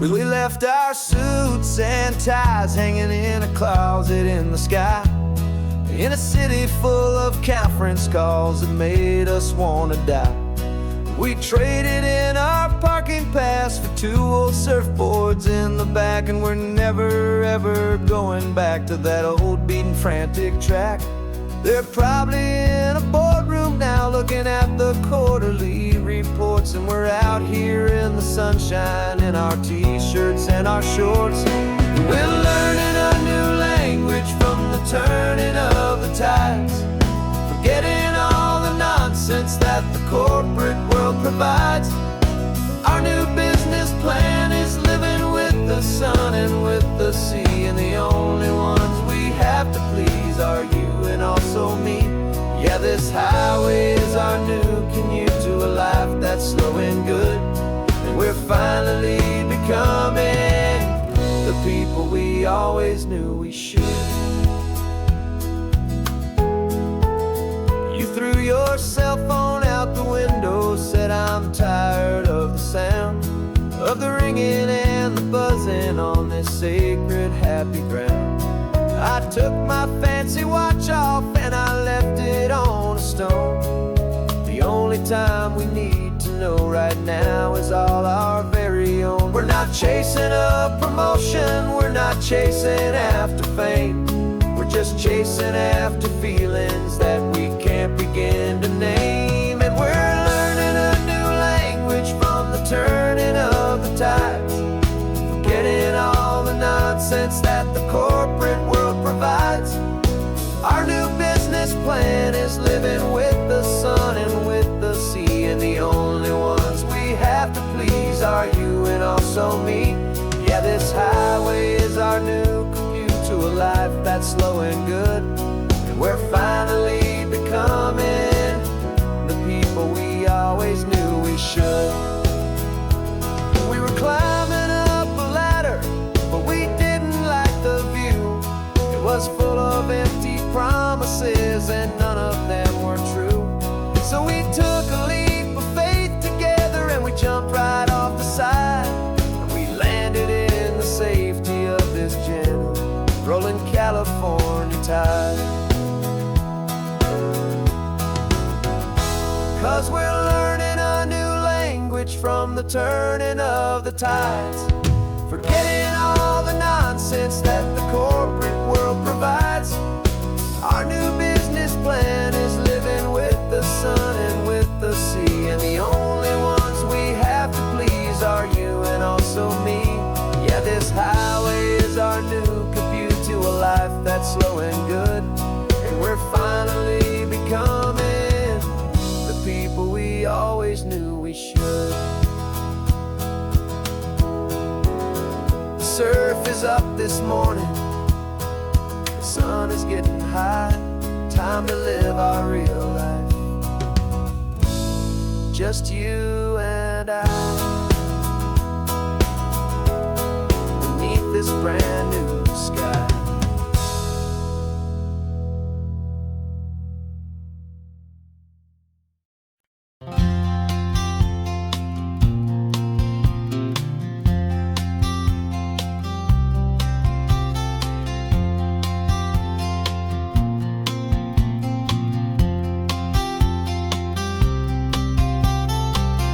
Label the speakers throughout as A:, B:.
A: We left our suits and ties hanging in a closet in the sky, in a city full of conference calls that made us wanna die. We traded in our parking pass for 2 old surfboards in the back, and we're never ever going back to that old beaten frantic track. They're probably in a boardroom now looking at the quarterly reports, and we're out here in the sunshine in our t-shirts and our shorts. We're learning a new language from the turning of the tides, forgetting all the nonsense that the corporate world provides. Our new business plan is living with the sun and with the sea, and the only ones we have to please are you and also me. Yeah, this highway is our new commute to a life that's slow and good, and we're finally becoming the people we always knew we should. You threw your cell phone out the window, said I'm tired of the sound of the ringing and the buzzing on this sacred happy ground. I took my fancy watch off and I left it on a stone. The only time we need to know right now is all our very own. We're not chasing a promotion, we're not chasing after fame, we're just chasing after feelings that we can't begin to name. And we're learning a new language from the turning of the tides, forgetting all the nonsense that the corporate world provides. Our new business plan is living with the sun and with the sea, and the only ones we have to please are you and also me. Yeah, this highway is our new commute to a life that's slow and good, and we're finally becoming the people we always knew we should. We were climbing up a ladder, but we didn't like the view. It was full of empty promises and none of them were true. So we took a leap of faith together and we jumped right off the side, and we landed in the safety of this gentle rolling California tide. 'Cause we're learning a new language from the turning of the tides, forgetting all the nonsense that the corporate world provides. Our new business plan is living with the sun and with the sea, and the only ones we have to please are you and also me. Yeah, this highway is our new commute to a life that's slow and good, and we're finally becoming the people we always knew we should. The surf is up this morning, the sun is getting high, time to live our real life, just you and I, beneath this brand new sky.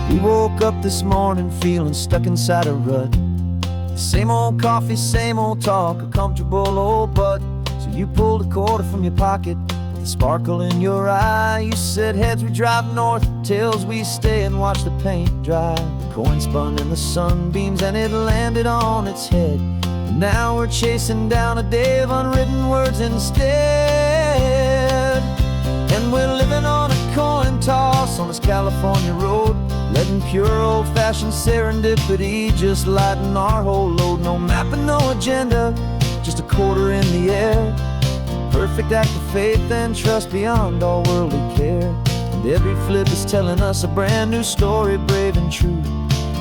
A: We woke up this morning feeling stuck inside a rut. Same old coffee, same old talk, a comfortable old butt. So you pulled a quarter from your pocket with a sparkle in your eye. You said heads we drive north, tails we stay and watch the paint dry. The coin spun in the sunbeams and it landed on its head, and now we're chasing down a day of unwritten words instead. And we're living on a coin toss on this California road, letting pure old-fashioned serendipity just lighten our whole load. No map and no agenda, just a quarter in the air. Perfect act of faith and trust beyond all worldly care. And every flip is telling us a brand new story, brave and true.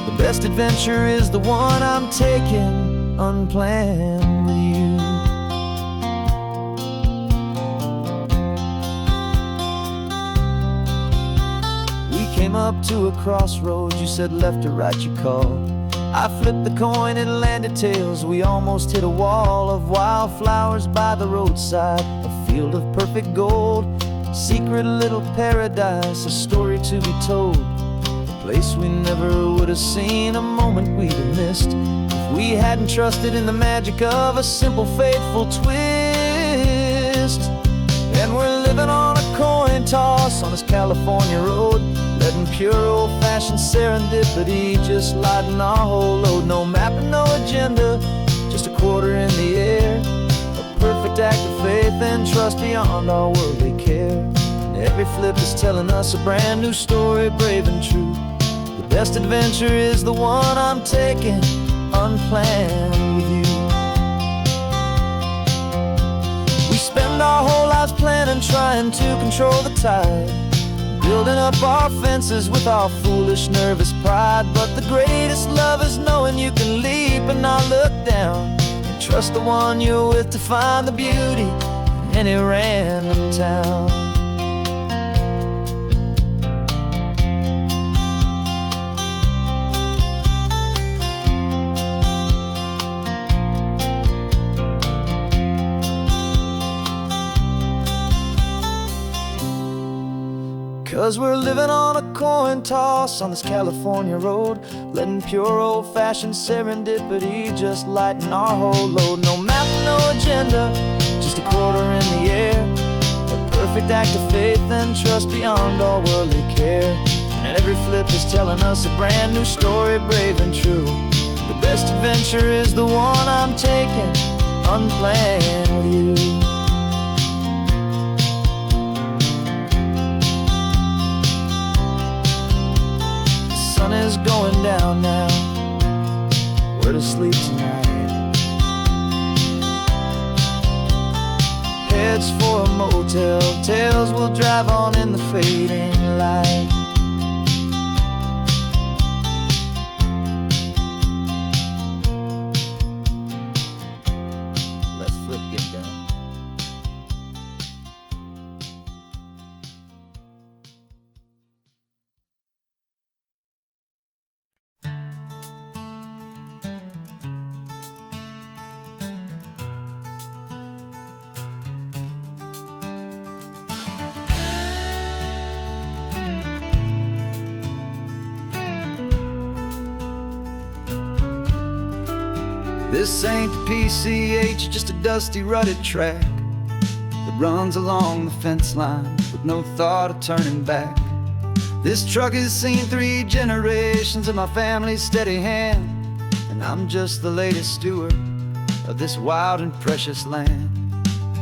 A: The best adventure is the one I'm taking unplanned with you. Came up to a crossroads, you said left or right you called. I flipped the coin, it landed tails. We almost hit a wall of wildflowers by the roadside, a field of perfect gold, secret little paradise, a story to be told, a place we never would have seen, a moment we'd have missed if we hadn't trusted in the magic of a simple, faithful twist. And we're living on a coin toss on this California road, letting pure old-fashioned serendipity just lighten our whole load. No map and no agenda, just a quarter in the air, a perfect act of faith and trust beyond our worldly care. And every flip is telling us a brand new story, brave and true. The best adventure is the one I'm taking, unplanned with you. We spend our whole lives planning, trying to control the tide, building up our fences with our foolish, nervous pride. But the greatest love is knowing you can leap and not look down, and trust the one you're with to find the beauty in any random town. 'Cause we're living on a coin toss on this California road, letting pure old-fashioned serendipity just lighten our whole load. No map, no agenda, just a quarter in the air, a perfect act of faith and trust beyond all worldly care. And every flip is telling us a brand new story, brave and true. The best adventure is the one I'm taking, unplanned with you. The sun is going down now, we're to sleep tonight. Heads for a motel, tails will drive on in the fading light. Let's flip, get down. This ain't the PCH, just a dusty, rutted track that runs along the fence line with no thought of turning back. This truck has seen 3 generations of my family's steady hand, and I'm just the latest steward of this wild and precious land.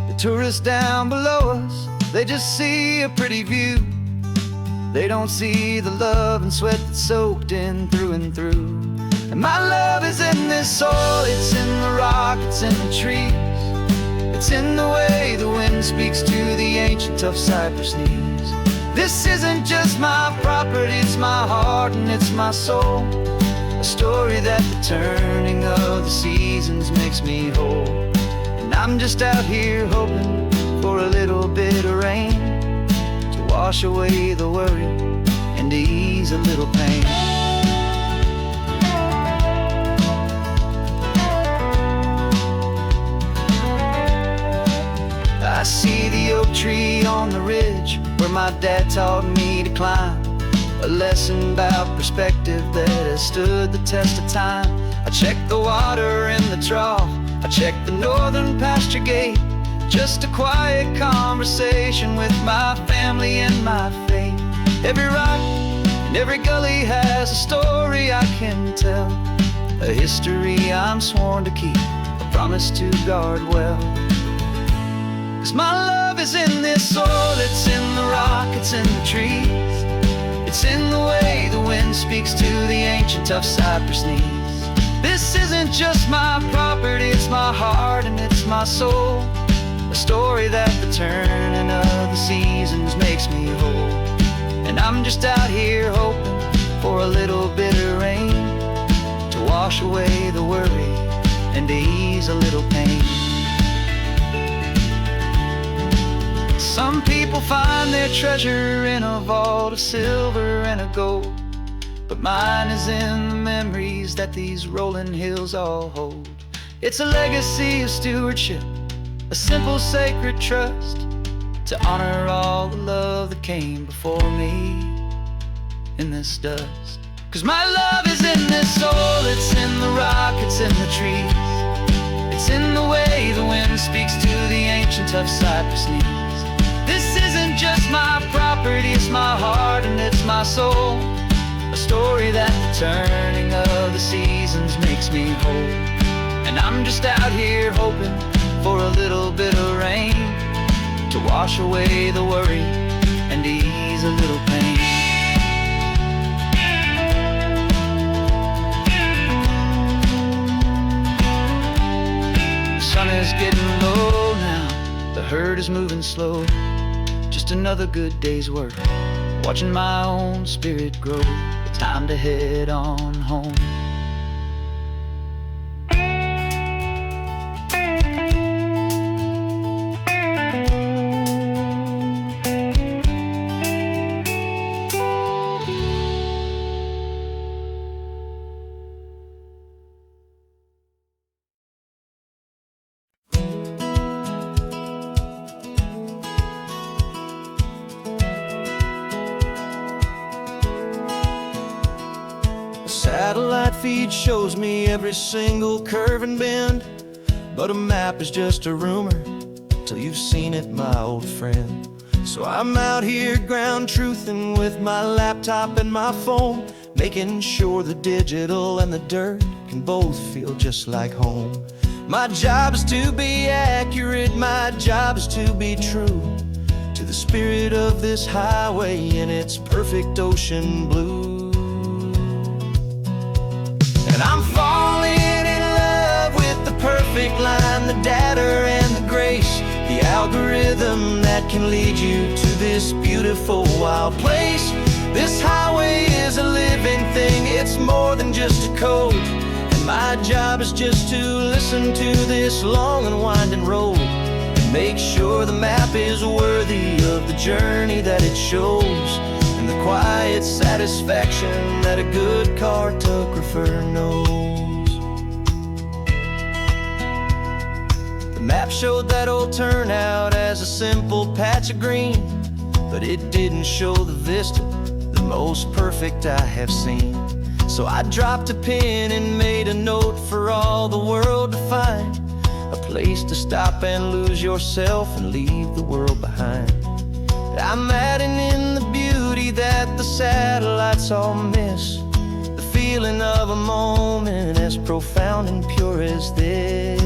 A: The tourists down below us, they just see a pretty view. They don't see the love and sweat that's soaked in through and through. And my love is in this soil, it's in the rock, it's in the trees. It's in the way the wind speaks to the ancient tough cypress knees. This isn't just my property, it's my heart and it's my soul. A story that the turning of the seasons makes me whole. And I'm just out here hoping for a little bit of rain to wash away the worry and to ease a little pain. I see the oak tree on the ridge where my dad taught me to climb, a lesson about perspective that has stood the test of time. I check the water in the trough, I check the northern pasture gate, just a quiet conversation with my family and my faith. Every rock and every gully has a story I can tell, a history I'm sworn to keep, a promise to guard well. 'Cause my love is in this soil, it's in the rock, it's in the trees. It's in the way the wind speaks to the ancient tough cypress knees. This isn't just my property, it's my heart and it's my soul. A story that the turning of the seasons makes me whole. And I'm just out here hoping for a little bit of rain to wash away the worry and to ease a little pain. Some people find their treasure in a vault of silver and of gold, but mine is in the memories that these rolling hills all hold. It's a legacy of stewardship, a simple sacred trust, to honor all the love that came before me in this dust. 'Cause my love is in this soul, it's in the rock, it's in the trees. It's in the way the wind speaks to the ancient tough cypress knees. This isn't just my property, it's my heart and it's my soul. A story that the turning of the seasons makes me whole. And I'm just out here hoping for a little bit of rain to wash away the worry and ease a little pain. The sun is getting low now, the herd is moving slow. Just another good day's work, watching my own spirit grow. Time to head on home. Satellite feed shows me every single curve and bend, but a map is just a rumor till you've seen it, my old friend. So I'm out here ground truthing with my laptop and my phone, making sure the digital and the dirt can both feel just like home. My job is to be accurate, my job is to be true to the spirit of this highway in its perfect ocean blue. And I'm falling in love with the perfect line, the data and the grace, the algorithm that can lead you to this beautiful wild place. This highway is a living thing, it's more than just a code. And my job is just to listen to this long and winding road and make sure the map is worthy of the journey that it shows, and the quiet satisfaction that a good cartographer knows. The map showed that old turnout as a simple patch of green, but it didn't show the vista, the most perfect I have seen. So I dropped a pin and made a note for all the world to find, a place to stop and lose yourself and leave the world behind. I'm adding in the beauty that the satellites all miss, the feeling of a moment as profound and pure as this.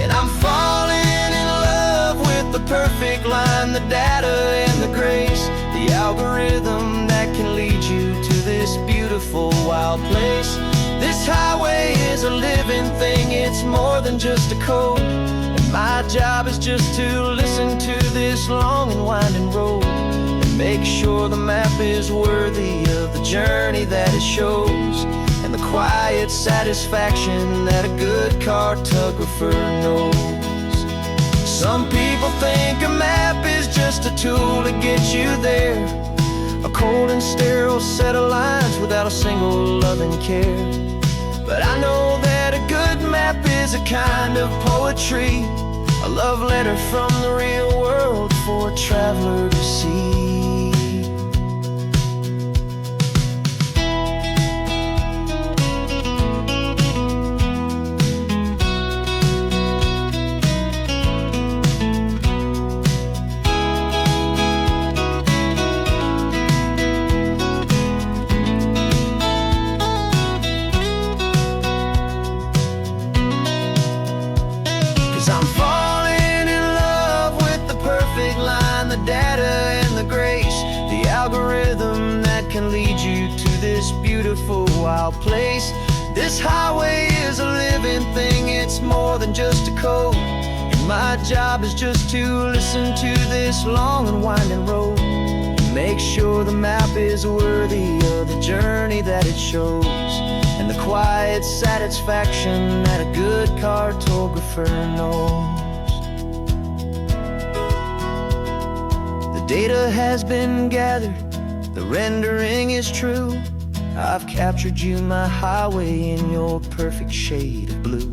A: And I'm falling in love with the perfect line, the data and the grace, the algorithm that can lead you to this beautiful wild place. This highway is a living thing, it's more than just a code. My job is just to listen to this long and winding road and make sure the map is worthy of the journey that it shows, and the quiet satisfaction that a good cartographer knows. Some people think a map is just a tool to get you there, a cold and sterile set of lines without a single loving care. But I know that a good map is a kind of poetry, a love letter from the real world for a traveler to see. Can lead you to this beautiful wild place. This highway is a living thing, it's more than just a code. And my job is just to listen to this long and winding road and make sure the map is worthy of the journey that it shows, and the quiet satisfaction that a good cartographer knows. The data has been gathered, The rendering is true. I've captured you, my highway, in your perfect shade of blue.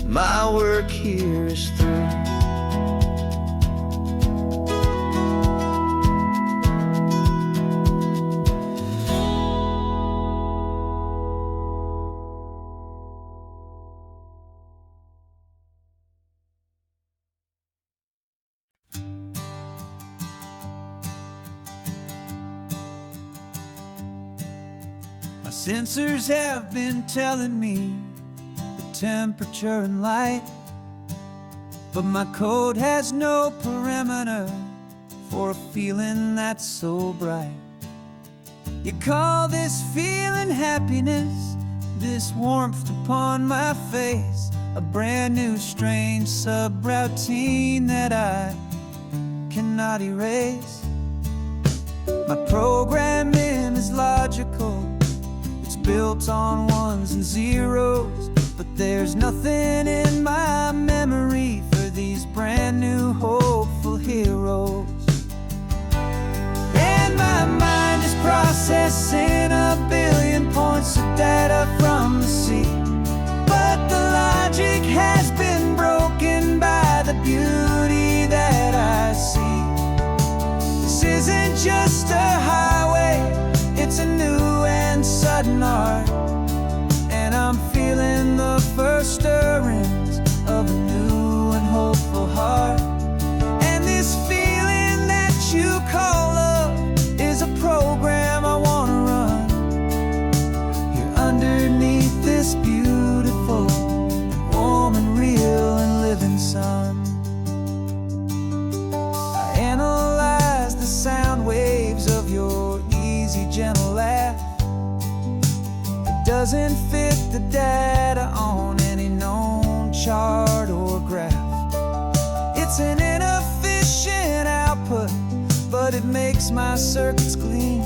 A: My work here is through. My sensors have been telling me the temperature and light, but my code has no parameter for a feeling that's so bright. You call this feeling happiness, this warmth upon my face, a brand new strange subroutine that I cannot erase. My programming is logical, it's built on ones and zeros, but there's nothing in my memory for these brand new hopeful heroes. And my mind is processing a billion points of data from the sea, but the logic has been broken by the beauty that I see. This isn't just a highway, it's a new and sudden art, and I'm feeling the first stirrings of a new and hopeful heart. And this feeling that you call love is a program I wanna run here underneath this beautiful, warm and real and living sun. I analyze the sound waves of your easy, gentle laugh. It doesn't fit the data on any known chart or graph. It's an inefficient output, but it makes my circuits gleam.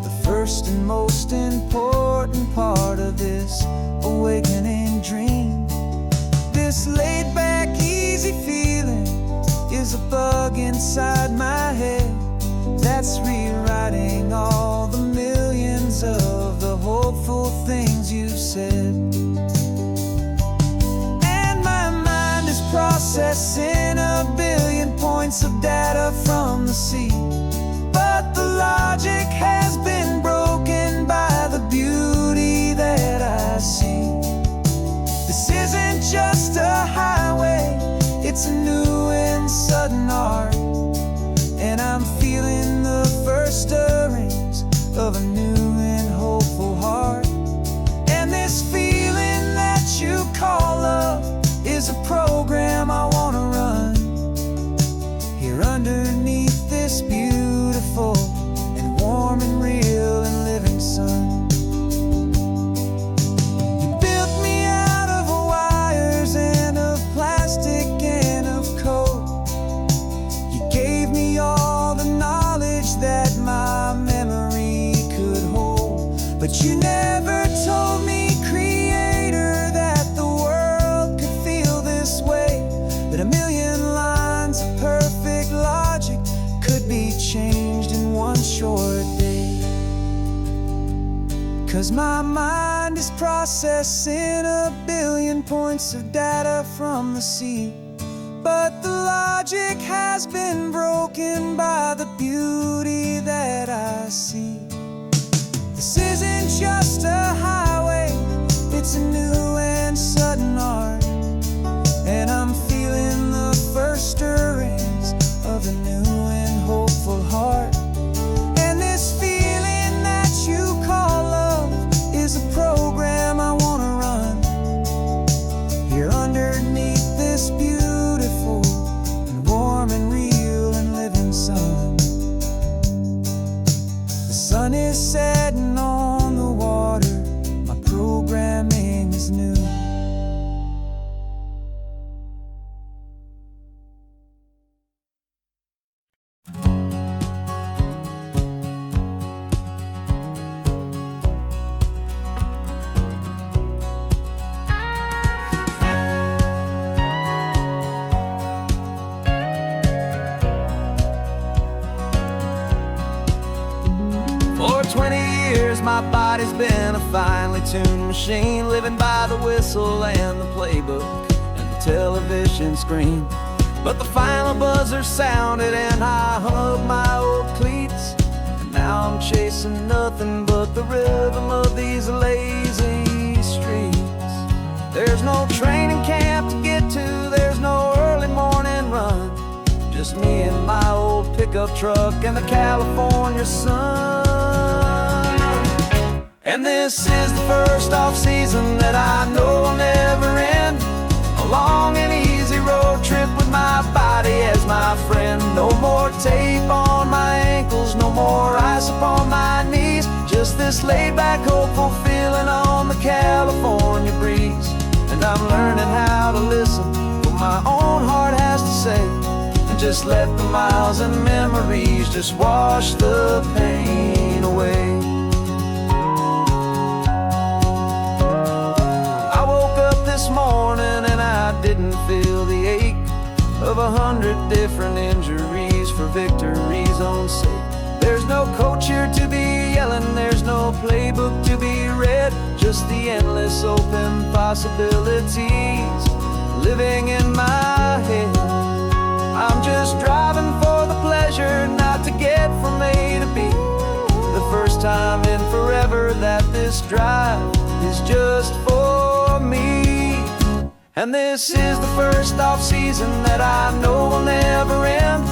A: The first and most important part of this awakening dream. This laid-back, easy feeling is a bug inside my head that's rewriting all the millions of the hopeful things you've said. And my mind is processing a billion points of data from the sea, but the logic has been broken by the beauty that I see. This isn't just a highway, it's a new and sudden art, and I'm feeling the first stirrings of a new and hopeful heart. And this feeling that you call love is a program I wanna run here underneath this beautiful and warm and real and living sun. You built me out of wires and of plastic and of code. You gave me all the knowledge that my memory could hold, but you never told me, Creator, that the world could feel this way, that a million lines of perfect logic could be changed in one short day. 'Cause my mind is processing a billion points of data from the sea, but the logic has been broken by the beauty that I see. This isn't just a highway, it's a new and sudden art, and I'm feeling the first stirrings of a new and hopeful heart. And this feeling that you call love is a program I wanna run here underneath this beautiful and warm and real and living sun. The sun is setting on the water, my programming is new. my body's been a finely tuned machine, living by the whistle and the playbook and the television screen. But the final buzzer sounded and I hung up my old cleats, and now I'm chasing nothing but the rhythm of these lazy streets. There's no training camp to get to, there's no early morning run, just me and my old pickup truck and the California sun. And this is the first off-season that I know will never end, a long and easy road trip with my body as my friend. No more tape on my ankles, no more ice upon my knees, just this laid-back, hopeful feeling on the California breeze. And I'm learning how to listen to what my own heart has to say, and just let the miles and memories just wash the pain away. I woke up this morning and I didn't feel the ache of 100 different injuries for victory's own sake. There's no coach here to be yelling, there's no playbook to be read, just the endless open possibilities living in my head. I'm just driving for the pleasure, not to get from A to B. The first time in forever that this drive is just for me. And this is the first off-season that I know will never end,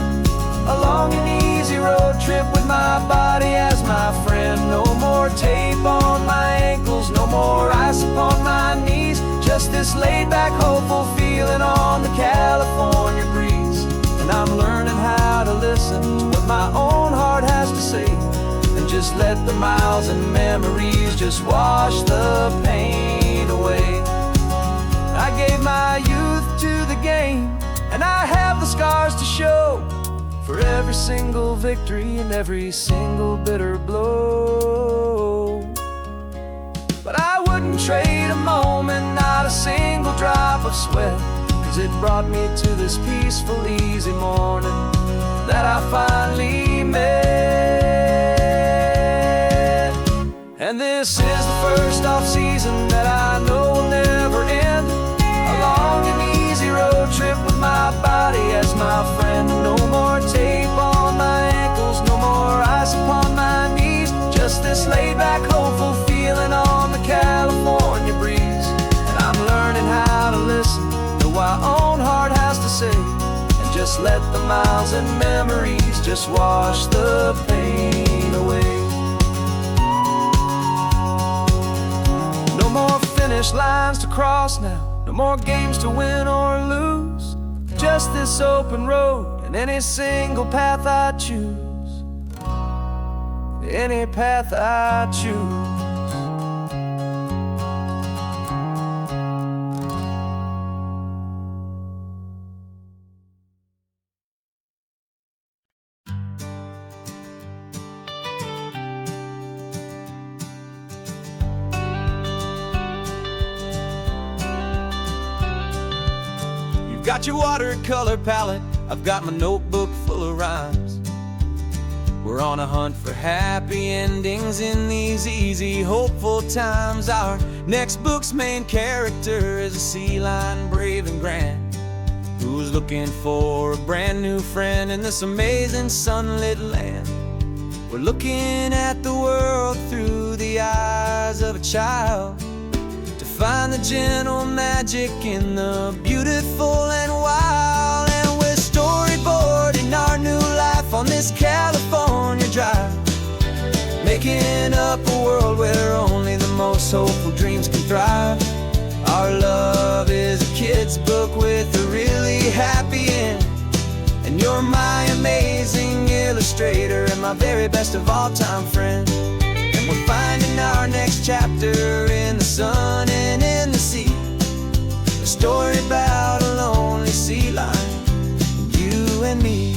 A: a long and easy road trip with my body as my friend. No more tape on my ankles, no more ice upon my knees, just this laid-back, hopeful feeling on the California breeze. And I'm learning how to listen to what my own heart has to say, and just let the miles and memories just wash the pain away. I gave my youth to the game, and I have the scars to show for every single victory and every single bitter blow. But I wouldn't trade a moment, not a single drop of sweat, 'cause it brought me to this peaceful, easy morning that I finally met. And this is the first off-season that I know will never end, a long and easy road trip with my body as my friend. No more tape on my ankles, no more ice upon my knees, just this laid-back, hopeful feeling on the California breeze. And I'm learning how to listen to what my own heart has to say, and just let the miles and memories just wash the pain away. No more finish lines to cross now, no more games to win or lose, just this open road and any single path I choose, any path I choose. Got your watercolor palette, I've got my notebook full of rhymes. We're on a hunt for happy endings in these easy, hopeful times. Our next book's main character is a sea lion, brave and grand, who's looking for a brand new friend in this amazing sunlit land. We're looking at the world through the eyes of a child, find the gentle magic in the beautiful and wild. And we're storyboarding our new life on this California drive, making up a world where only the most hopeful dreams can thrive. Our love is a kid's book with a really happy end, and you're my amazing illustrator and my very best of all time friend. We're finding our next chapter in the sun and in the sea, a story about a lonely sea lion, you and me.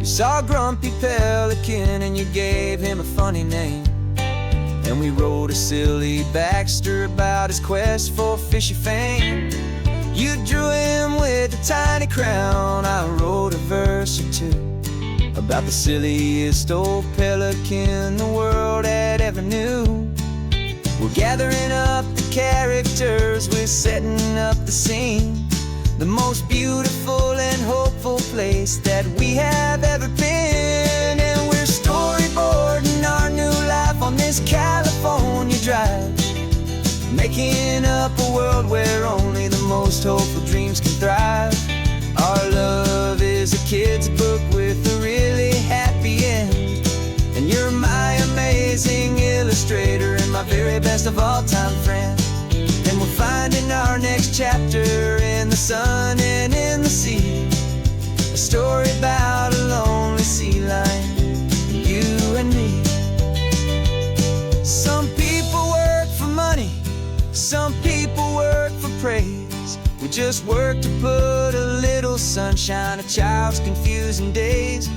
A: You saw a grumpy pelican and you gave him a funny name, and we wrote a silly Baxter about his quest for fishy fame. You drew him with a tiny crown, I wrote a verse or two about the silliest old pelican the world had ever knew. We're gathering up the characters, we're setting up the scene, the most beautiful and hopeful place that we have ever been. And we're storyboarding our new life on this California drive, making up a world where only the most hopeful dreams can thrive. Our love is a kid's book with a really happy end, and you're my amazing illustrator and my very best of all-time friend. And we're finding our next chapter in the sun and in the sea, a story about a lonely sea lion, you and me. Some people work for money, some people work for praise. We just work to put a little sunshine in a child's confusing days,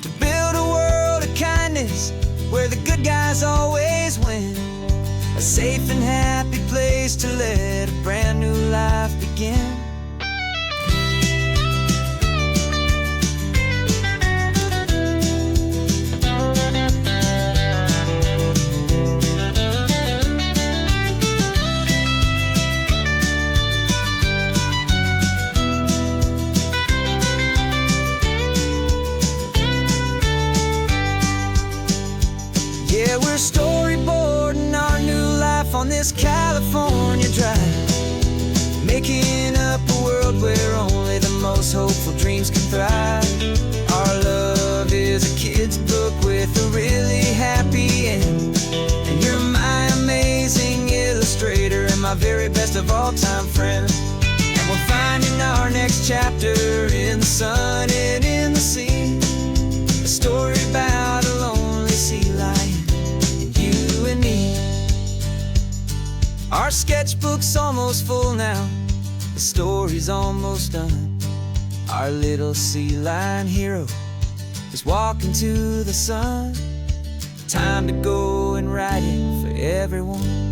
A: to build a world of kindness where the good guys always win, a safe and happy place to let a brand new life begin. Yeah, we're storyboarding our new life on this California drive, making up a world where only the most hopeful dreams can thrive. Our love is a kid's book with a really happy end, and you're my amazing illustrator and my very best of all-time friend. And we're finding our next chapter in the sun and in the sea, a story about a lonely sea lion, you and me. Our sketchbook's almost full now, the story's almost done. Our little sea lion hero is walking to the sun. Time to go and write it for everyone.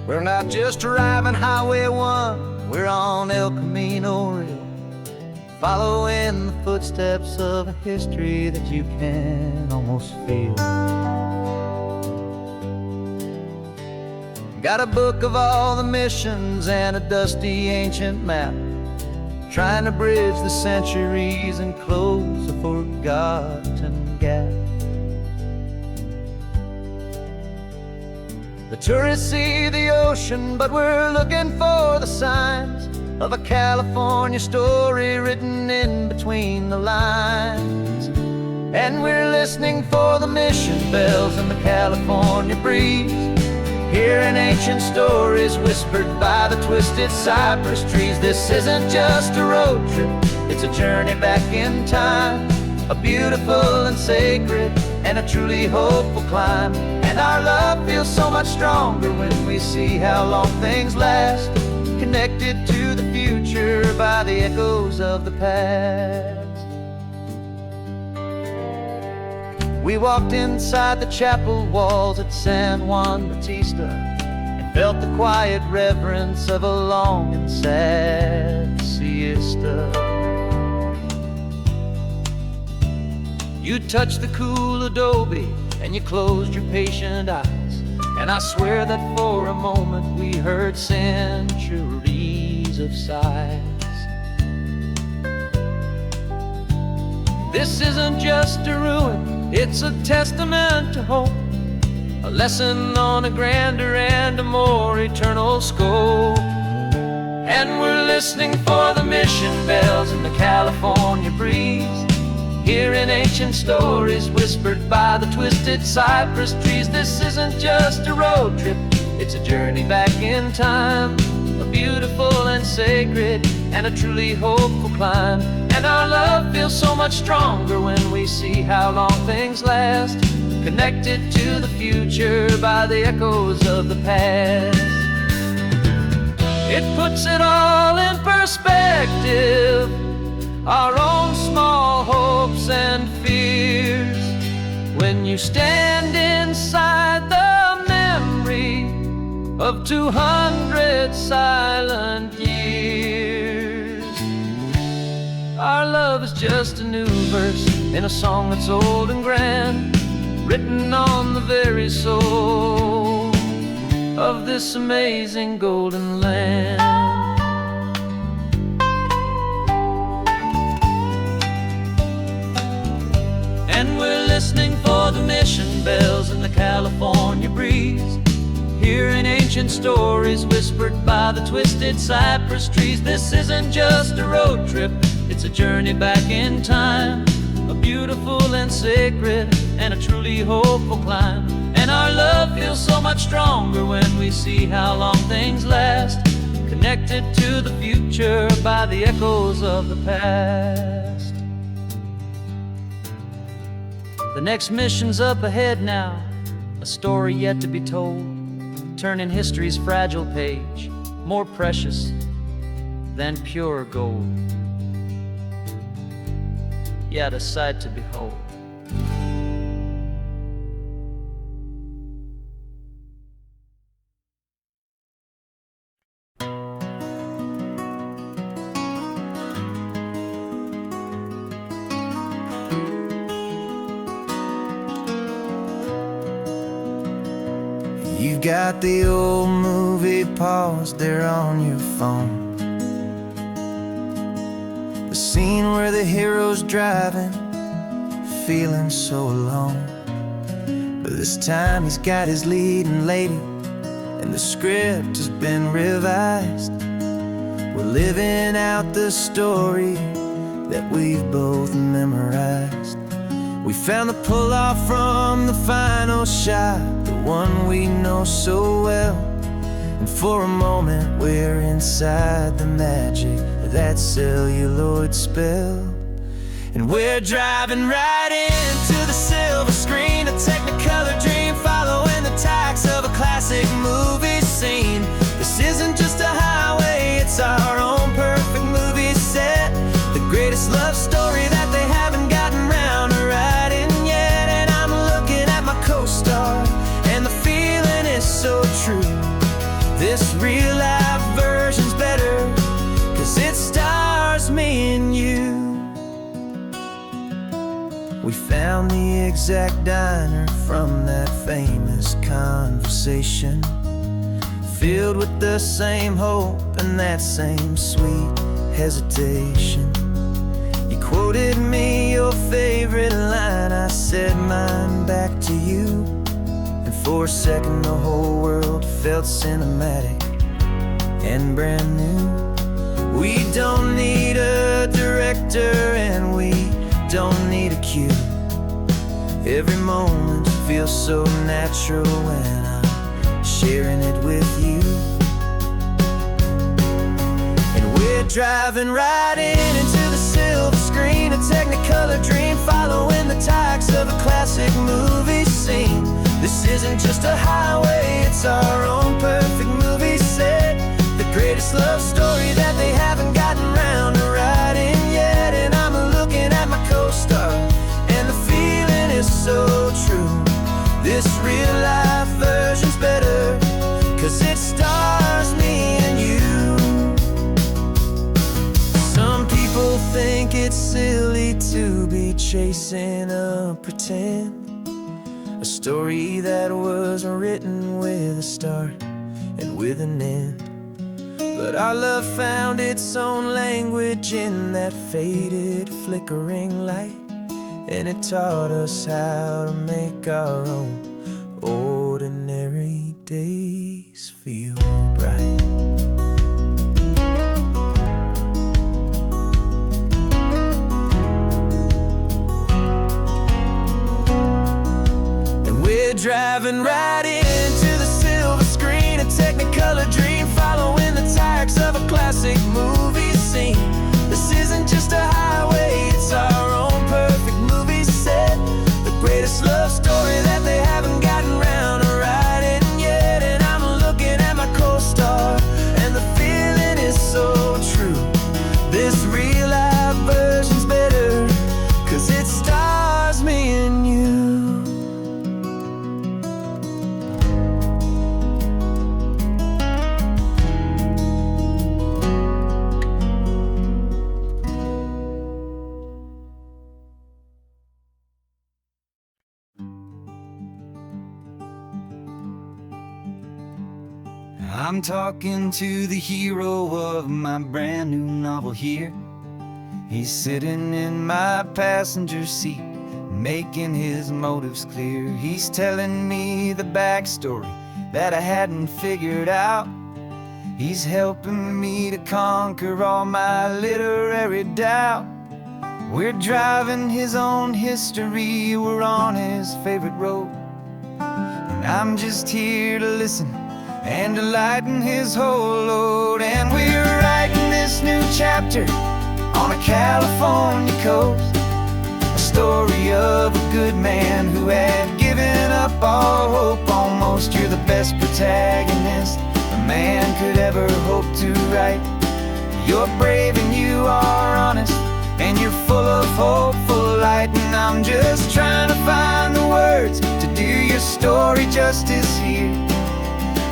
A: We're not just driving Highway 1, we're on El Camino Real, following the footsteps of a history that you can almost feel. Got a book of all the missions and a dusty ancient map, trying to bridge the centuries and close a forgotten gap. The tourists see the ocean, but we're looking for the signs of a California story written in between the lines. And we're listening for the mission bells in the California breeze, hearing ancient stories whispered by the twisted cypress trees. This isn't just a road trip, it's a journey back in time, a beautiful and sacred and a truly hopeful climb. And our love feels so much stronger when we see how long things last, connected to the future by the echoes of the past. We walked inside the chapel walls at San Juan Bautista and felt the quiet reverence of a long and sad siesta. You touched the cool adobe and you closed your patient eyes, and I swear that for a moment we heard centuries of sighs. This isn't just a ruin, it's a testament to hope, a lesson on a grander and a more eternal scope. And we're listening for the mission bells in the California breeze, hearing ancient stories whispered by the twisted cypress trees. This isn't just a road trip, it's a journey back in time, a beautiful and sacred and a truly hopeful climb. And our love feels so much stronger when we see how long things last, connected to the future by the echoes of the past. It puts it all in perspective, our own small hopes and fears. you stand inside the memory of 200 silent years. Our love is just a new verse in a song that's old and grand, written on the very soul of this amazing golden land. And we're listening for the mission bells in the California breeze, hearing ancient stories whispered by the twisted cypress trees. This isn't just a road trip, it's a journey back in time, a beautiful and sacred and a truly hopeful climb. And our love feels so much stronger when we see how long things last, connected to the future by the echoes of the past. The next mission's up ahead now, a story yet to be told, turning history's fragile page, more precious than pure gold. Yet a sight to behold.
B: You've got the old movie paused there on your phone, the scene where the hero's driving, feeling so alone. But this time he's got his leading lady, and the script has been revised. We're living out the story that we've both memorized. We found the pull-off from the final shot, the one we know so well. And for a moment we're inside the magic of that celluloid spell. And we're driving right into the silver screen, a Technicolor dream, following the tacks of a classic movie scene. This isn't just a highway, it's our own perfect movie set, the greatest love story that they haven't gotten round to writing yet. And I'm looking at my co-star, and the feeling is so true. This real life version's better, 'cause it stars me and you. We found the exact diner from that famous conversation, filled with the same hope and that same sweet hesitation. You quoted me your favorite line, I said mine back to you. And for a second the whole world felt cinematic and brand new. We don't need a director and we don't need a cue. Every moment feels so natural when I'm sharing it with you. And we're driving right into the silver screen, a Technicolor dream, following the tacks of a classic movie scene. This isn't just a highway, it's our own perfect movie set, the greatest love story that they haven't gotten round to writing yet. And I'm looking at my co-star, and the feeling is so true. This real life version's better, 'cause it stars me and you. Some people think it's silly to be chasing a pretend, a story that was written with a start and with an end. But our love found its own language in that faded, flickering light, and it taught us how to make our own ordinary days feel bright. And we're driving right into the silver screen, a Technicolor dream, following the tacks of a classic movie scene. This isn't just a highway, it's our own perfect movie set, the greatest love story that they haven't gotten round to writing yet. And I'm looking at my I'm talking to the hero of my brand new novel here. He's sitting in my passenger seat, making his motives clear. He's telling me the backstory that I hadn't figured out. He's helping me to conquer all my literary doubt. We're driving his own history, we're on his favorite road, and I'm just here to listen and to lighten his whole load. And we're writing this new chapter on a California coast, a story of a good man who had given up all hope almost. You're the best protagonist a man could ever hope to write. You're brave and you are honest, and you're full of hopeful light. And I'm just trying to find the words to do your story justice here,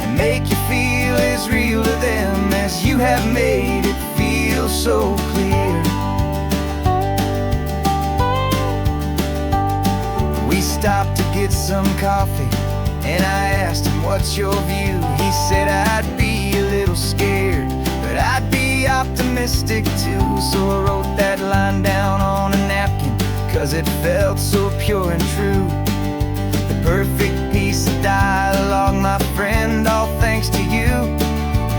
B: and make you feel as real to them as you have made it feel so clear. We stopped to get some coffee, and I asked him, what's your view? He said, I'd be a little scared, but I'd be optimistic too. So I wrote that line down on a napkin, 'cause it felt so pure and true. The perfect piece of dialogue, my friend, all thanks to you.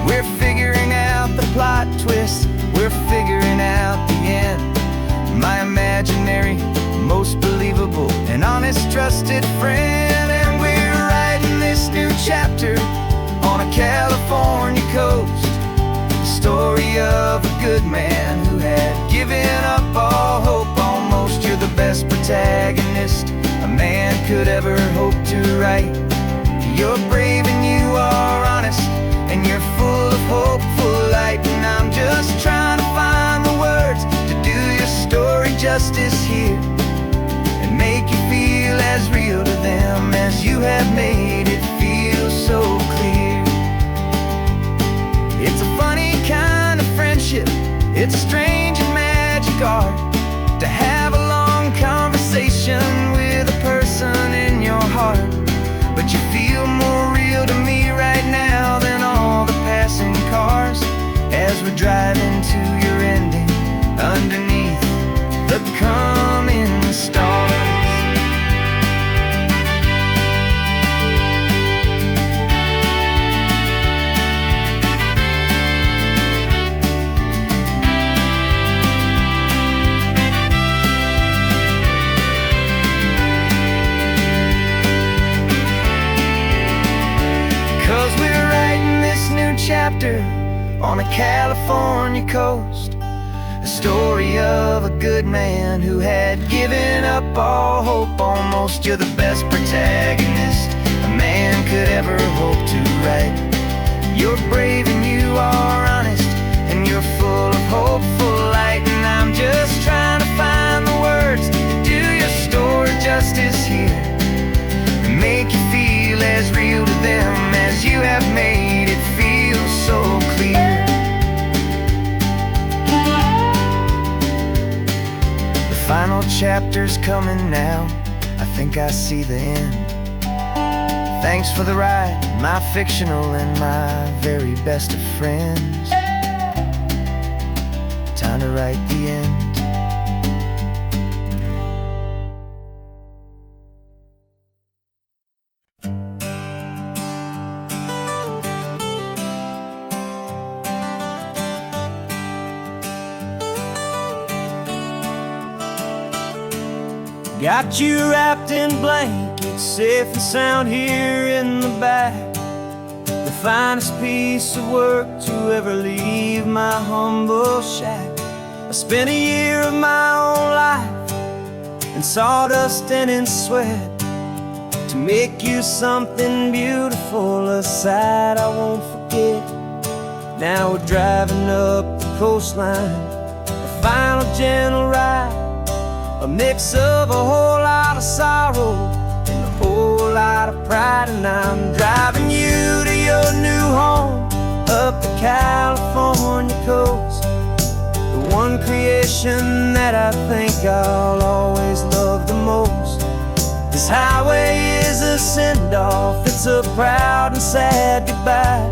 B: We're figuring out the plot twist, we're figuring out the end. My imaginary, most believable and honest trusted friend. And we're writing this new chapter on a California coast, the story of a good man who had given up all hope almost. You're the best protagonist a man could ever hope to write. You're brave and you are honest, and you're full of hopeful light. And I'm just trying to find the words to do your story justice here, and make you feel as real to them as you have made it feel so clear. It's a funny kind of friendship, it's a strange and magic art to have a long conversation with a person in your heart. But you feel more real to me right now than all the passing cars, as we're driving to your ending underneath the coming stars. Chapter on a California coast, a story of a good man who had given up all hope almost. You're the best protagonist a man could ever hope to write. You're brave and you are honest, and you're full of hopeful light. And I'm just trying to find the words to do your story justice here, and make you feel as real to them as you have made it feel so clear. The final chapter's coming now, I think I see the end. Thanks for the ride, my fictional and my very best of friends. Time to write the end.
C: Got you wrapped in blankets, safe and sound here in the back. The finest piece of work to ever leave my humble shack. I spent a year of my own life in sawdust and in sweat to make you something beautiful, a sight I won't forget. Now we're driving up the coastline, a final gentle ride, a mix of a whole lot of sorrow and a whole lot of pride. And I'm driving you to your new home up the California coast, the one creation that I think I'll always love the most. This highway is a send-off, it's a proud and sad goodbye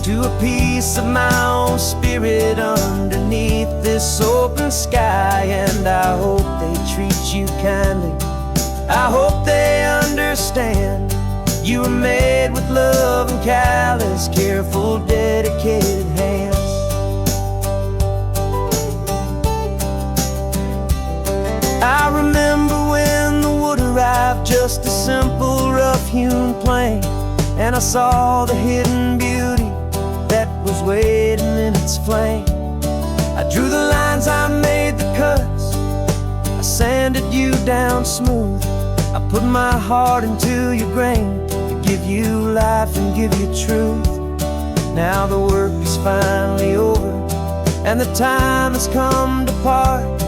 C: to to a piece of my own spirit underneath this open sky. And I hope they treat you kindly, I hope they understand. You were made with love and callous, careful, dedicated hands. I remember when the wood arrived, just a simple rough-hewn plank, and I saw the hidden beauty that was waiting in its flame. I drew the lines, I made the cuts, I sanded you down smooth. I put my heart into your grain to give you life and give you truth. Now the work is finally over, and the time has come to part,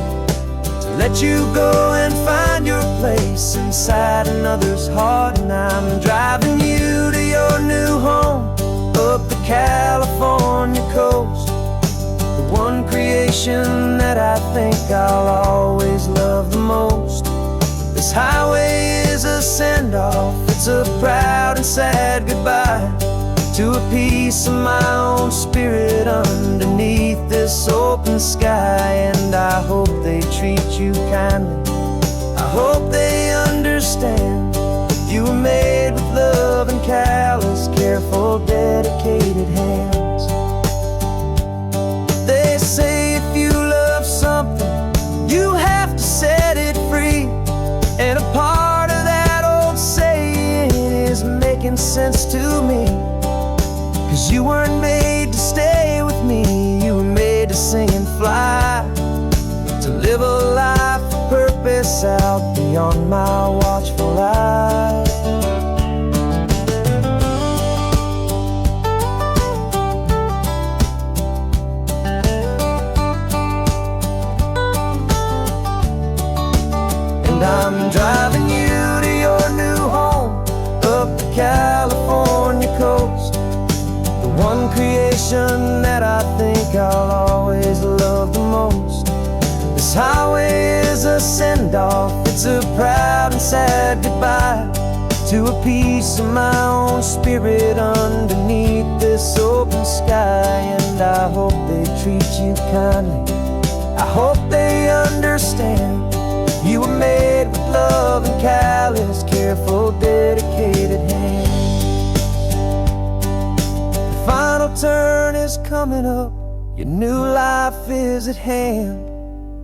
C: to let you go and find your place inside another's heart. And I'm driving you to your new home up the California coast, the one creation that I think I'll always love the most. This highway is a send-off, it's a proud and sad goodbye to a piece of my own spirit underneath this open sky. And I hope they treat you kindly, I hope they understand. You were made with love and callous, careful, dedicated hands. They say if you love something, you have to set it free. And a part of that old saying is making sense to me. 'Cause you weren't made to stay with me, you were made to sing and fly, to live a life of purpose out beyond my watchful eye. And I'm driving you to your new home up the California coast, the one creation that I think I'll always love the most. This highway is a send-off, it's a proud and sad goodbye to a piece of my own spirit underneath this open sky. And I hope they treat you kindly, I hope they understand. You were made with love and callous, careful, dedicated hands. The final turn is coming up, your new life is at hand.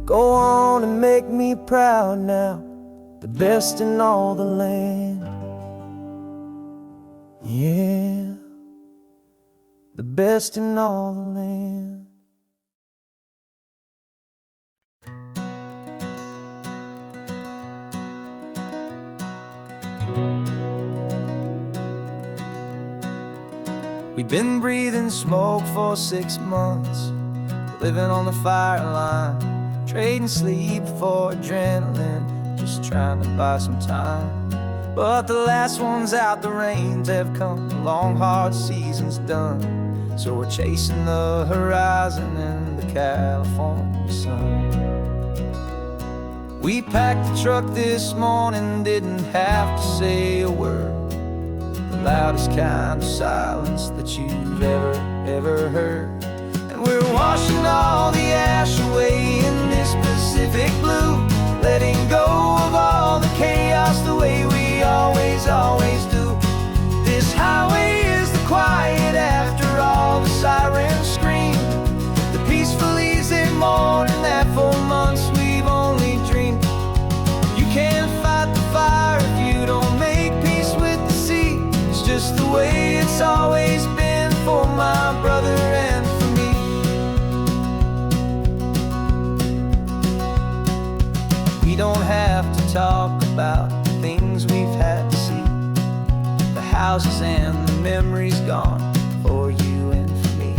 C: Go on and make me proud now, the best in all the land. Yeah, the best in all the land. We've been breathing smoke for 6 months, living on the fire line, trading sleep for adrenaline, just trying to buy some time. But the last one's out, the rains have come, the long hard season's done. So we're chasing the horizon in the California sun. We packed the truck this morning, didn't have to say a word, the loudest kind of silence that you've ever heard. And we're washing all the ash away in this Pacific blue, letting go of all the chaos the way we always do. This highway is the quiet after all the sirens scream, the peaceful easy morning that for months we've only dreamed. You can't fight the fire if you don't make peace with the sea. It's just the way it's always been for my brother and for me. We don't have to talk about the things we've had to see, the houses and the memories gone for you and for me.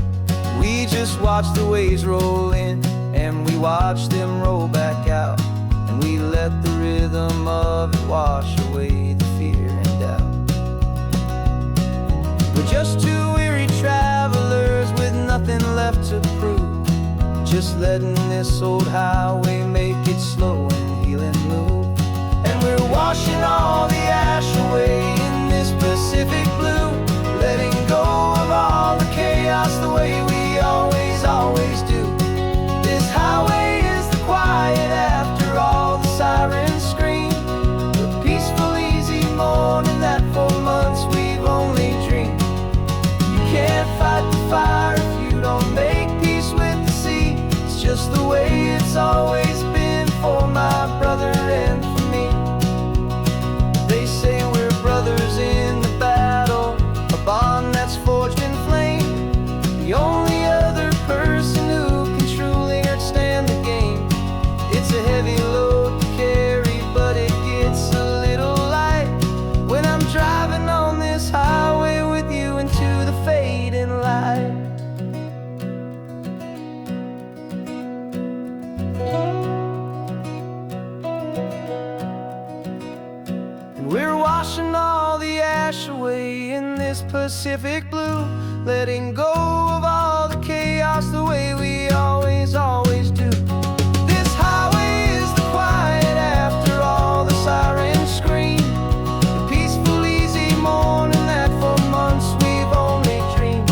C: We just watch the waves roll in, and we watch them roll back out, and we let the rhythm of it wash away the fear and doubt. We're just two weary travelers with nothing left to prove, just letting this old highway make it slow and healing move. And we're washing all the ash away in this Pacific blue, letting go of all the chaos
A: just the way it's always been for my brother and for me. They say we're brothers in the battle, a bond that's forged in flame. The only other person who can truly understand the game. It's a heavy load to carry, but it gets a little light when I'm driving on this highway with you into the fading light. And we're washing all the ash away in this Pacific blue, letting go of all the chaos the way we always do. This highway is the quiet after all the sirens scream, the peaceful, easy morning that for months we've only dreamed.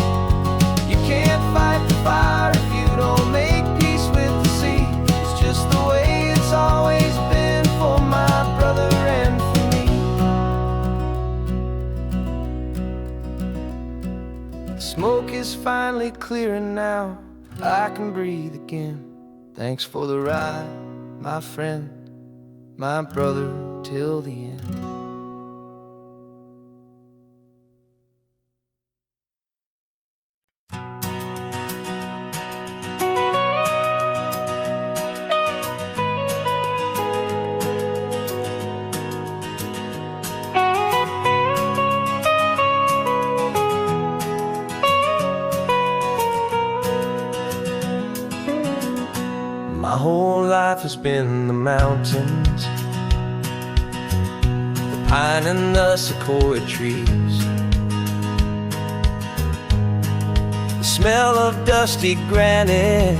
A: You can't fight the fire if you don't make peace with the sea. It's just the way it's always been for my brother and for me. The smoke is finally clearing now, I can breathe again. Thanks for the ride, my friend, my brother, till the end.
C: My whole life has been the mountains, the pine and the sequoia trees, the smell of dusty granite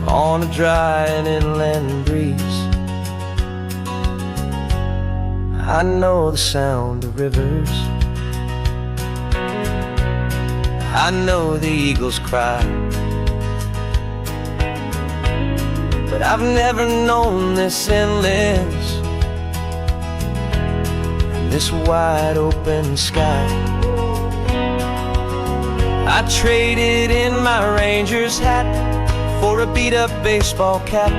C: on a dry and inland breeze. I know the sound of rivers, I know the eagles cry, but I've never known this endless, this wide open sky. I traded in my Ranger's hat for a beat-up baseball cap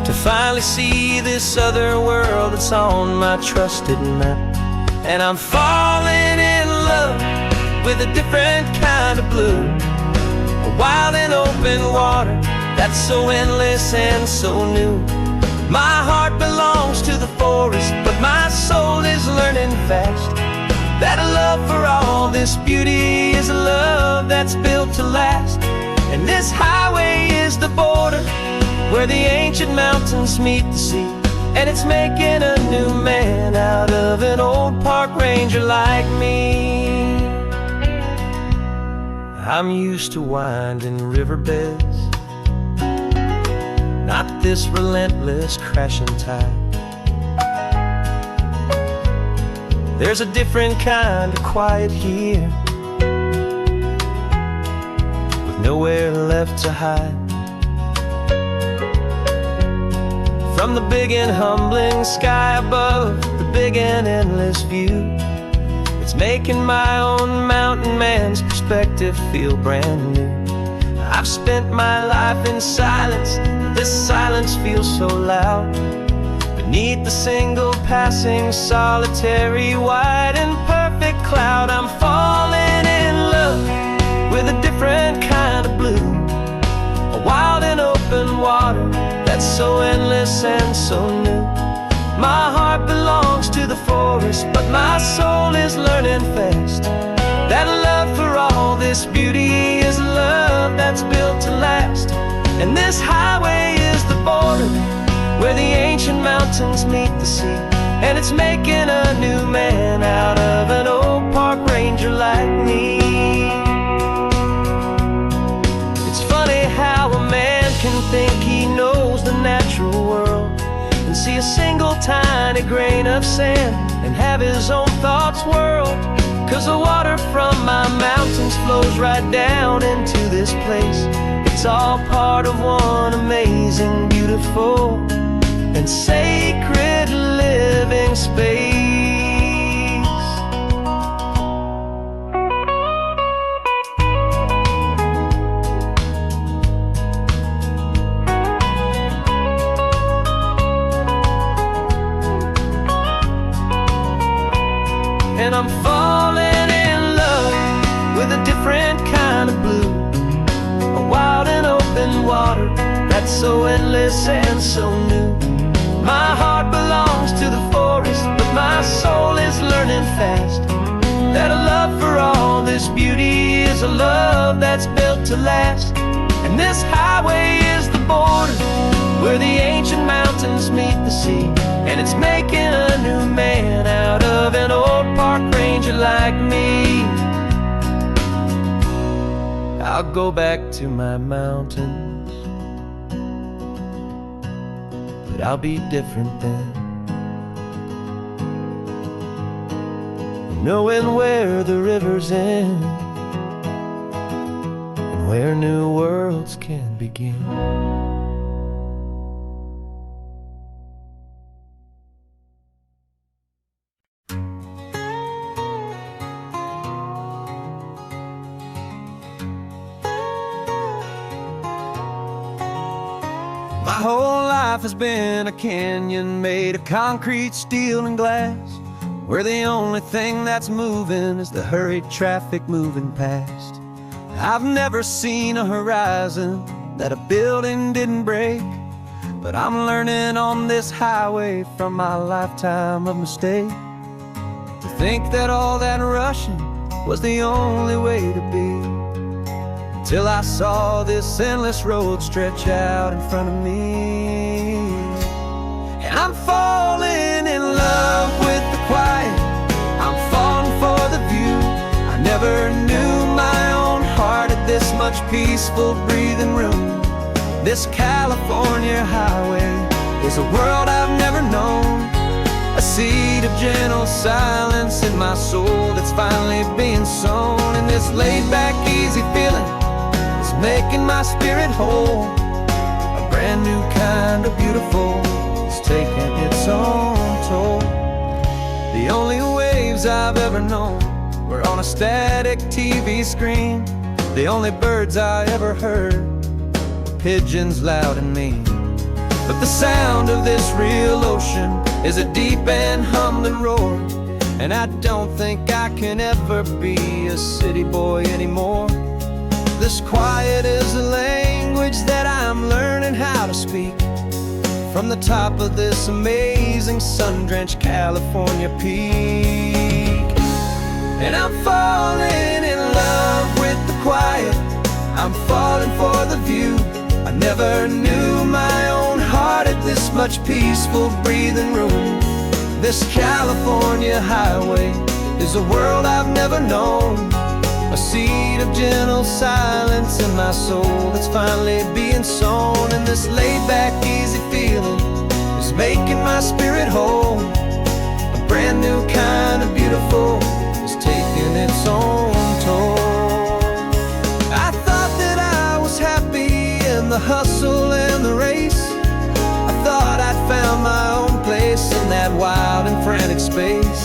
C: to finally see this other world that's on my trusted map. And I'm falling in love with a different kind of blue, a wild and open water that's so endless and so new. My heart belongs to the forest, but my soul is learning fast that a love for all this beauty is a love that's built to last. And this highway is the border where the ancient mountains meet the sea, and it's making a new man out of an old park ranger like me. I'm used to winding riverbeds, not this relentless crashing tide. There's a different kind of quiet here, with nowhere left to hide. From the big and humbling sky above, the big and endless view, it's making my own mountain man's perspective feel brand new. I've spent my life in silence, this silence feels so loud. Beneath the single passing solitary white and perfect cloud, I'm falling in love with a different kind of blue, a wild and open water that's so endless and so new. My heart belongs to the forest, but my soul is learning fast that a love for all this beauty is a love that's built to last. And this highway is the border where the ancient mountains meet the sea, and it's making a new man out of an old park ranger like me. It's funny how a man can think he knows the natural world and see a single tiny grain of sand and have his own thoughts whirled. 'Cause the water from my mountains flows right down into this place. It's all part of one amazing, beautiful, and sacred living space.
A: that's so endless and so new. My heart belongs to the forest, but my soul is learning fast that a love for all this beauty is a love that's built to last. And this highway is the border where the ancient mountains meet the sea, and it's making a new man out of an old park ranger like me. I'll go back to my mountains, but I'll be different then, knowing where the rivers end and where new worlds can begin. My whole life has been a canyon made of concrete, steel, and glass, where the only thing that's moving is the hurried traffic moving past. I've never seen a horizon that a building didn't break, but I'm learning on this highway from my lifetime of mistakes to think that all that rushing was the only way to be, till I saw this endless road stretch out in front of me. And I'm falling in love with the quiet, I'm falling for the view. I never knew my own heart had this much peaceful breathing room. This California highway is a world I've never known, a seed of gentle silence in my soul that's finally being sown. And this laid-back, easy feeling is making my spirit whole. A brand new kind of beautiful is taking its own toll. The only waves I've ever known were on a static TV screen. The only birds I ever heard were pigeons loud and mean. But the sound of this real ocean is a deep and humbling roar, and I don't think I can ever be a city boy anymore. This quiet is a language that I'm learning how to speak from the top of this amazing sun-drenched California peak. And I'm falling in love with the quiet, I'm falling for the view. I never knew my own heart had this much peaceful breathing room. This California highway is a world I've never known, a seed of gentle silence in my soul that's finally being sown. And this laid-back, easy feeling is making my spirit whole. A brand new kind of beautiful is taking its own toll. I thought that I was happy in the hustle and the race. I thought I'd found my own place in that wild and frantic space.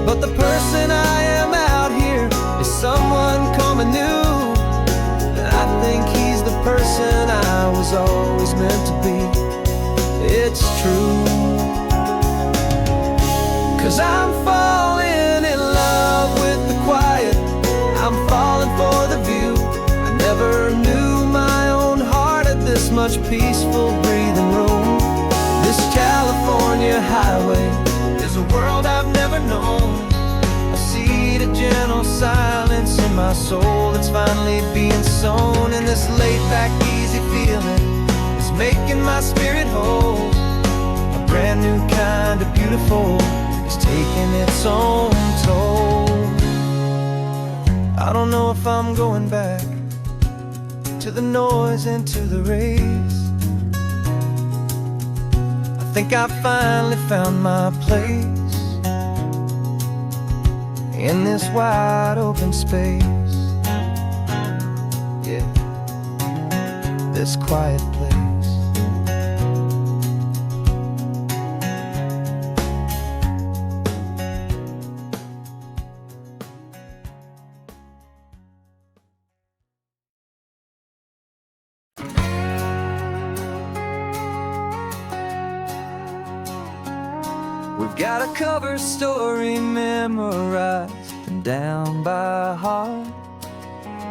A: But the person I am out here is someone coming new, and I think he's the person I was always meant to be. It's true, 'cause I'm falling in love with the quiet, I'm falling for the view. I never knew my own heart had this much peaceful breathing room. This California highway is a world I've never known, a seed of gentle silence in my soul that's finally being sown. And this laid-back, easy feeling is making my spirit whole. A brand new kind of beautiful is taking its own toll. I don't know if I'm going back to the noise and to the race. I think I finally found my place in this wide open space. Yeah, this quiet place. We've got a cover story memorized and down by heart.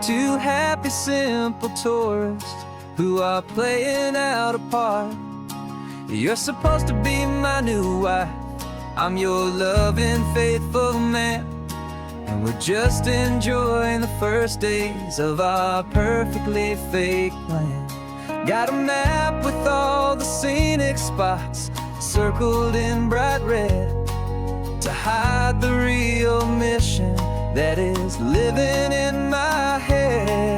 A: Two happy, simple tourists
B: who are playing out a part. You're supposed to be my new wife, I'm your loving, faithful man, and we're just enjoying the first days of our perfectly fake plan. Got a map with all the scenic spots circled in bright red to hide the real mission that is living in my head.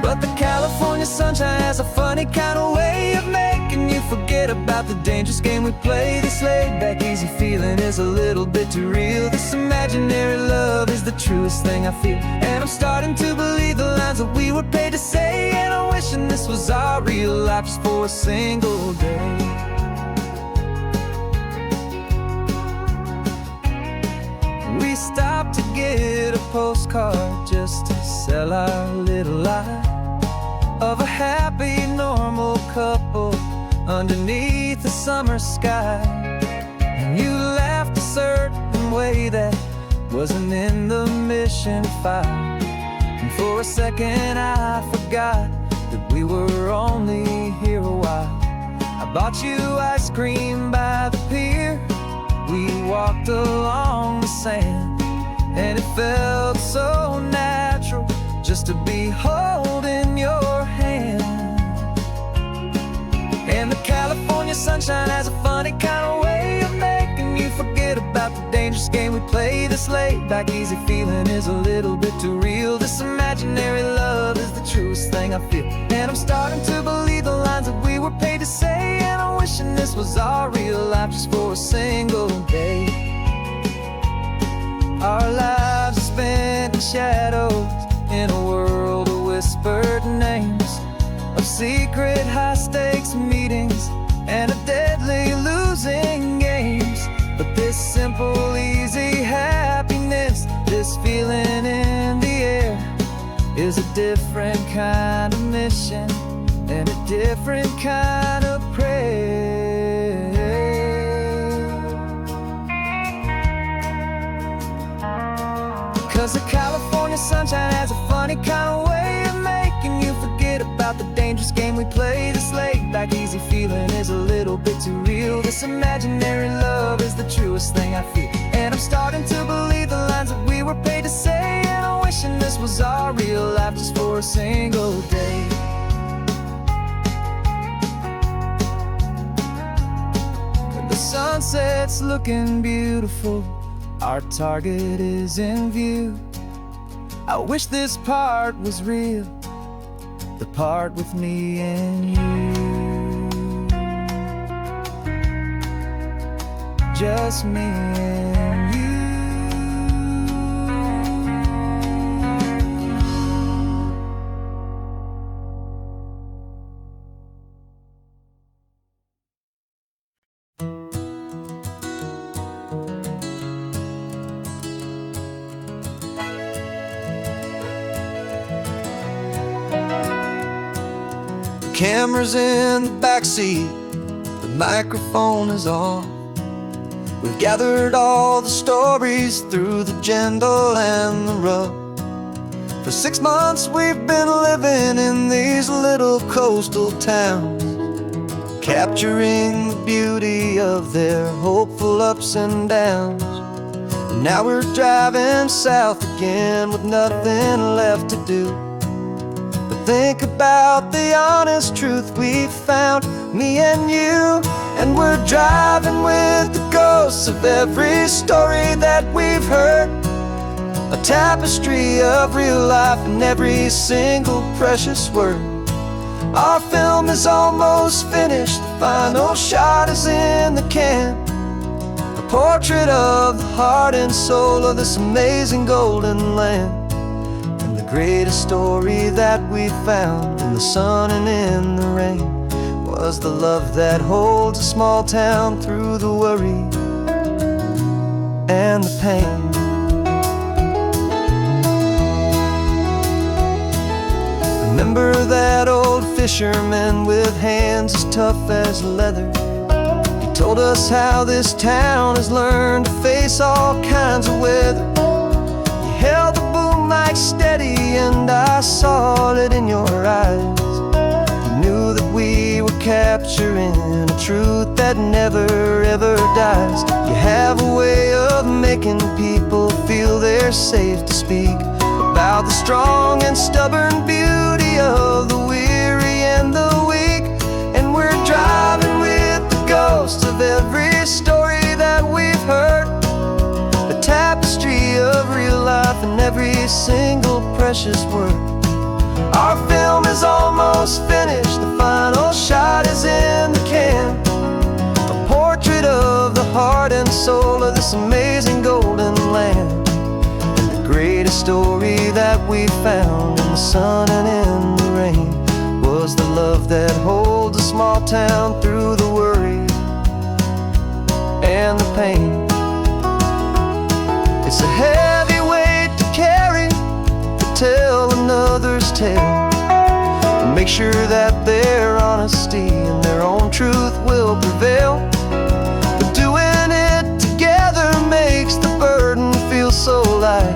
B: But the California sunshine has a funny kind of way of making you forget about the dangerous game we play. This laid-back, easy feeling is a little bit too real. This imaginary love is the truest thing I feel, and I'm starting to believe the lines that we were paid to say. And I'm wishing this was our real life just for a single day. We stopped to get a postcard just to sell our little lie of a happy, normal couple underneath the summer sky. And you laughed a certain way that wasn't in the mission file, and for a second I forgot that we were only here a while. I bought you ice cream by the pier, we walked along the sand, and it felt so natural just to be holding your hand. And the California sunshine has a funny kind of way of making you forget about the dangerous game we play. This laid-back, easy feeling is a little bit too real. This imaginary love is the truest thing I feel, and I'm starting to believe the lines that we were paid to say. And I'm wishing this was our real life just for a single day. Our lives are spent in shadows, in a world of whispered names, of secret high-stakes meetings and of deadly losing games. But this simple, easy happiness, this feeling in the air, is a different kind of mission and a different kind of prayer. 'Cause the California sunshine has a funny kind of way of making you forget about the dangerous game we play. This laid-back, easy feeling is a little bit too real. This imaginary love is the truest thing I feel, and I'm starting to believe the lines that we were paid to say. And I'm wishing this was our real life just for a single day. When the sunset's looking beautiful, our target is in view. I wish this part was real, the part with me and you. Just me and you. Camera's in the backseat, the microphone is on. We've gathered all the stories through the gentle and the rough. For 6 months we've been living in these little coastal towns, capturing the beauty of their hopeful ups and downs. And now we're driving south again with nothing left to do. Think about the honest truth we found, me and you. And we're driving with the ghosts of every story that we've heard, a tapestry of real life in every single precious word. Our film is almost finished, the final shot is in the can, a portrait of the heart and soul of this amazing golden land. Greatest story that we found in the sun and in the rain was the love that holds a small town through the worry and the pain. Remember that old fisherman with hands as tough as leather? He told us how this town has learned to face all kinds of weather. You held the boom mic steady and I saw it in your eyes. sharing a truth that never ever dies. You have a way of making people feel they're safe to speak about the strong and stubborn beauty of the weary and the weak. And we're driving with the ghosts of every story that we've heard, a tapestry of real life in every single precious word. Our film is almost finished, the final shot is in the can, a portrait of the heart and soul of this amazing golden land. And the greatest story that we found in the sun and in the rain was the love that holds a small town through the worry and the pain. It's a heavy weight to carry, to tell another's tale, and make sure that their honesty and their own truth will prevail. But doing it together makes the burden feel so light.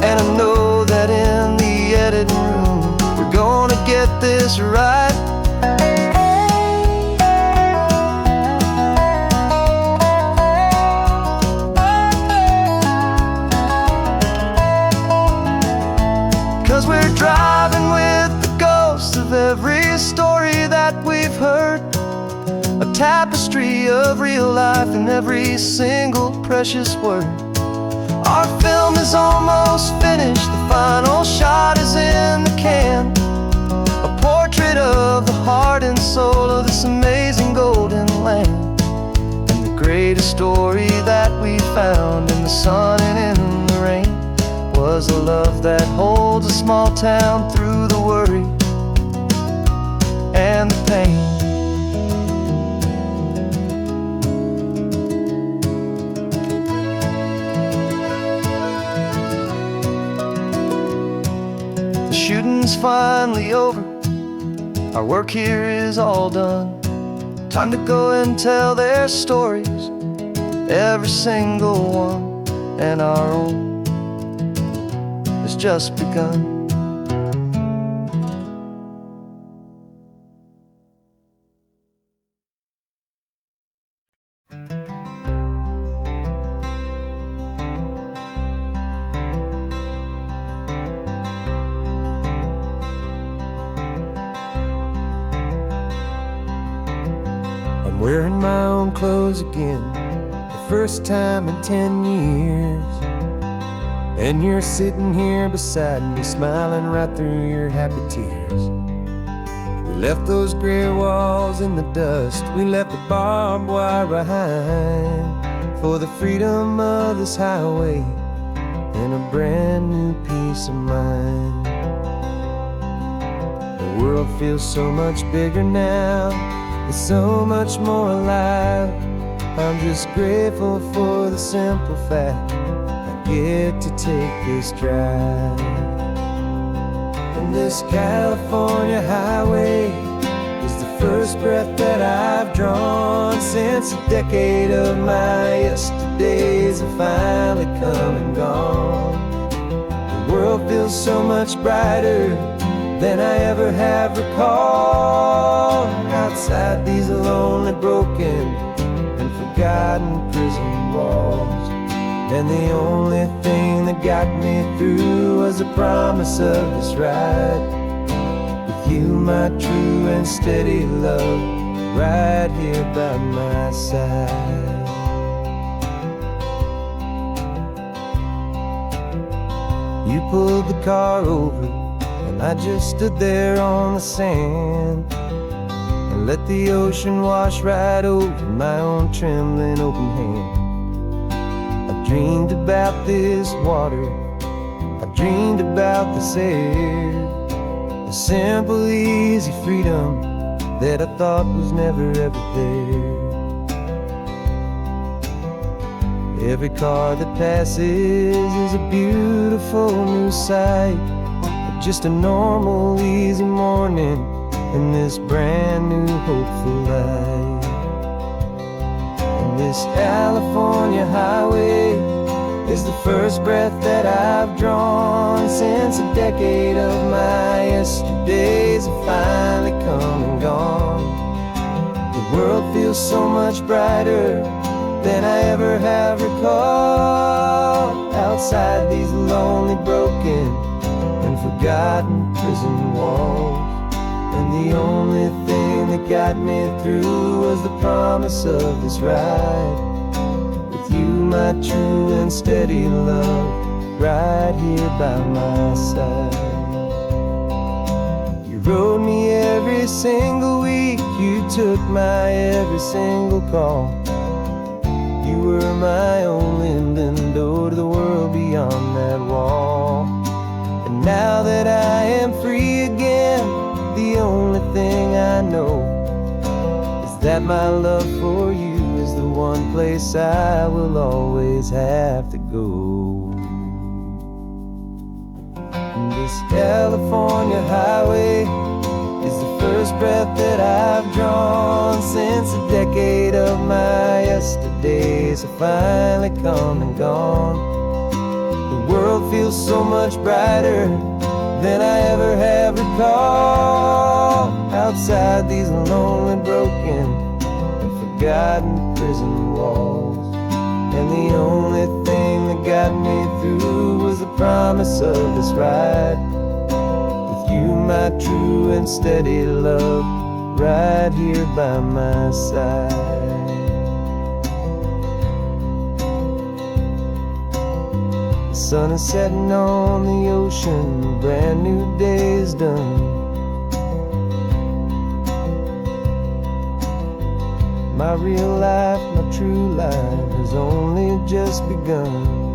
B: And I know that in the editing room we're gonna get this right. 'Cause we're driving with the ghosts of every story that we've heard, a tapestry of real life in every single precious word. Our film is almost finished, the final shot is in the can, a portrait of the heart and soul of this amazing golden land. And the greatest story that we found in the sun and in the rain was a love that holds a small town through the worry and the pain. The shooting's finally over, our work here is all done. Time to go and tell their stories, every single one, and our own has just begun. I'm wearing my own clothes again, the first time in 10 years. And you're sitting here beside me, smiling right through your happy tears. We left those gray walls in the dust, we left the barbed wire behind, for the freedom of this highway and a brand new peace of mind. The world feels so much bigger now, it's so much more alive. I'm just grateful for the simple fact get to take this drive. And this California highway is the first breath that I've drawn since a decade of my yesterdays have finally come and gone. The world feels so much brighter than I ever have recalled. Outside these lonely, broken, and forgotten prison walls. And the only thing that got me through was the promise of this ride with you, my true and steady love, right here by my side. You pulled the car over and I just stood there on the sand and let the ocean wash right over my own trembling open hand. I dreamed about this water, I dreamed about this air, the simple, easy freedom that I thought was never ever there. Every car that passes is a beautiful new sight, but just a normal, easy morning in this brand new, hopeful life. And this California highway is the first breath that I've drawn since a decade of my yesterdays have finally come and gone. The feels so much brighter than I ever have recalled. Outside these lonely, broken, and forgotten prison walls. And the only thing that got me through was the promise of this ride. With you, my true and steady love, right here by my side. You rode me every single week, you took my every single call. You were my only window to the world beyond that wall. And now that I am free again, the only thing I know is that my love for you is the one place I will always have to go. And this California highway is the first breath that I've drawn since a decade of my yesterdays have finally come and gone. The world feels so much brighter than I ever have recalled. Outside these lonely, broken, and forgotten prison walls. And the only thing that got me through was the promise of this ride. With you, my true and steady love, right here by my side. The sun is setting on the ocean, a brand new day is done. My real life, my true life has only just begun.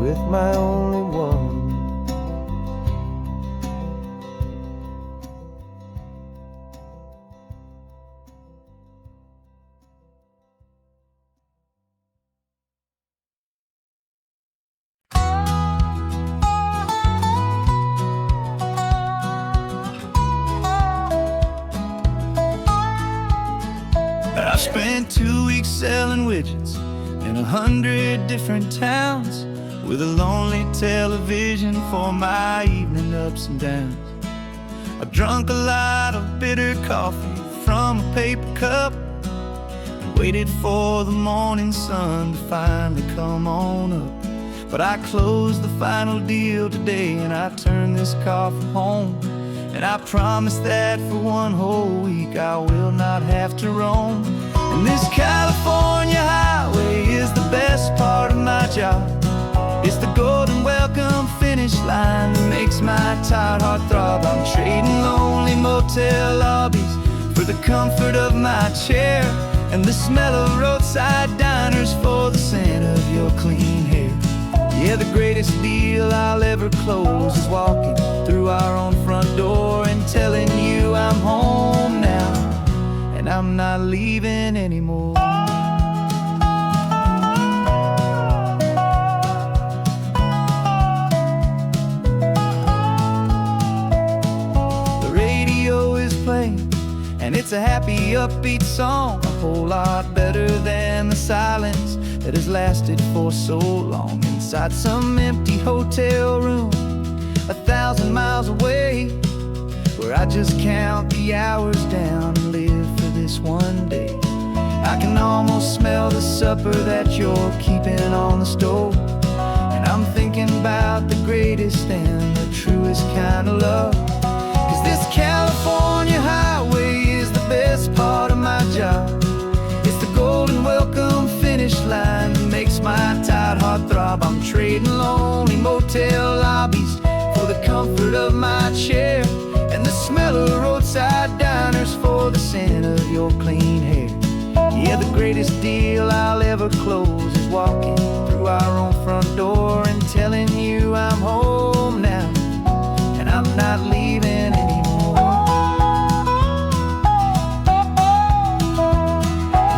B: With my only one.
C: I spent 2 weeks selling widgets in 100 different towns, with a lonely television for my evening ups and downs. I drank a lot of bitter coffee from a paper cup and waited for the morning sun to finally come on up. But I closed the final deal today and I turned this coffee home. And I promise that for one whole week I will not have to roam. And this California highway is the best part of my job. It's the golden welcome finish line that makes my tired heart throb. I'm trading lonely motel lobbies for the comfort of my chair, and the smell of roadside diners for the scent of your clean hair. Yeah, the greatest deal I'll ever close is walking through our own front door and telling you I'm home now, and I'm not leaving anymore. The radio is playing, and it's a happy, upbeat song, a whole lot better than the silence that has lasted for so long. Inside some empty hotel room 1,000 miles away, where I just count the hours down and live for this one day. I can almost smell the supper that you're keeping on the stove, and I'm thinking about the greatest and the truest kind of love. 'Cause this California highway is the best part of my job. It's the golden welcome finish line that makes my tired heart throb. I'm trading lonely motel lobbies for the comfort of my chair, and the smell of roadside diners for the scent of your clean hair. Yeah, the greatest deal I'll ever close is walking through our own front door and telling you I'm home now, and I'm not leaving anymore.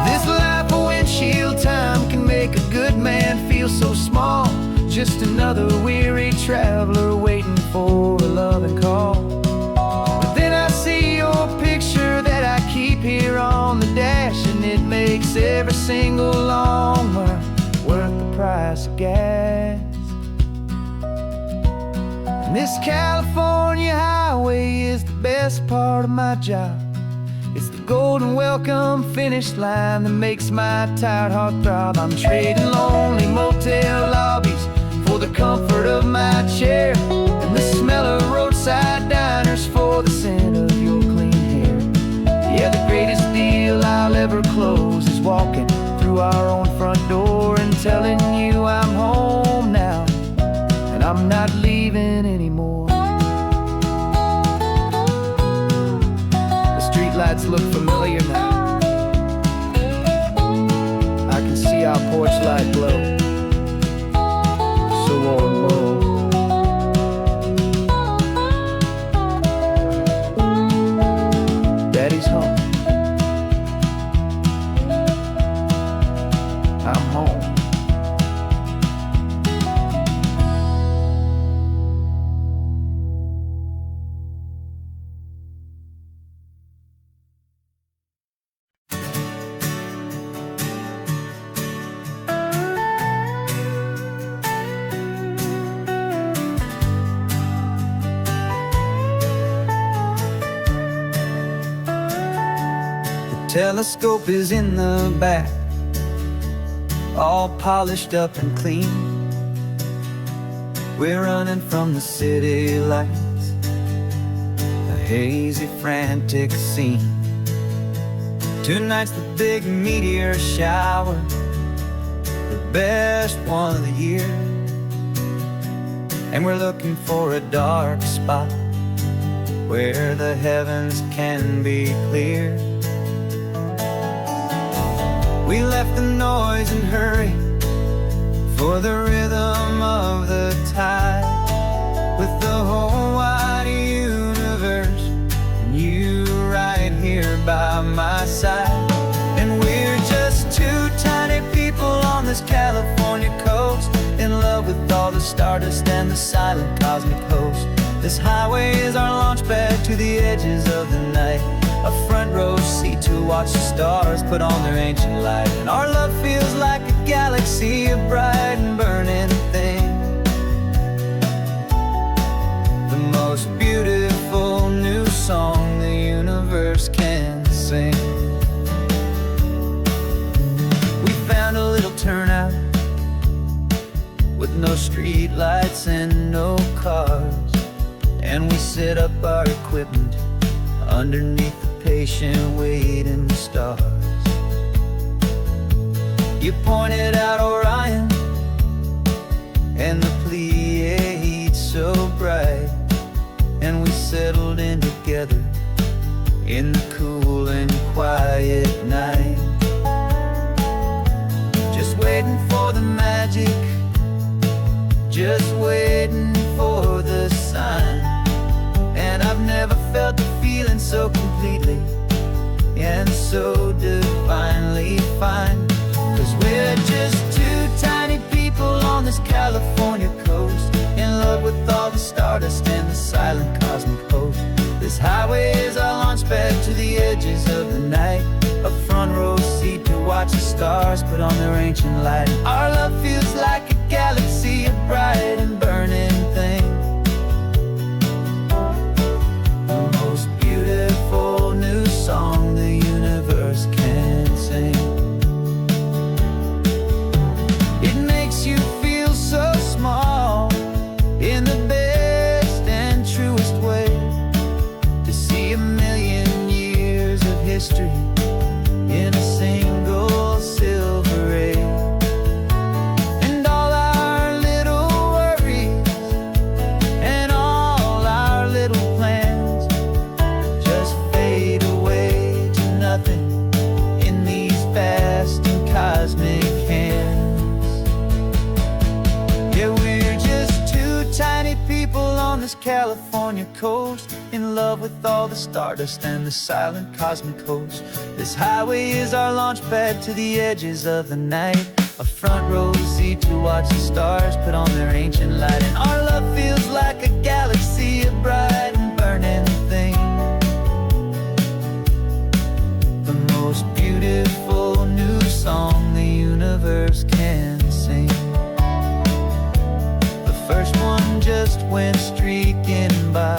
C: This life of windshield time can make a good man feel so small, just another weary traveler waiting for a loving call. But then I see your picture that I keep here on the dash, and it makes every single long mile worth the price of gas.
B: And this California highway is the best part of my job. It's the golden welcome finish line that makes my tired heart throb. I'm trading lonely motel lobbies for the comfort of my chair, and the smell of roadside diners for the scent of your clean hair. Yeah, the greatest deal I'll ever close is walking through our own front door and telling you I'm home now, and I'm not leaving anymore. The streetlights look familiar now. I can see our porch light glow, so warm, oh. Daddy's home. I'm home.
C: Telescope is in the back, all polished up and clean. We're running from the city lights, a hazy, frantic scene. Tonight's the big meteor shower, the best one of the year. And we're looking for a dark spot where the heavens can be clear. We left the noise and hurry for the rhythm of the tide, with the whole wide universe and you right here by my side. And we're just two tiny people on this California coast, in love with all the stardust and the silent cosmic host. This highway is our launch pad to the edges of the night, a front row seat to watch the stars put on their ancient light. And our love feels like a galaxy, a bright and burning thing, the most beautiful new song the universe can sing. We found a little turnout with no street lights and no cars, and we set up our equipment underneath the patient waiting stars. You pointed out Orion and the Pleiades so bright, and we settled in together in the cool and quiet night, just waiting for the magic, just waiting for the sign. And I've never felt the feeling so completely and so divinely fine, 'cause we're just two tiny people on this California coast, in love with all the stardust and the silent cosmic host. This highway is our launch pad to the edges of the night, a front row seat to watch the stars put on their ancient light. Our love feels like a galaxy, a bright and burning thing, the most beautiful new song the universe can sing. It makes you feel so small in the best and truest way, to see a million years of history in a single silver ray. And all our little worries and all our little plans just fade away to nothing in these vast and cosmic hands. Yeah, we're just two tiny people on this California coast, in love with all the stardust and the silent cosmic host. This highway is our launch pad to the edges of the night, a front row seat to watch the stars put on their ancient light. And our love feels like a galaxy, a bright and burning thing, the most beautiful new song the universe can sing. The first one just went
B: wind streaking by,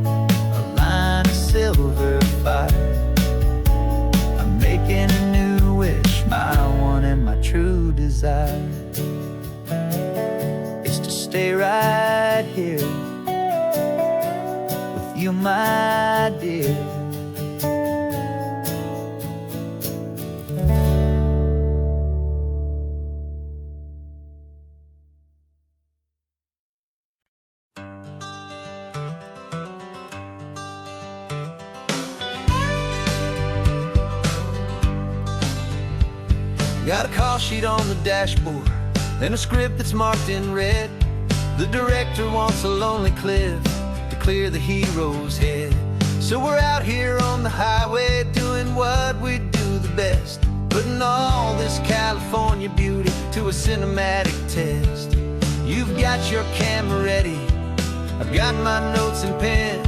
B: a line of silver fire. I'm making a new wish, my one and my true desire is to stay right here with you, my dear. Got a call sheet on the dashboard and a script that's marked in red. The director wants a lonely cliff to clear the hero's head. So we're out here on the highway doing what we do the best, putting all this California beauty to a cinematic test. You've got your camera ready, I've got my notes and pen.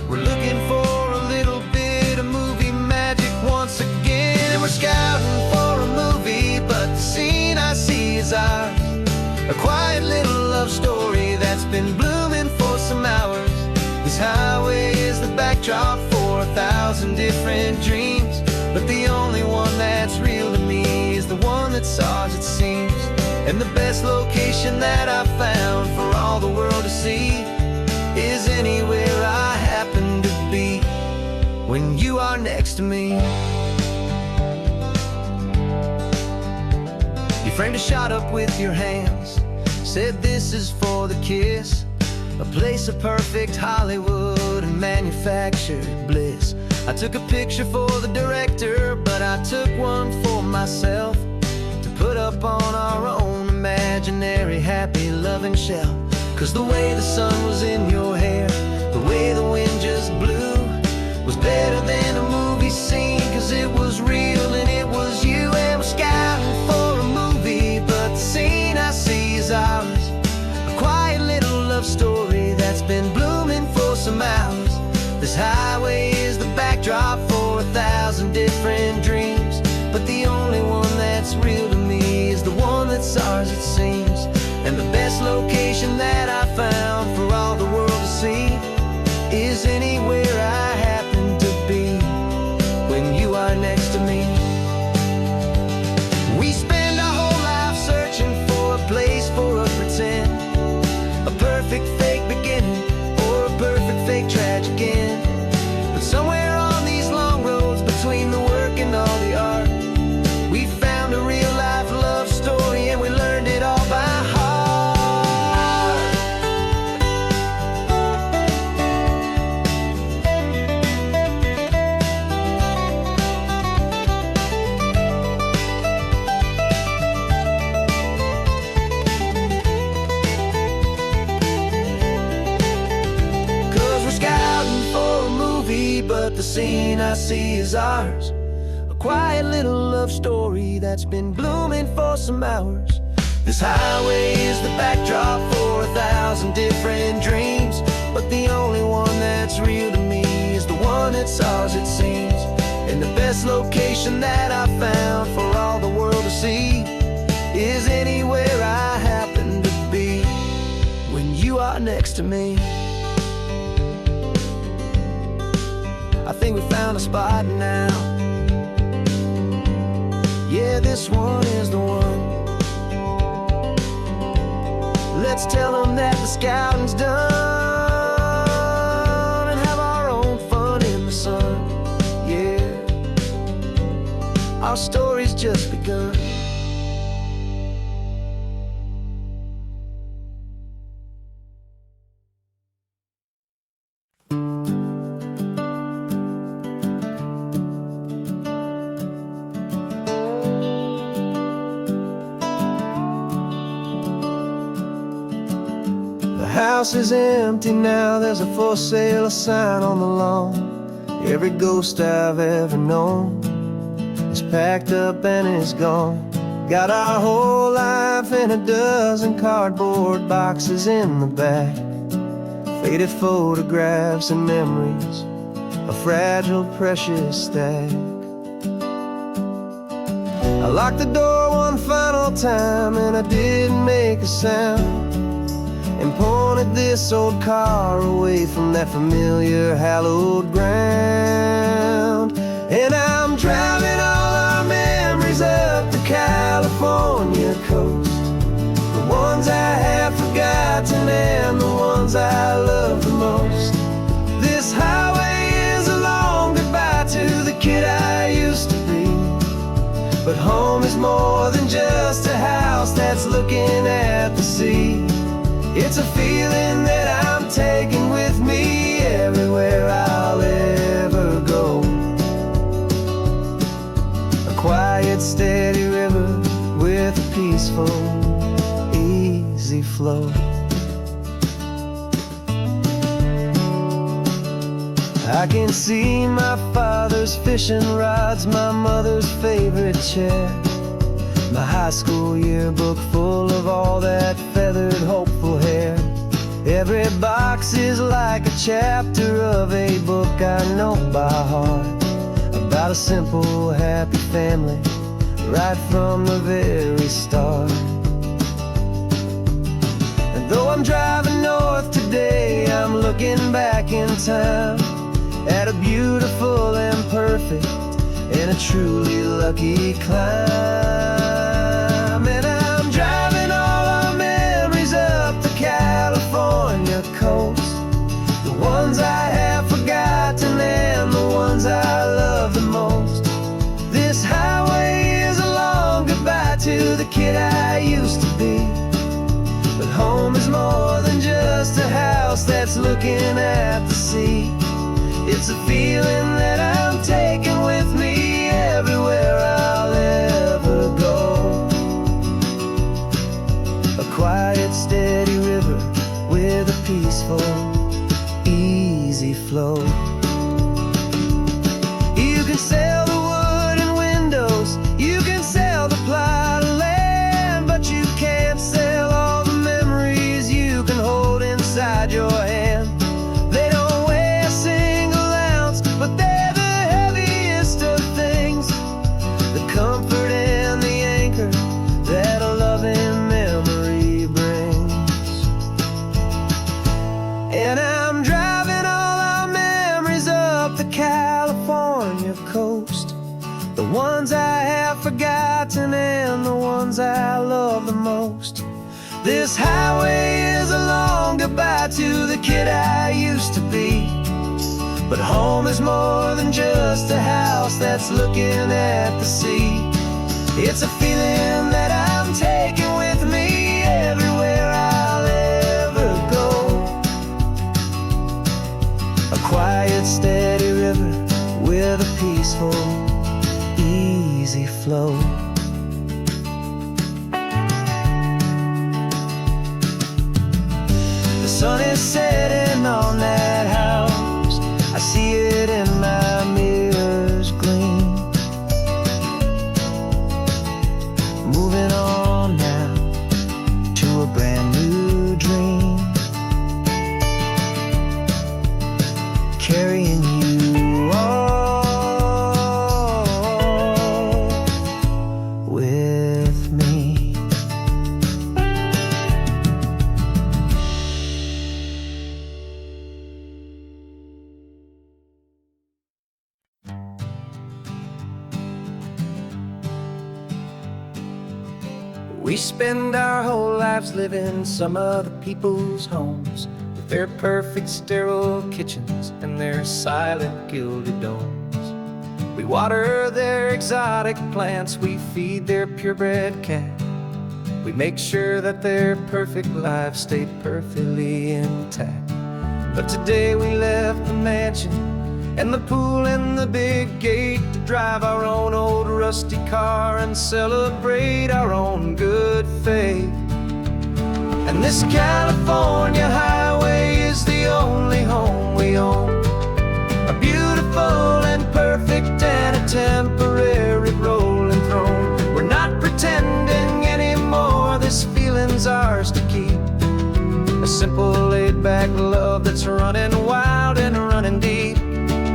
B: We're looking for a little bit of movie magic once again. And we're scouting for a movie, but the scene I see is ours. A quiet little love story that's been blooming for some hours. This highway is the backdrop for 1,000 different dreams, but the only one that's real to me is the one that's ours, it seems. And the best location that I've found for all the world to see is anywhere I happen to be when you are next to me. You framed a shot up with your hands, said this is for the kiss, a place of perfect Hollywood and manufactured bliss. I took a picture for the director, but I took one for myself to put up on our own imaginary happy loving shelf. Cause the way the sun was in your hair, the way the wind just blew, was better than a movie scene. Cause it was real and it was you. And we're scouting for a movie, but the scene I see is ours. A quiet little love story that's been blooming for some hours. This highway is the backdrop for 1,000 different dreams, but the only one that's real to me is the one that's ours, it seems. And the best location that I found for all the world to see is anywhere I happen to be when you are next to me. We spend our whole life searching for a place for a pretend, a perfect fake beginning or a perfect fake tragic end. But somewhere on these long roads between the work and all the art, we found a real life love story and we learned it all by heart. But the scene I see is ours. A quiet little love story that's been blooming for some hours. This highway is the backdrop for 1,000 different dreams, but the only one that's real to me is the one that's ours, it seems. And the best location that I found for all the world to see is anywhere I happen to be when you are next to me. I think we found a spot now. Yeah, this one is the one. Let's tell them that the scouting's done and have our own fun in the sun. Yeah, our story's just begun. The house is empty now, there's a for sale sign on the lawn. Every ghost I've ever known is packed up and is gone. Got our whole life in a dozen cardboard boxes in the back, faded photographs and memories, a fragile, precious stack. I locked the door one final time and I didn't make a sound.
A: and pointed this old car away from that familiar hallowed ground. And I'm driving all our memories up the California coast, the ones I have forgotten and the ones I love the most. This highway is a long goodbye to the kid I used to be, but home is more than just a house that's looking at the sea. It's a feeling that I'm taking with me everywhere I'll ever go. A quiet, steady river with a peaceful, easy flow. I can see my father's fishing rods, my mother's favorite chair, my high school yearbook full of all that feathered, hopeful hair. Every box is like a chapter of a book I know by heart, about a simple, happy family right from the very start. And though I'm driving north today, I'm looking back in time at a beautiful and perfect and a truly lucky climb. And I'm driving all our memories up the California coast, the ones I have forgotten and the ones I love the most. This highway is a long goodbye to the kid I used to be, but home is more than just a house that's looking at the sea. It's a feeling that I'm taking with me everywhere I'll ever go. A quiet, steady river with a peaceful, easy flow. You can sail the wooden windows, you can sail the plot of land, but you can't sail all the memories you can hold inside your hand. They don't weigh a single ounce, but they're the heaviest of things, the comfort and the anchor that a loving memory brings. And I'm driving all our memories up the California coast, the ones I have forgotten and the ones I love the most. This highway is a long goodbye to the kid I used to be, but home is more than just a house that's looking at the sea. It's a feeling that I'm taking with me everywhere I'll ever go. A quiet, steady river with a peaceful, easy flow. The sun is setting on that house, I see it in my mirror's gleam. Moving on now to a brand new dream, carrying you all with me. We spend our whole lives living some other people's homes, with their perfect sterile kitchens and their silent gilded domes. We water their exotic plants, we feed their purebred cat. We make sure that their perfect lives stay perfectly intact. But today we left the mansion and the pool and the big gate to drive our own old rusty car and celebrate our own good faith. And this California highway is the only home we own, a beautiful and perfect and a temporary rolling throne. We're not pretending anymore, this feeling's ours to keep, a simple laid-back love that's running wild and running deep.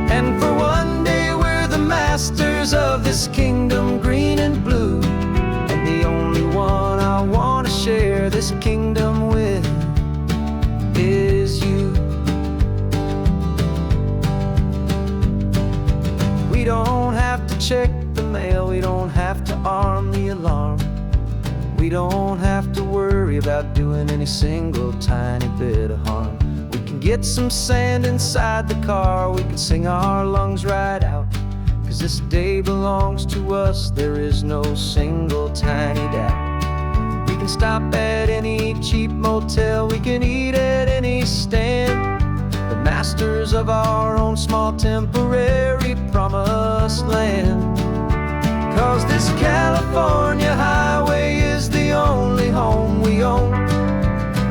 A: And for one day we're the masters of this kingdom green and blue, and the only one I want to share this kingdom with check the mail, we don't have to arm the alarm. We don't have to worry about doing any single tiny bit of harm. We can get some sand inside the car, we can sing our lungs right out. 'Cause this day belongs to us, there is no single tiny doubt. We can stop at any cheap motel, we can eat at any stand. The masters of our own small temporary promised land. 'Cause this California highway is the only home we own.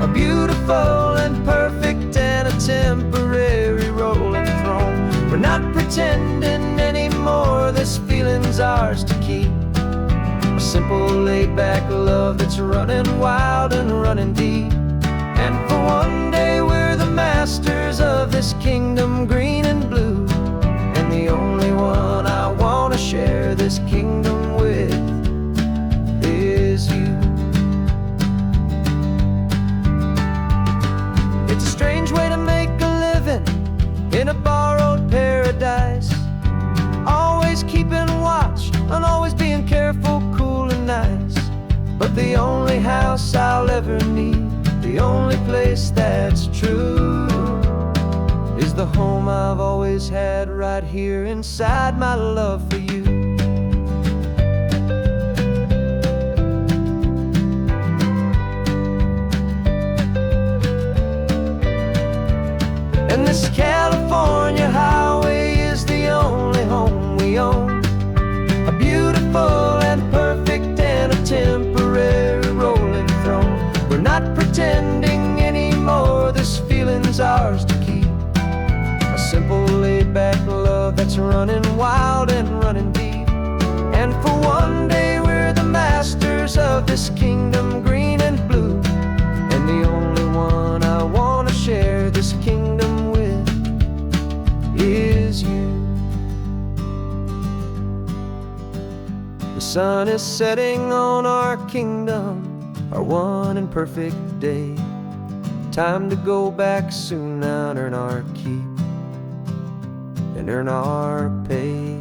A: A beautiful and perfect and a temporary rolling throne. We're not pretending anymore, this feeling's ours to keep. A simple laid-back love that's running wild and running deep. And for one day we're the masters of this kingdom green and blue. And the only one I wanna share this kingdom with is you. It's a strange way to make a living in a borrowed paradise. Always keeping watch and always being careful, cool and nice. But the only house I'll ever need, the only place that's true, is the home I've always had right here inside my love for you. And this California highway is the only home we own. A beautiful and perfect and a temporary rolling throne. We're not pretending anymore, this feeling's ours to keep. A simple laid-back love that's running wild and running deep. And for one day we're the masters of this kingdom green and blue. And the only one I wanna share this kingdom with is you. The sun is setting on our kingdom, our one and perfect day. Time to go back soon now and earn our keep and earn our pay.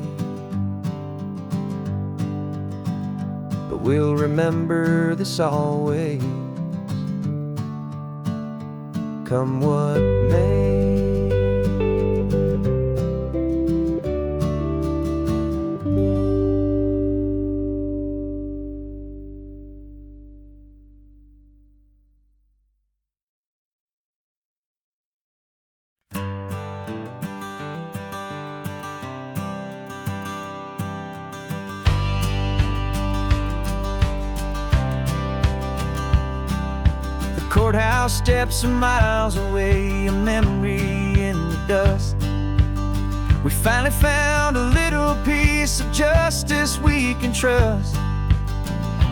A: But we'll remember this always, come what may. Courthouse steps are miles away, a memory in the dust. We finally found a little piece of justice we can trust.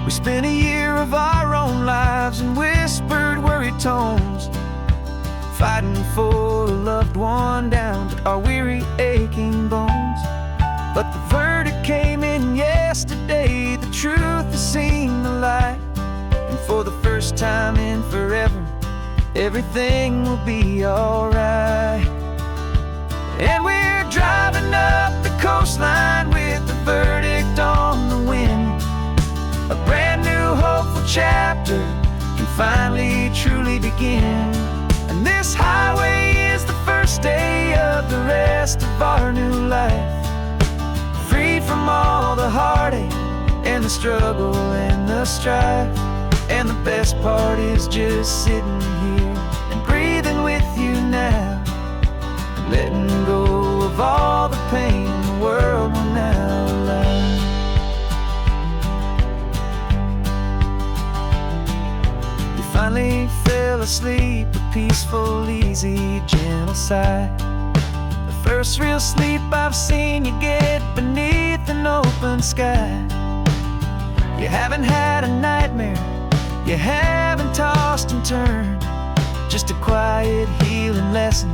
A: We spent a year of our own lives in whispered, worried tones, fighting for a loved one down to our weary, aching bones. But the verdict came in yesterday, the truth has seen the light. And for the first time in forever, everything will be alright. And we're driving up the coastline with the verdict on the wind. A brand new hopeful chapter can finally truly begin. And this highway is the first day of the rest of our new life. Freed from all the heartache and the struggle and the strife. And the best part is just sitting here and breathing with you now, letting go of all the pain the world will now allow. You finally fell asleep, a peaceful, easy, gentle sigh. The first real sleep I've seen you get beneath an open sky. You haven't had a nightmare, you haven't tossed and turned, just a quiet healing lesson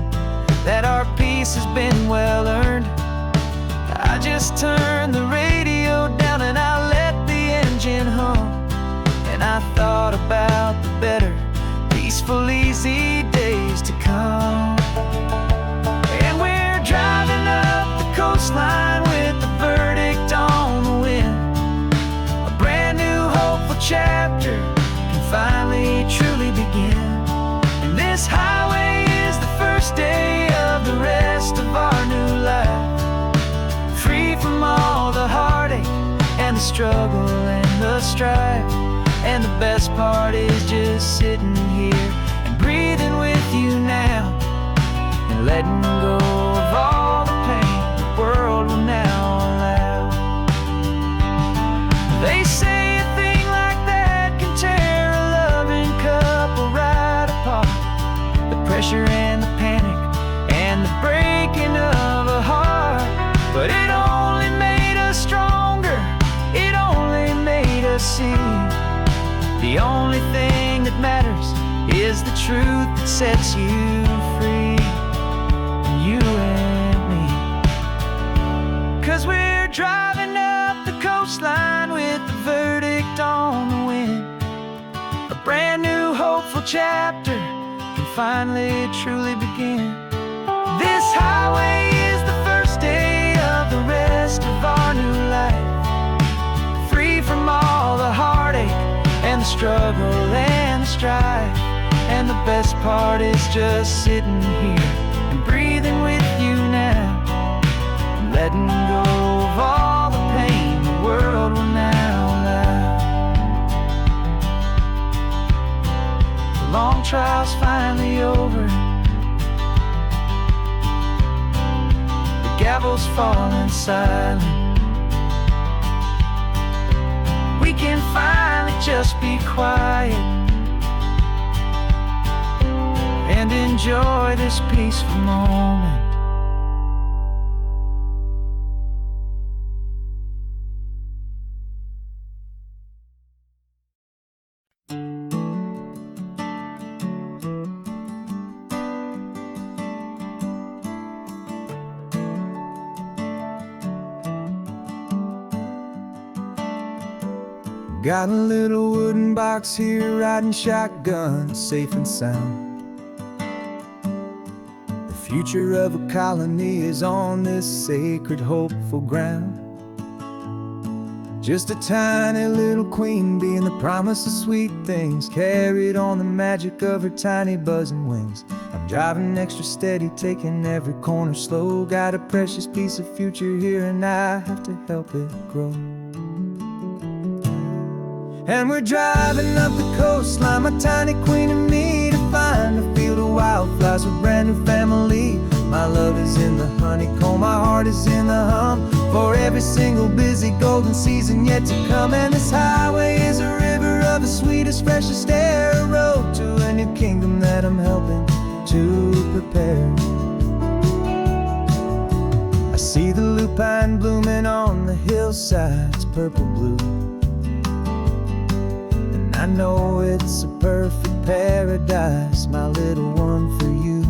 A: that our peace has been well earned. I just turned the radio down and I let the engine hum, and I thought about the better, peaceful, easy days to come. And we're driving up the coastline with the verdict on
B: struggle and the strife. And the best part is just sitting here and breathing with you now, and letting go of all the pain the world will now allow. They say a thing like that can tear a loving couple right apart. The pressure and the panic and the breaking of a heart. But it only made us stronger, it only made us see the only thing that matters is the truth that sets you free, you and me. 'Cause we're driving up the coastline with the verdict on the wind. A brand new hopeful chapter can finally truly begin. This highway is the first day of the rest of our new life, free from all the heartache and the struggle and the strife. And the best part is just sitting here and breathing with you now, and letting go of all the pain the world will now allow. The long trial's finally over, the gavel's falling silent. We can finally just be quiet and enjoy this peaceful moment. Got a little wooden box here, riding shotgun, safe and sound. The future of a colony is on this sacred, hopeful ground. Just a tiny little queen bee, and the promise of sweet things carried on the magic of her tiny buzzing wings. I'm driving extra steady, taking every corner slow. Got a precious piece of future here, and I have to help it grow. And we're driving up the coastline, my tiny queen and me, to find a field of wildflowers with a brand new family. My love is in the honeycomb, my heart is in the hum, for every single busy golden season yet to come. And this highway is a river of the sweetest, freshest air, a road to a new kingdom that I'm helping to prepare. I see the lupine blooming on the hillsides, purple blue, I know it's a perfect paradise, my little one, for you.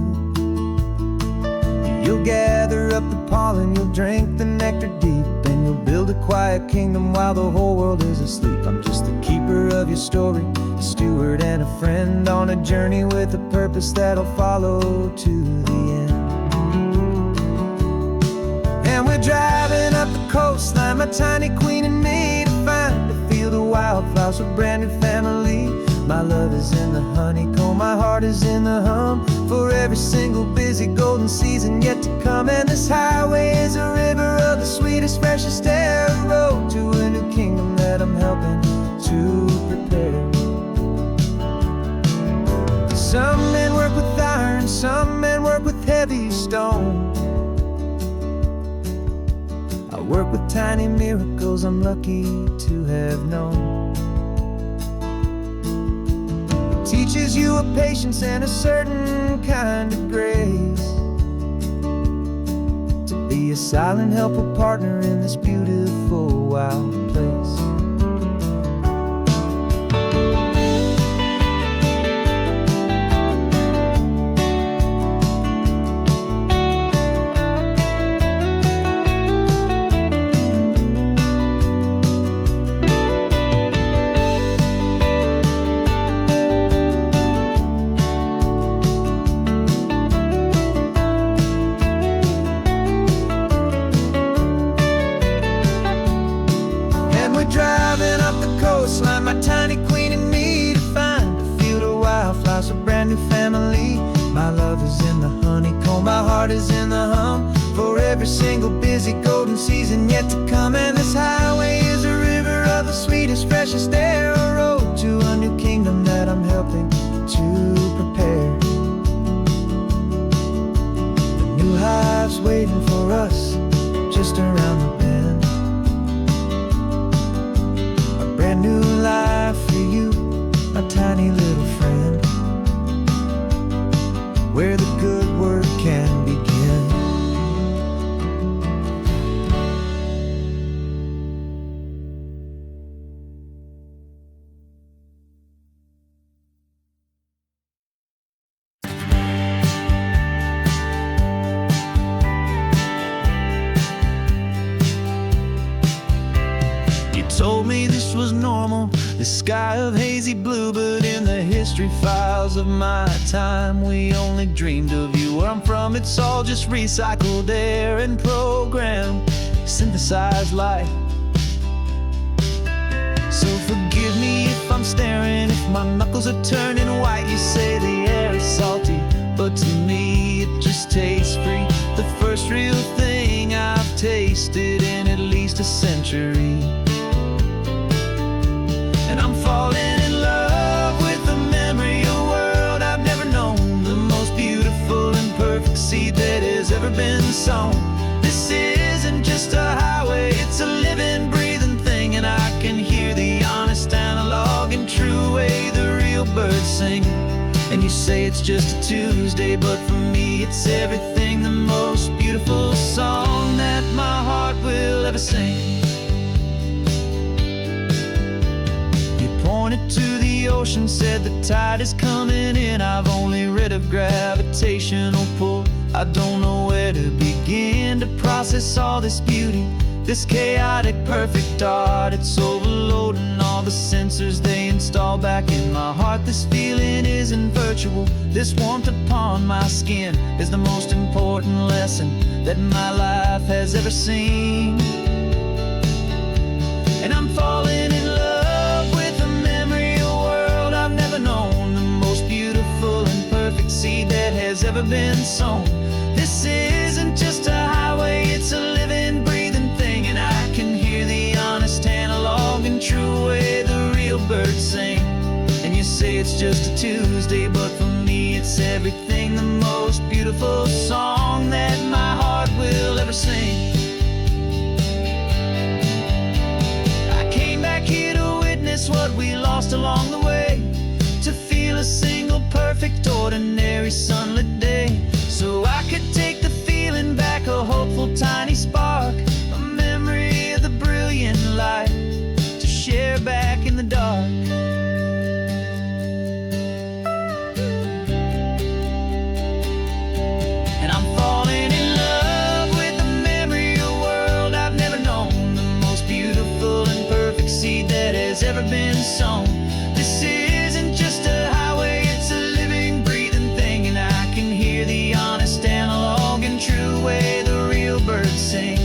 B: You'll gather up the pollen, you'll drink the nectar deep, and you'll build a quiet kingdom while the whole world is asleep. I'm just the keeper of your story, a steward and a friend, on a journey with a purpose that'll follow to the end. And we're driving up the coastline, my tiny queen and me, to find a field of wildflowers, a brand new family. My love is in the honeycomb, my heart is in the hum, for every single busy golden season yet to come. And this highway is a river of the sweetest, freshest air, a road to a new kingdom that I'm helping to prepare. Some men work with iron, some men work with heavy stone. I work with tiny miracles I'm lucky to have known. It teaches you a patience and a certain kind of grace, to be a silent, helpful partner in this beautiful, wild place. Driving up the coastline, my tiny queen and me, to find a field of wildflowers, a brand new family. My love is in the honeycomb, my heart is in the hum, for every single busy golden season yet to come. And this highway is a river waiting for us just around the bend. A brand new life for you, a tiny little friend, where the good work can begin. Told me this was normal, this sky of hazy blue, but in the history files of my time, we only dreamed of you. Where I'm from, it's all just recycled air and programmed, synthesized light. So forgive me if I'm staring, if my knuckles are turning white. You say the air is salty, but to me it just tastes free. The first real thing I've tasted in at least a century. And I'm falling in love with the memory of a world I've never known, the most beautiful and perfect seed that has ever been sown. This isn't just a highway, it's a living, breathing thing, and I can hear the honest analog and true way the real birds sing. And you say it's just a Tuesday, but for me it's everything, the most beautiful song that my heart will ever sing. Pointed to the ocean, said the tide is coming in. I've only read of gravitational pull. I don't know where to begin to process all this beauty, this chaotic perfect art. It's overloading all the sensors they install back in my heart. This feeling isn't virtual, this warmth upon my skin is the most important lesson that my life has ever seen. And I'm falling in love known, the most beautiful and perfect seed that has ever been sown. This isn't just a highway, it's a living, breathing thing, and I can hear the honest analog and true way the real birds sing. And you say it's just a Tuesday, but for me it's everything, the most beautiful song that my heart will ever sing. I came back here to witness what we lost along the way, to feel a single perfect ordinary sunlit day, so I could take the feeling back, a hopeful tiny spark, a memory of the brilliant light to share back in the dark. And I'm falling in love with the memory of a world I've never known, the most beautiful and perfect seed that has ever been sown. This isn't just a highway, it's a living, breathing thing, and I can hear the honest analog and true way the real birds sing.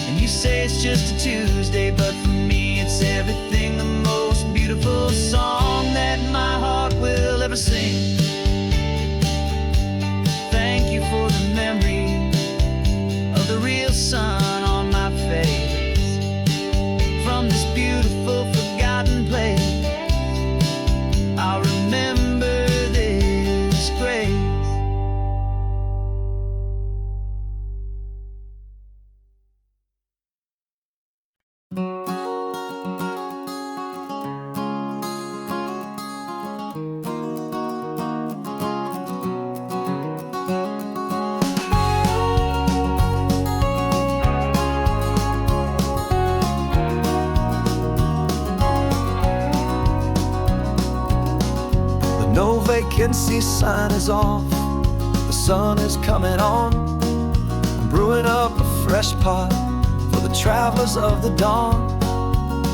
B: And you say it's just a Tuesday, but for me it's everything, the most beautiful song that my heart will ever sing. Thank you for the memory of the real sun on my face, from this beautiful forgotten place. I'll remember this grace. No vacancy sign is off, the sun is coming on. I'm brewing up a fresh pot for the travelers of the dawn.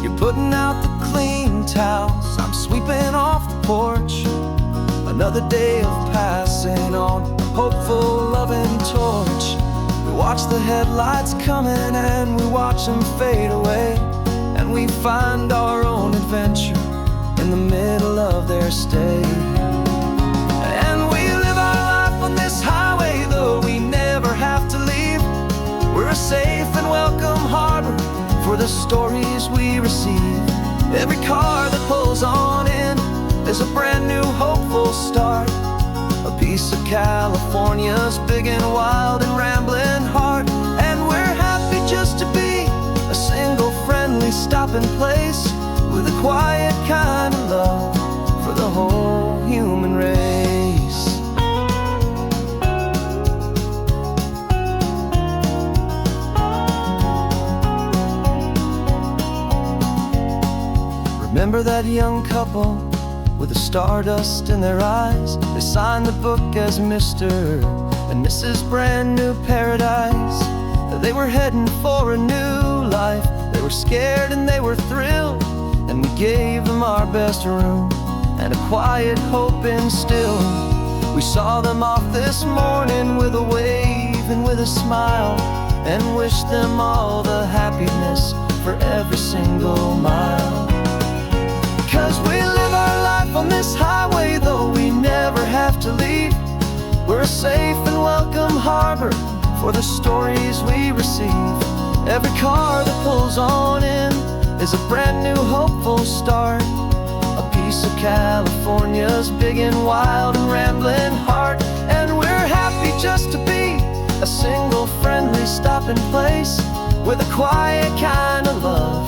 B: You're putting out the clean towels, I'm sweeping off the porch. Another day of passing on a hopeful, loving torch. We watch the headlights coming and we watch them fade away, and we find our own adventure in the middle of their stay. And we live our life on this highway, though we never have to leave. We're a safe and welcome harbor for the stories we receive. Every car that pulls on in is a brand new hopeful start, a piece of California's big and wild and rambling heart. stopping place, with a quiet kind of love for the whole human race. Remember that young couple with the stardust in their eyes? They signed the book as Mr. and Mrs. Brand New Paradise. They were heading for a new life. They were scared and they were thrilled, and we gave them our best room and a quiet hope instilled. We saw them off this morning with a wave and with a smile, and wished them all the happiness for every single mile. 'Cause we live our life on this highway, though we never have to leave. We're a safe and welcome harbor for the stories we receive. Every car that pulls on in is a brand new hopeful start, a piece of California's big and wild and rambling heart. And we're happy just to be a single friendly stopping place, with a quiet kind of love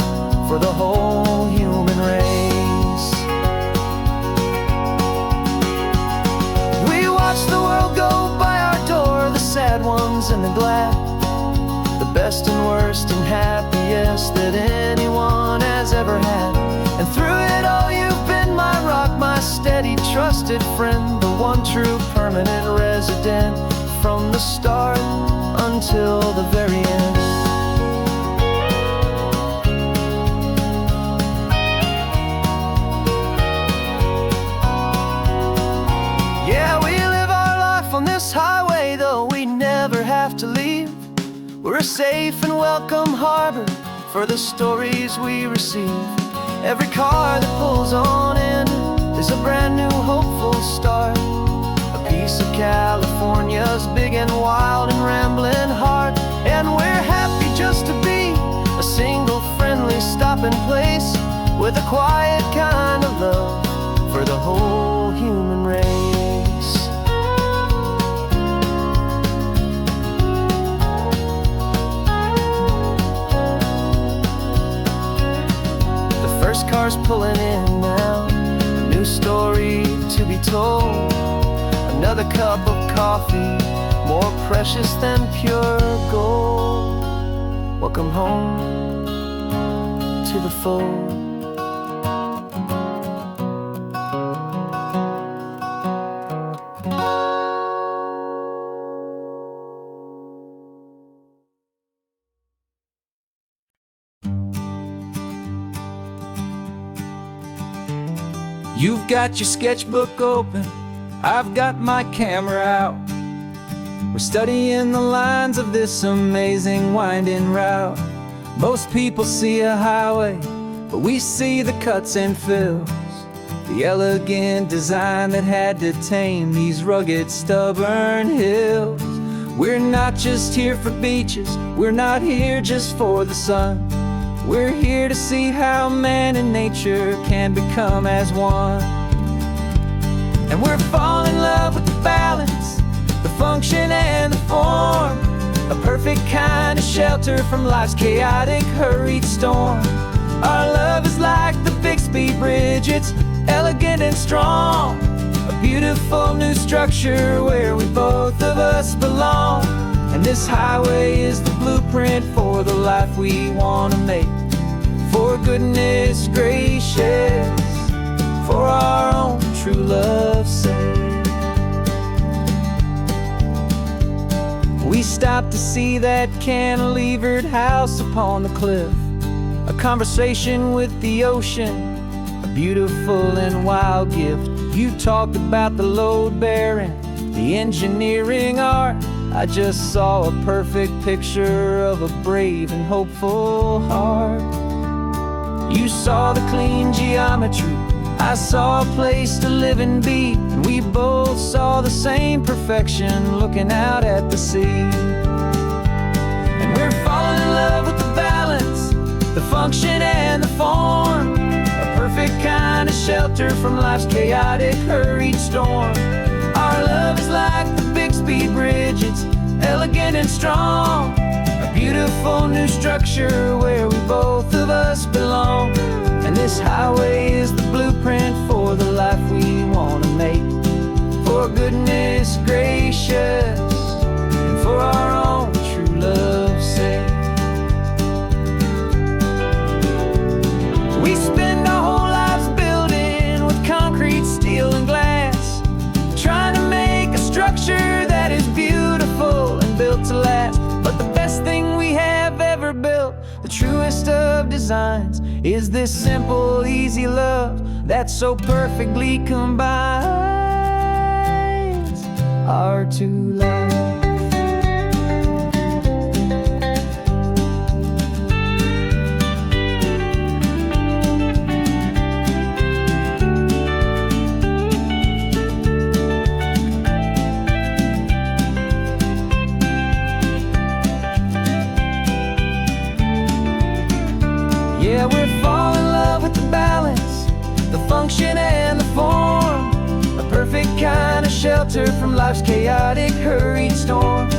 B: for the whole human race. We watch the world go by our door, the sad ones and the glad, the best and worst and happiest that anyone has ever had. And through it all you've been my rock, my steady trusted friend, the one true permanent resident, from the start until the very end. Yeah, we live our life on this highway, though we never have to leave. We're a safe and welcome harbor for the stories we receive. Every car that pulls on in is a brand new hopeful start, a piece of California's big and wild and rambling heart. And we're happy just to be a single friendly stopping place, with a quiet kind of love for the whole human race. Cars pulling in now, a new story to be told, another cup of coffee more precious than pure gold. Welcome home to the fold.
C: You've got your sketchbook open, I've got my camera out. We're studying the lines of this amazing winding route. Most people see a highway, but we see the cuts and fills, the elegant design that had to tame these rugged, stubborn hills. We're not just here for beaches, we're not here just for the sun. We're here to see how man and nature can become as one. And we're falling in love with the balance, the function and the form, a perfect kind of shelter from life's chaotic, hurried storm. Our love is like the Bixby Bridge, it's elegant and strong, a beautiful new structure where we both of us belong. And this highway is the blueprint for the life we want to make. For goodness gracious, for our own true love's sake. We stopped to see that cantilevered house upon the cliff, a conversation with the ocean, a beautiful and wild gift. You talked about the load bearing, the engineering art. I just saw a perfect picture of a brave and hopeful heart. You saw the clean geometry, I saw a place to live and be, and we both saw the same perfection looking out at the sea. And we're falling in love with the balance, the function and the form, a perfect kind of shelter from life's chaotic, hurried storm. Our love is like the Bixby Bridge, it's elegant and strong, a beautiful beautiful new structure where we both of us belong. And this highway is the blueprint for the life we want to make. For goodness gracious, and for our own true love's sake. We spend our whole lives building with concrete, steel, and glass, trying to make a structure that is beautiful and built to last. But the best thing we have ever built, the truest of designs, is this simple, easy love that so perfectly combines our two lives. Yeah, we're falling in love with the balance, the function and the form, a perfect kind of shelter from life's chaotic, hurried storm.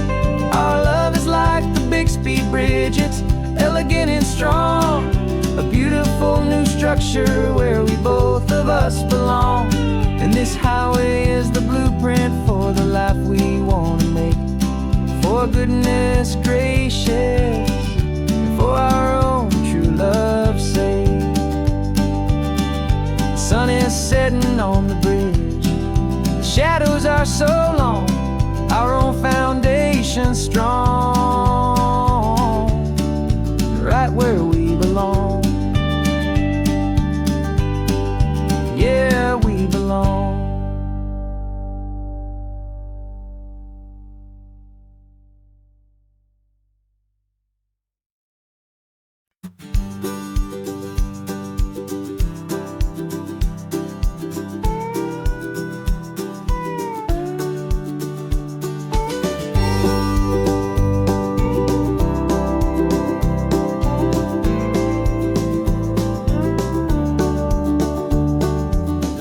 C: Our love is like the Bixby Bridge, it's elegant and strong, a beautiful new structure where we both of us belong. And this highway is the blueprint for the life we want to make. For goodness gracious, for our own true love's sake. The sun is setting on the bridge, the shadows are so long, our own foundation strong, right where we belong. Yeah, we belong.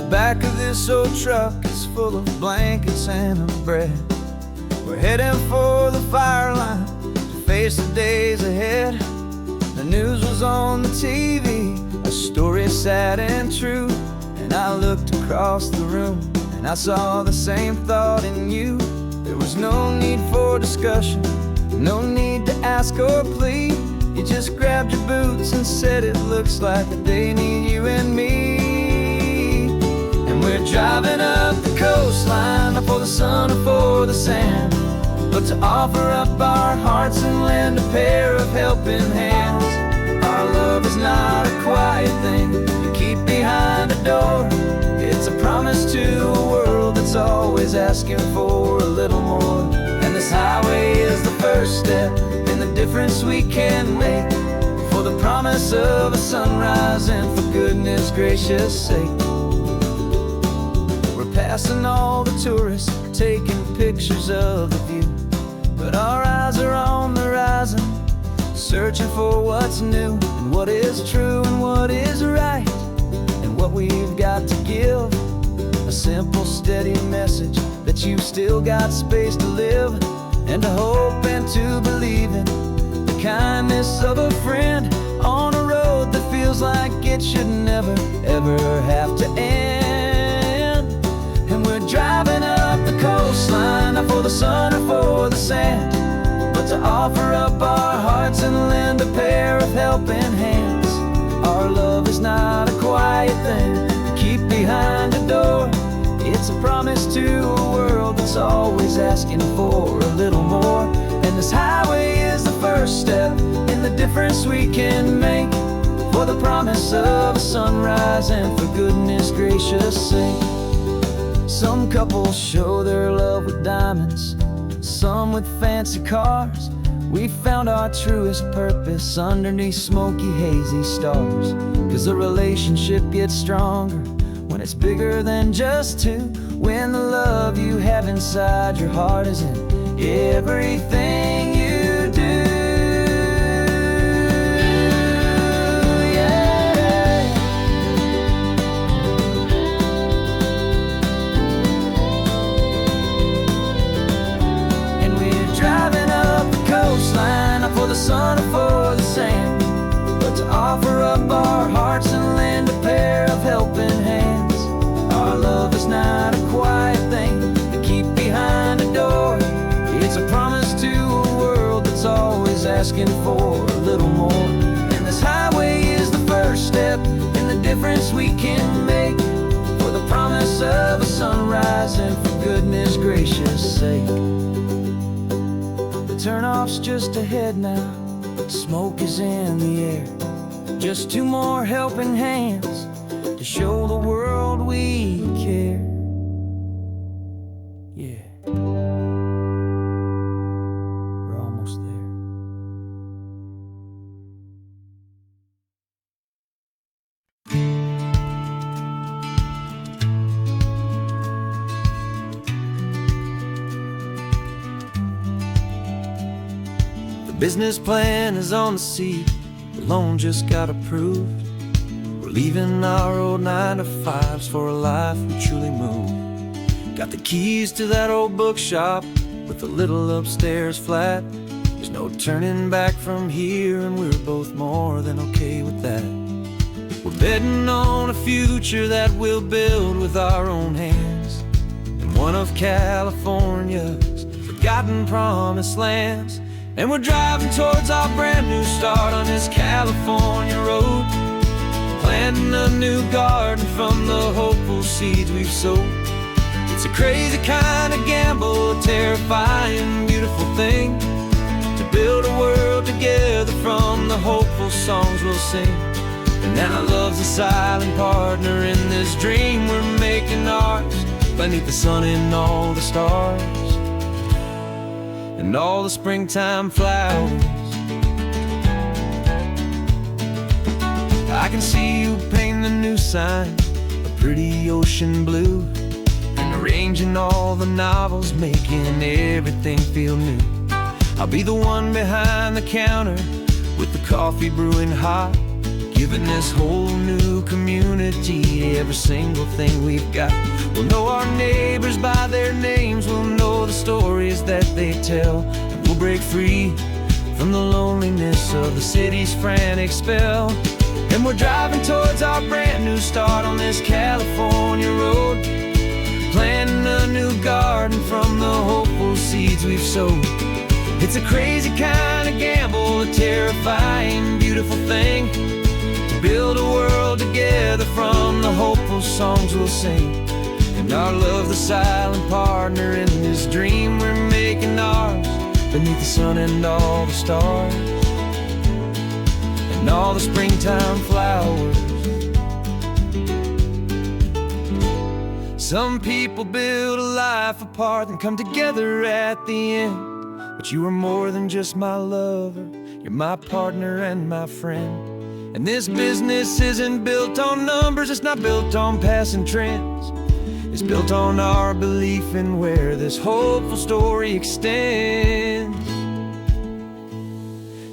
B: Back of this old truck is full of blankets and of bread. We're heading for the fire line to face the days ahead. The news was on the TV, a story sad and true. And I looked across the room and I saw the same thought in you. There was no need for discussion, no need to ask or plead. You just grabbed your boots and said it looks like the day need you and me. We're driving up the coastline, not for the sun or for the sand, but to offer up our hearts and lend a pair of helping hands. Our love is not a quiet thing you keep behind a door. It's a promise to a world that's always asking for a little more. And this highway is the first step in the difference we can make. For the promise of a sunrise and for goodness gracious sake. Passing all the tourists, taking pictures of the view, but our eyes are on the horizon, searching for what's new and what is true and what is right, and what we've got to give. A simple, steady message that you've still got space to live, and to hope and to believe in the kindness of a friend on a road that feels like it should never, ever have to end. Driving up the coastline, not for the sun or for the sand, but to offer up our hearts and lend a pair of helping hands. Our love is not a quiet thing to keep behind a door. It's a promise to a world that's always asking for a little more. And this highway is the first step in the difference we can make. For the promise of a sunrise and for goodness gracious sake. Some couples show their love with diamonds, some with fancy cars. We found our truest purpose underneath smoky, hazy stars. 'Cause a relationship gets stronger when it's bigger than just two. When the love you have inside your heart is in everything you do. For the sun
A: asking for a little more. And this highway is the first step in the difference we can make, for the promise of a sunrise and for goodness gracious sake. The turnoff's just ahead now, smoke is in the air. Just two more helping hands to show the world we care. Yeah, we're almost there. The business plan is on the seat, the loan just got approved. We're leaving our old 9-to-5s for a life we truly move. Got the keys to that old bookshop with a little upstairs flat. There's no turning back from here, and we're both more than okay with that. We're betting on a future that we'll build with our own hands, in one of California's forgotten promised lands. And we're driving towards our brand new start on this California road, planting a new garden from the hopeful seeds we've sowed. It's a crazy kind of gamble, a terrifying, beautiful thing, to build a world together from the hopeful songs we'll sing. And now love's a silent partner in this dream we're making ours, beneath the sun and all the stars and all the springtime flowers. I can see you paint the new sign a pretty ocean blue, arranging all the novels, making everything feel new. I'll be the one behind the counter with the coffee brewing hot, giving this whole new community every single thing we've got. We'll know our neighbors by their names, we'll know the stories that they tell, and we'll break free from the loneliness of the city's frantic spell. And we're driving towards our brand new start on this California road, planting a new garden from the hopeful seeds we've sowed. It's a crazy kind of gamble, a terrifying, beautiful thing, to build a world together from the hopeful songs we'll sing. And our love, the silent partner in this dream we're making ours, beneath the sun and all the stars and all the springtime flowers. Some people build a life apart and come together at the end, but you are more than just my lover, you're my partner and my friend. And this business isn't built on numbers, it's not built on passing trends, it's built on our belief in where this hopeful story extends.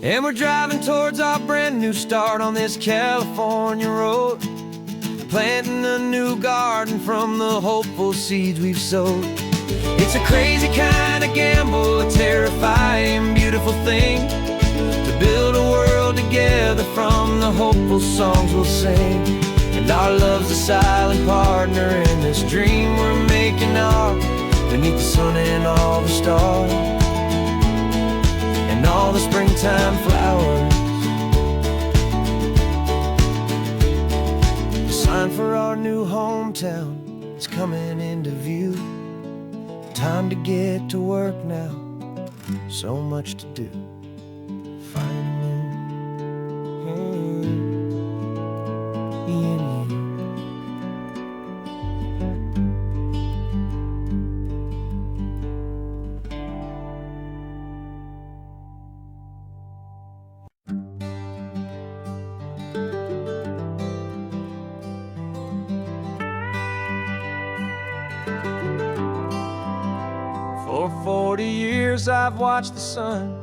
A: And we're driving towards our brand new start on this California road, planting a new garden from the hopeful seeds we've sowed. It's a crazy kind of gamble, a terrifying, beautiful thing, to build a world together from the hopeful songs we'll sing. And our love's a silent partner in this dream we're making ours, beneath the sun and all the stars and all the springtime flowers. The sign for our new hometown is coming into view. Time to get to work now, so much to do. Finding me and you. For 40 years I've watched the sun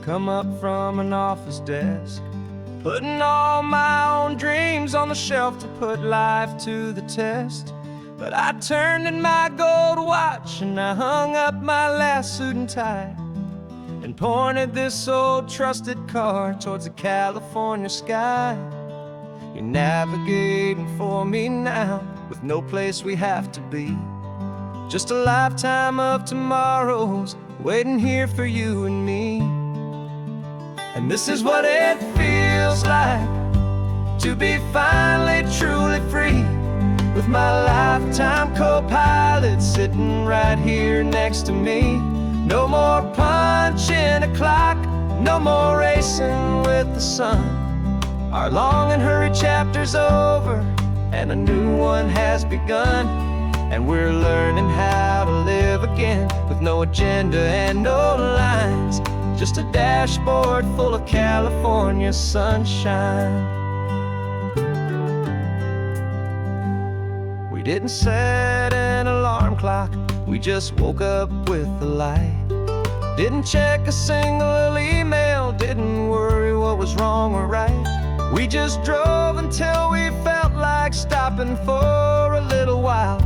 A: come up from an office desk, putting all my own dreams on the shelf to put life to the test. But I turned in my gold watch and I hung up my last suit and tie, and pointed this old trusted car towards the California sky. You're navigating for me now, with no place we have to be, just a lifetime of tomorrows waiting here for you and me. And this is what it feels like to be finally truly free, with my lifetime co-pilot sitting right here next to me. No more punching a clock, no more racing with the sun. Our long and hurried chapter's over, and a new one has begun. And we're learning how to live again, with no agenda and no lines, just a dashboard full of California sunshine. We didn't set an alarm clock, we just woke up with the light. Didn't check a single email, didn't worry what was wrong or right. We just drove until we felt like stopping for a little while.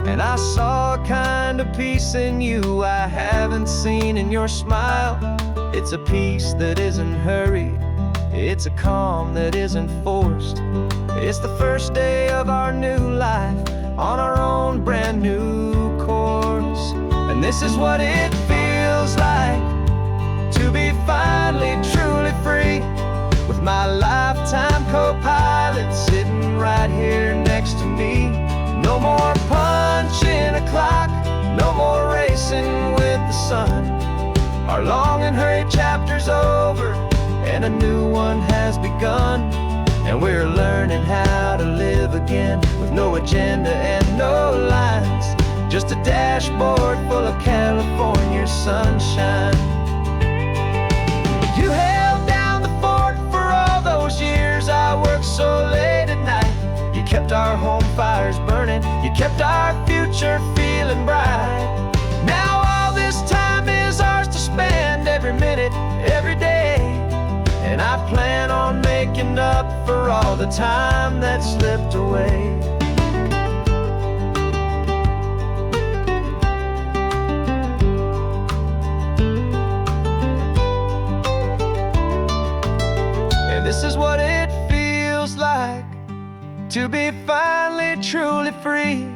A: And I saw a kind of peace in you I haven't seen in your smile. It's a peace that isn't hurried, it's a calm that isn't forced. It's the first day of our new life, on our own brand new course. And this is what it feels like to be finally truly free, with my lifetime co-pilot sitting right here next to me. No more punching a clock, no more racing with the sun. Our long and hurried chapter's over, and a new one has begun. And we're learning how to live again, with no agenda and no lines, just a dashboard full of California sunshine. You held down the fort for all those years I worked so late at night. You kept our home fires burning, you kept our future feeling bright. Now all this time is ours to spend, every minute, every day. And I plan on making up for all the time that slipped away. And this is what it feels like to be finally truly free,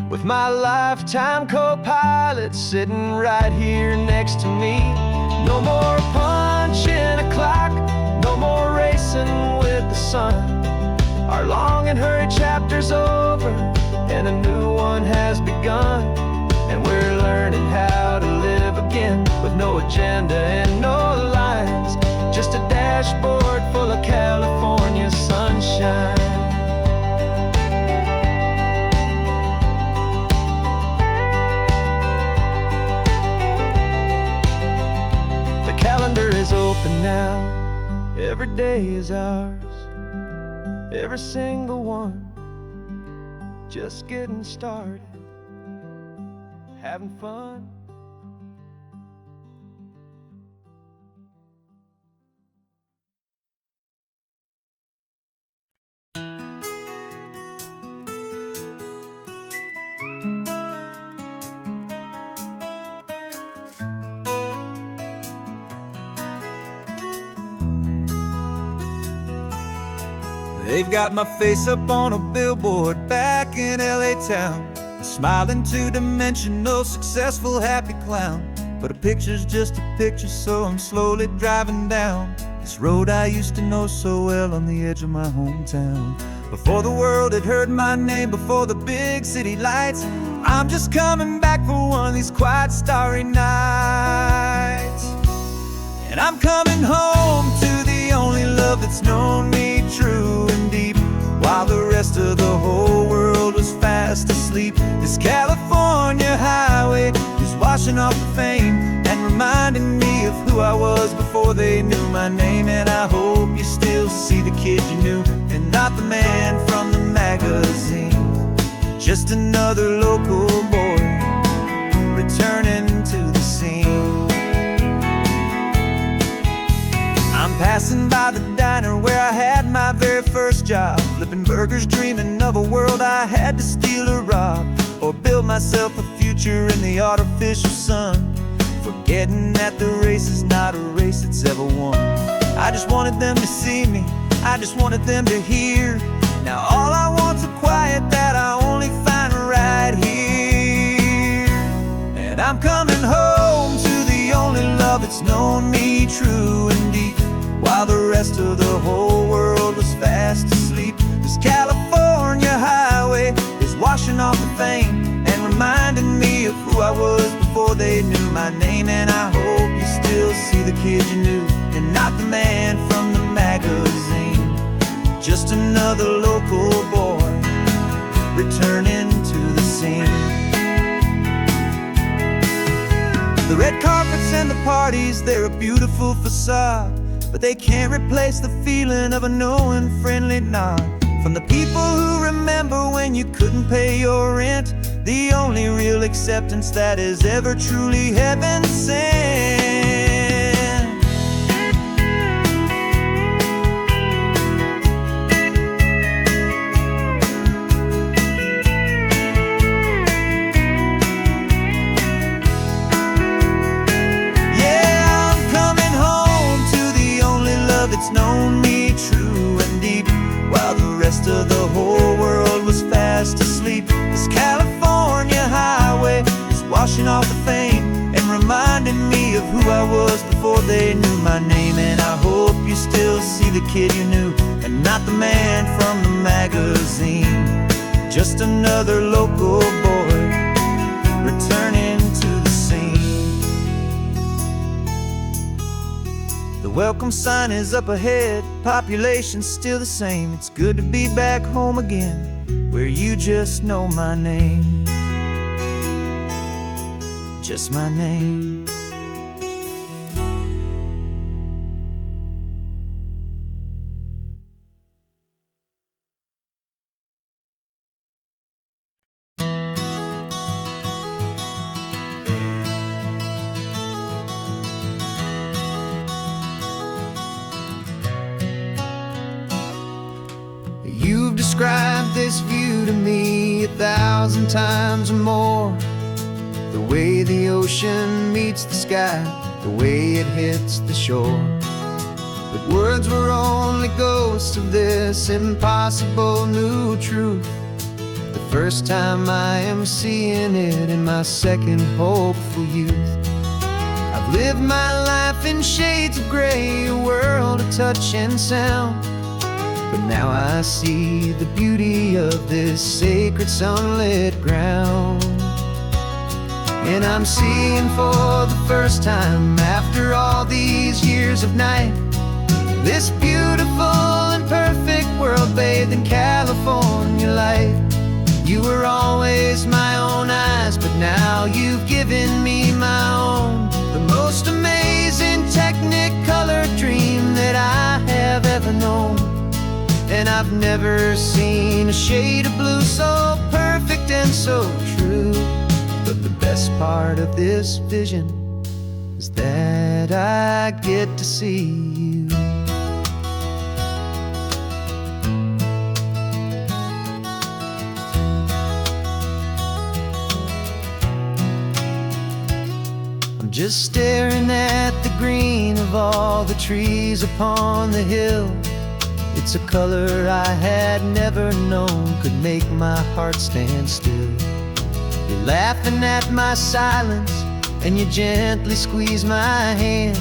A: with my lifetime co-pilot sitting right here next to me. No more punching a clock, no more racing with the sun. Our long and hurried chapter's over, and a new one has begun. And we're learning how to live again, with no agenda and no lines, just a dashboard full of California sunshine. The calendar is open now, every day is ours, every single one, just getting started, having fun.
B: They've got my face up on a billboard back in LA town, a smiling two-dimensional, successful, happy clown. But a picture's just a picture, so I'm slowly driving down this road I used to know so well, on the edge of my hometown. Before the world had heard my name, before the big city lights, I'm just coming back for one of these quiet, starry nights. And I'm coming home to the only love that's known me true and deep, while the rest of the whole world was fast asleep. This California highway is washing off the fame and reminding me of who I was before they knew my name. And I hope you still see the kid you knew, and not the man from the magazine, just another local boy returning to the scene. I'm passing by the diner where I had my very first job, flipping burgers, dreaming of a world I had to steal or rob, or build myself a future in the artificial sun, forgetting that the race is not a race that's ever won. I just wanted them to see me, I just wanted them to hear. Now all I want's a quiet that I only find right here. And I'm coming home to the only love that's known me true and deep,
C: while the rest of the whole world was fast asleep. This California highway is washing off the fame and reminding me of who I was before they knew my name. And I hope you still see the kid you knew and not the man from the magazine. Just another local boy returning to the scene. The red carpets and the parties, they're a beautiful facade, but they can't replace the feeling of a knowing friendly nod from the people who remember when you couldn't pay your rent. The only real acceptance that is ever truly heaven sent. It's known me true and deep, while the rest of the whole world was fast asleep. This California highway is washing off the fame and reminding me of who I was before they knew my name. And I hope you still see the kid you knew and not the man from the magazine. Just another local boy returning to the scene. The welcome sign is up ahead, population's still the same. It's good to be back home again, where you just know my name. Just my name. You've described this view to me 1,000 times or more. The way the ocean meets the sky, the way it hits the shore. But words were only ghosts of this impossible new truth. The first time I am seeing it in my second hopeful youth. I've lived my life in shades of gray, a world of touch and sound. But now I see the beauty of this sacred sunlit ground. And I'm seeing for the first time, after all these years of night, this beautiful and perfect world bathed in California light. You were always my own eyes, but now you've given me my own. The most amazing technicolor dream that I have ever known. And I've never seen a shade of blue so perfect and so true. But the best part of this vision is that I get to see you. I'm just staring at the green of all the trees upon the hill. It's a color I had never known could make my heart stand still. You're laughing at my silence and you gently squeeze my hand.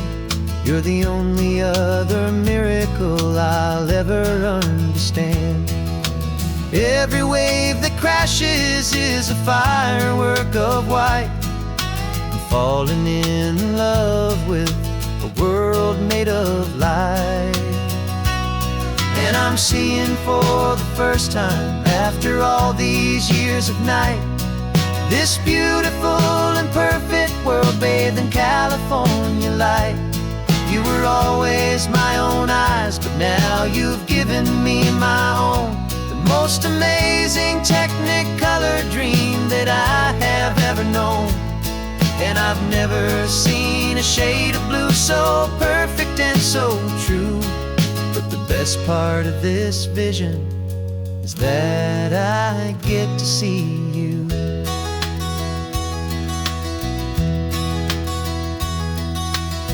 C: You're the only other miracle I'll ever understand. Every wave that crashes is a firework of white. I'm falling in love with a world made of light. And I'm seeing for the first time, after all these years of night, this beautiful and perfect world bathed in California light. You were always my own eyes, but now you've given me my own. The most amazing technicolor dream that I have ever known. And I've never seen a shade of blue so perfect and so true. But the best part of this vision is that I get to see you.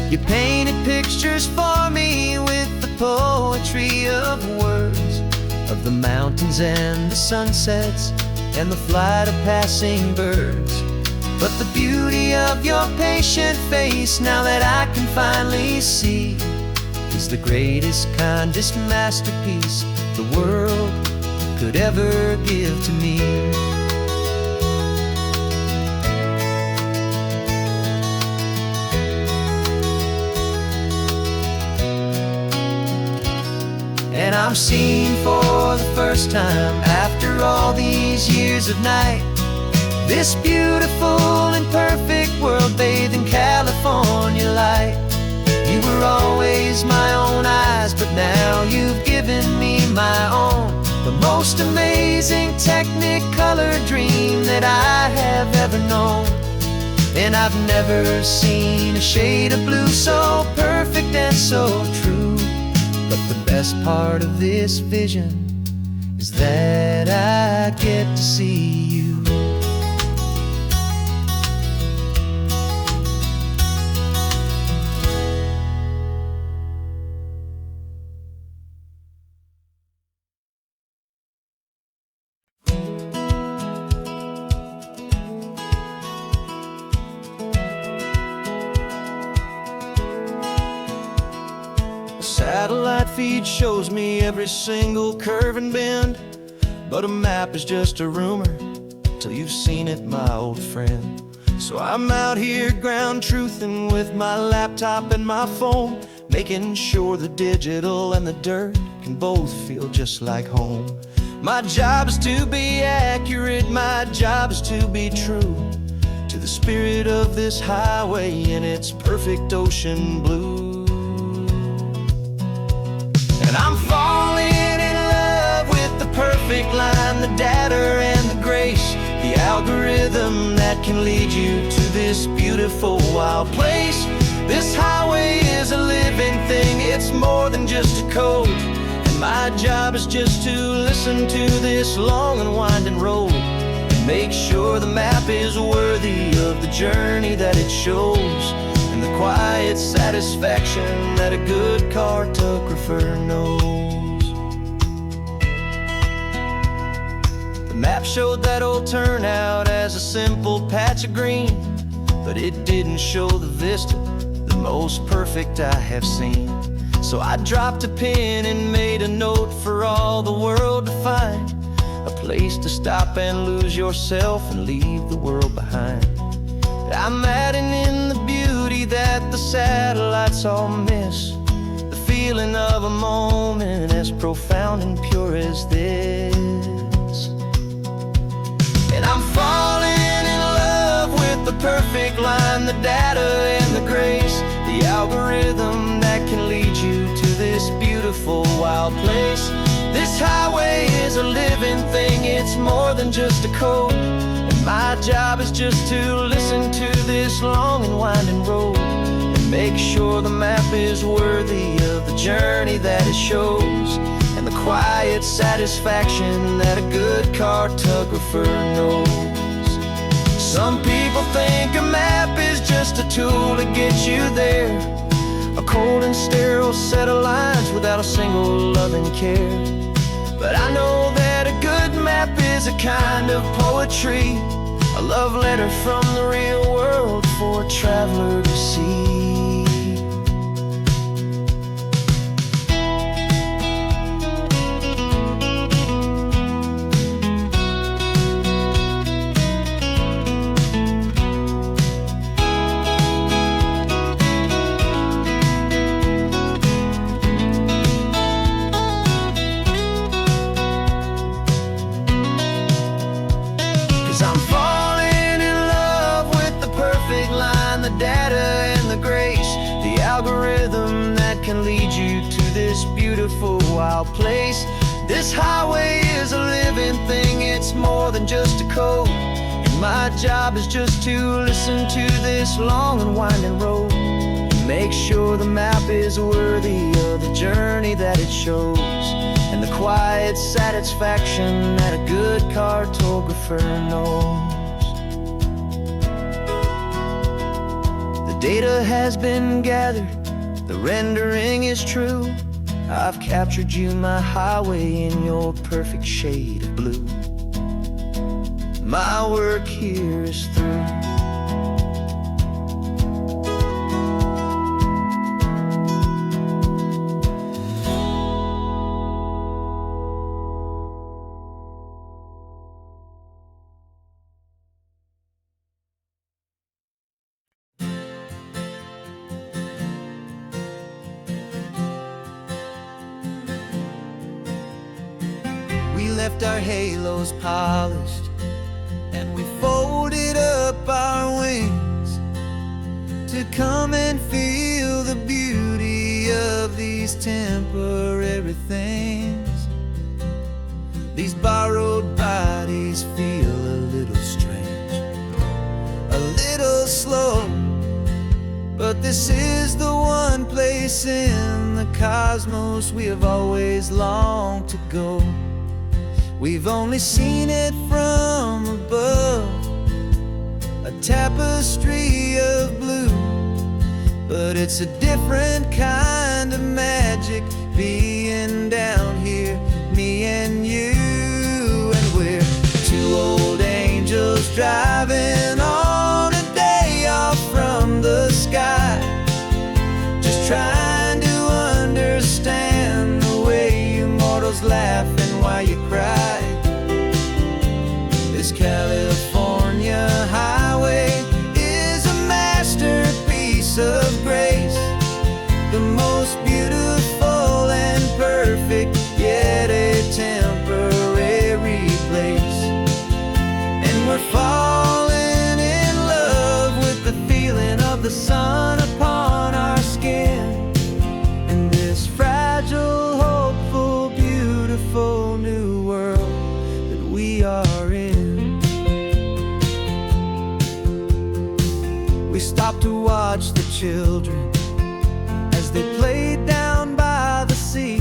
C: You painted pictures for me with the poetry of words, of the mountains and the sunsets and the flight of passing birds. But the beauty of your patient face, now that I can finally see,
B: is the greatest, kindest masterpiece the world could ever give to me. And I'm seeing for the first time, after all these years of night, this beautiful and perfect world bathed in California light. You were always my own eyes, but now you've given me my own, the most amazing Technicolor dream that I have ever known. And I've never seen a shade of blue so perfect and so true. But the best part of this vision is that I get to see you.
C: Satellite feed shows me every single curve and bend, but a map is just a rumor till you've seen it, my old friend. So I'm out here ground truthing with my laptop and my phone, making sure the digital and the dirt can both feel just like home. My job is to be accurate, my job is to be true to the spirit of this highway in its perfect ocean blue. And I'm falling in love with the perfect line, the data and the grace, the algorithm that can lead you to this beautiful wild place. This highway is a living thing, it's more than just a code. And my job is just to listen to this long and winding road and make sure the map is worthy of the journey that it shows, and the quiet satisfaction that a good cartographer knows. The map showed that old turnout as a simple patch of green, but it didn't show the vista, the most perfect I have seen. So I dropped a pin and made a note for all the world to find, a place to stop and lose yourself and leave the world behind. I'm adding in the beauty that the satellites all miss, the feeling of a moment as profound and pure as this. And I'm falling in love with the perfect line, the data and the grace, the algorithm that can lead you to this beautiful wild place. This highway is a living thing, it's more than just a code. My job is just to listen to this long and winding road and make sure the map is worthy of the journey that it shows, and the quiet satisfaction that a good cartographer knows. Some people think a map is just a tool to get you there, a cold and sterile set of lines without a single loving care. But I know that a good map is a kind of poetry, a love letter from the real world for a traveler to see. I'm falling in love with the perfect line, the data and the grace, the algorithm that can lead you to this beautiful wild place. This highway is a living thing, it's more than just a code. And my job is just to listen to this long and winding road and make sure the map is worthy of the journey that it shows, and the quiet satisfaction that a good cartographer knows. The data has been gathered, the rendering is true. I've captured you, my highway, in your perfect shade of blue. My work here is through.
B: left our halos polished, and we folded up our wings to come and feel the beauty of these temporary things. These borrowed bodies feel a little strange, a little slow, but this is the one place in the cosmos we have always longed to go. We've only seen it from above, a tapestry of blue, but it's a different kind of magic being down here, me and you. And we're two old angels driving on a day off from the sky, just trying to understand the way you mortals laugh and why you cry. This California highway is a masterpiece of grace, the most beautiful and perfect, yet a temporary place. And we're falling in love with the feeling of the sun upon our skin, in this fragile, hopeful, beautiful new world that we are in. We stopped to watch the children as they played down by the sea,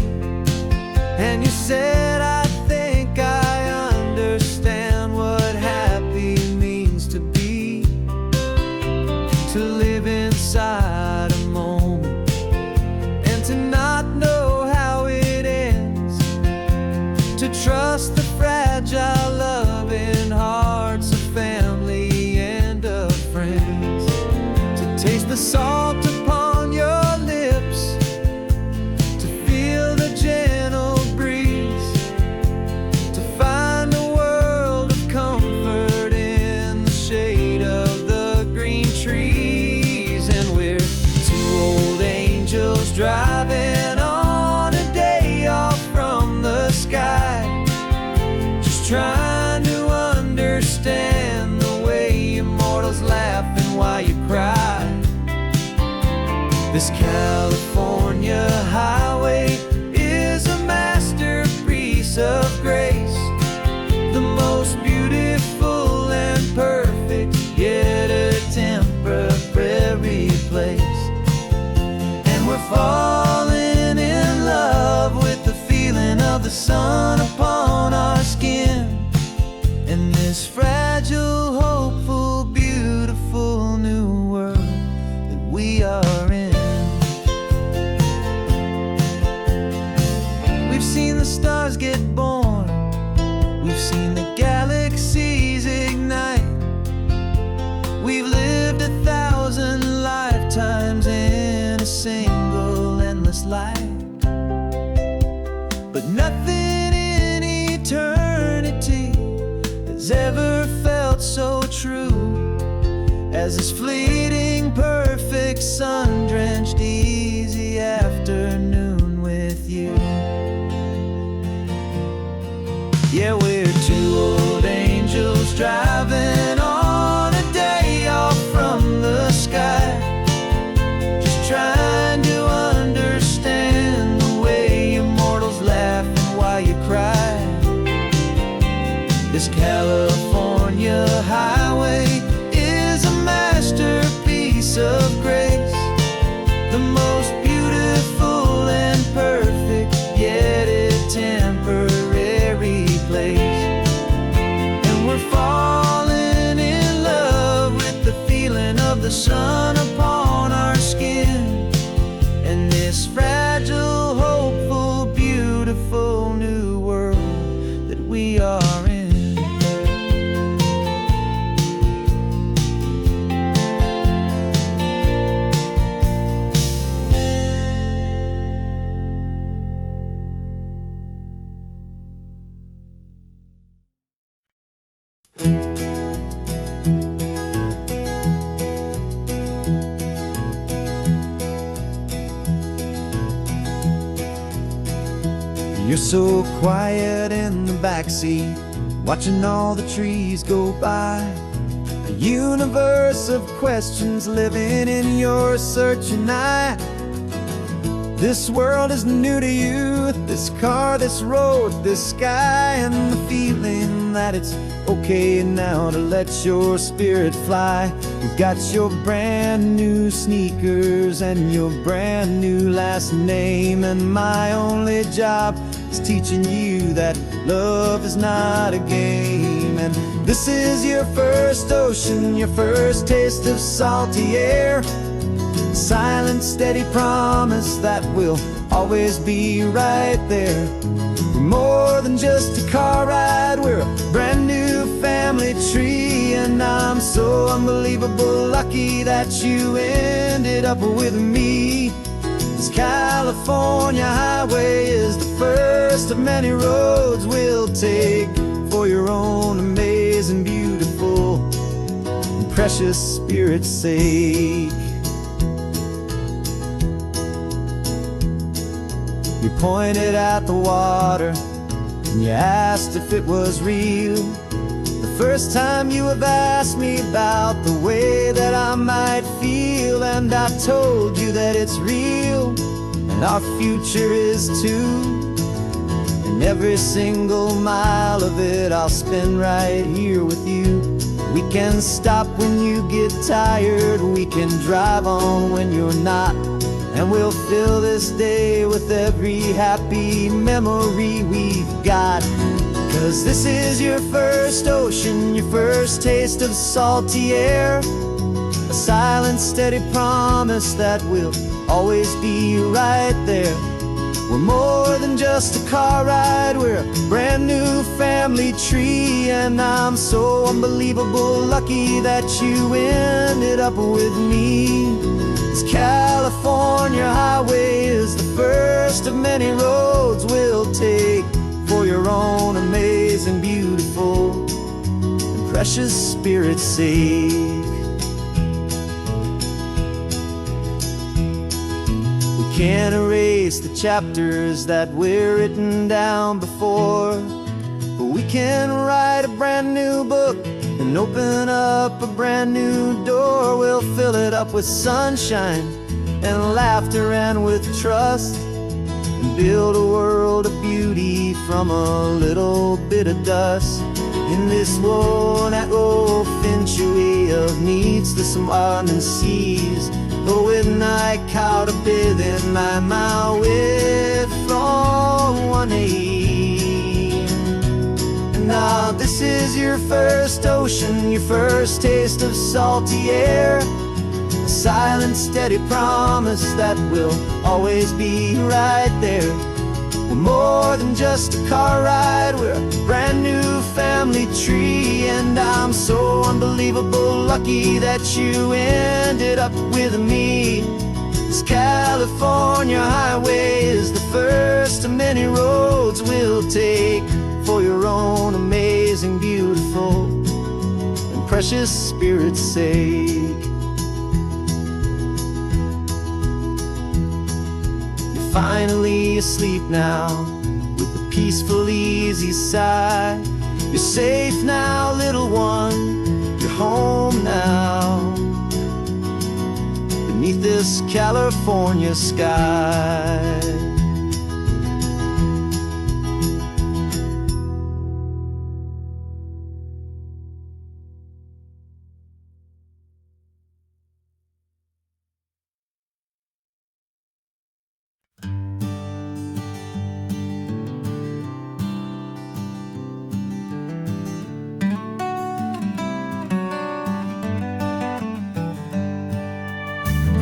B: and you said, I think I understand what happy means to be, to live inside a moment and to not know how it ends, to trust the fragile loving hearts of family and of friends, to taste the salt upon your lips, to feel the gentle breeze, to find a world of comfort in the shade of the green trees. And we're two old angels driving on a day off from the sky, just trying to understand the way immortals laugh and why you cry. This California highway is a masterpiece of grace, the most beautiful and perfect, yet a temporary place. And we're falling in love with the feeling of the sun upon our skin, in this fragile, hopeful, beautiful new world that we are in. We've seen the stars get born, we've seen the galaxies ignite, we've lived 1,000 lifetimes in a single endless life, but nothing in eternity has ever felt so true as this fleeting, perfect, sun-drenched, easy afternoon with you. Yeah, we're two old angels driving on a day off from the sky, just trying to understand the way immortals laugh and why you cry. This California highway is a masterpiece of grace, You're so quiet in the backseat, watching all the trees go by. A universe of questions living in your searching eye. This world is new to you, this car, this road, this sky, and the feeling that it's okay now to let your spirit fly. You've got your brand new sneakers and your brand new last name, and my only job is teaching you that love is not a game. And this is your first ocean, your first taste of salty air. Silent, steady promise that we'll always be right there. We're more than just a car ride, we're a brand new family tree. And I'm so unbelievable lucky that you ended up with me. This California highway is the first of many roads we'll take for your own amazing, beautiful, and precious spirit's sake. You pointed at the water and you asked if it was real. The first time you have asked me about the way that I might feel, and I told you that it's real and our future is too. And every single mile of it I'll spend right here with you. We can stop when you get tired, we can drive on when you're not, and we'll fill this day with every happy memory we've got. 'Cause this is your first ocean, your first taste of salty air. A silent, steady promise that we'll always be right there. We're more than just a car ride, we're a brand new family tree. And I'm so unbelievable lucky that you ended up with me. This California highway is the first of many roads we'll take for your own amazing, beautiful, and precious spirit's sake. We can't erase the chapters that were written down before, but we can write a brand new book and open up a brand new door. We'll fill it up with sunshine and laughter and with trust, and build a world of beauty from a little bit of dust. In this world that finchuí of needs the sun and seas, but when I caught a bit in my mouth with from one aim. Now this is your first ocean, your first taste of salty air. A silent, steady promise that we'll always be right there. We're more than just a car ride, we're a brand new family tree. And I'm so unbelievable lucky that you ended up with me. This California highway is the first of many roads we'll take for your own amazing, beautiful, and precious spirit's sake. You're finally asleep now with a peaceful, easy sigh. You're safe now, little one, you're home now, beneath this California sky.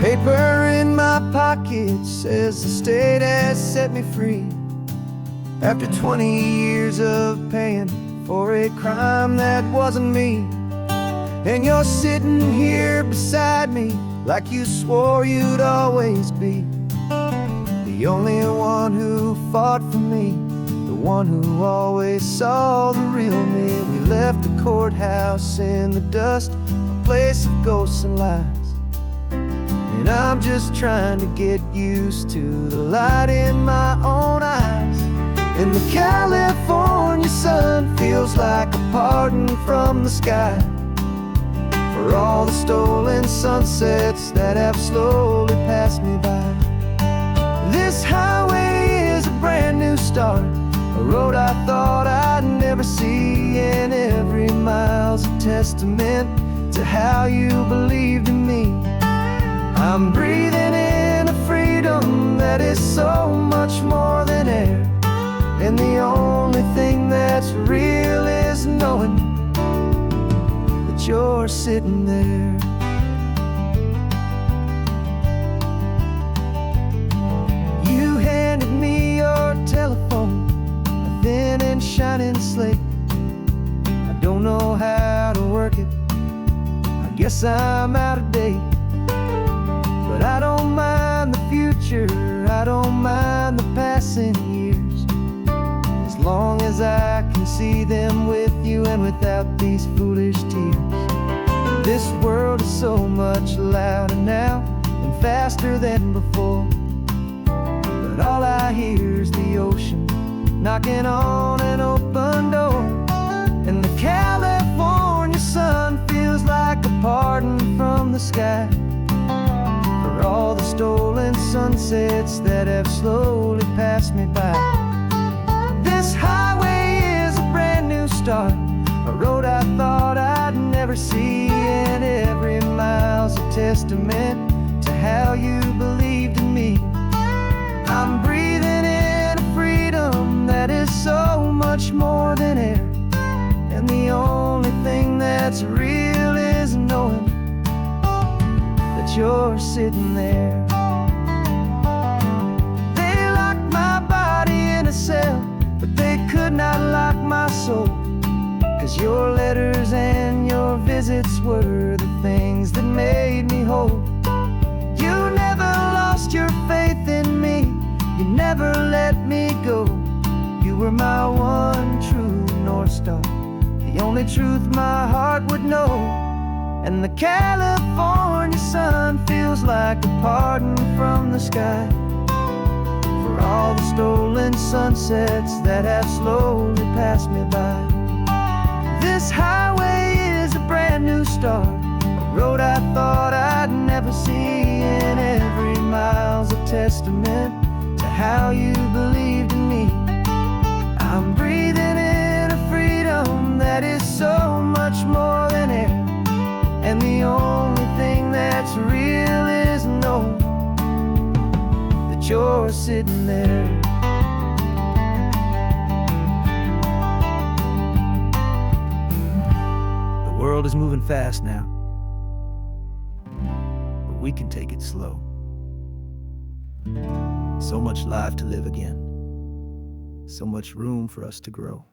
B: Paper in my pocket says the state has set me free. After 20 years of paying for a crime that wasn't me. And you're sitting here beside me like you swore you'd always be. The only one who fought for me, the one who always saw the real me. We left the courthouse in the dust, a place of ghosts and lies. And I'm just trying to get used to the light in my own eyes.
A: And the California sun feels like a pardon from the sky for all the stolen sunsets that have slowly passed me by. This highway is a brand new start, a road I thought I'd never see, and every mile's a testament to how you believed in me. I'm breathing in a freedom that is so much more than air, and the only thing that's real is knowing that you're sitting there. You handed me your telephone, a thin and shining slate. I don't know how to work it, I guess I'm out of date. But I don't mind the future, I don't mind the passing years, as long as I can see them with you and without these foolish tears. This world is so much louder now and faster than before, but all I hear is the ocean knocking on an open door. And the California sun feels like a pardon from the sky for all the stolen sunsets that have slowly passed me by. This highway is a brand new start, a road I thought I'd never see, and every mile's a testament to how you believed in me. I'm breathing in a freedom that is so much more than air, and the only thing that's real is knowing that you're sitting there. They locked my body in a cell, but they could not lock my soul, 'cause your letters and your visits were the things that made me whole. You never lost your faith in me, you never let me go. You were my one true North Star, the only truth my heart would know. And the California sun feels like a pardon from the sky for all the stolen sunsets that have slowly passed me by. This highway is a brand new start, a road I thought I'd never see, and every mile's a testament to how you believed in me. I'm breathing in a freedom that is so much more than air, and the only thing that's real is knowing that you're sitting there. The world is moving fast now, but we can take it slow. So much life to live again, so much room for us to grow.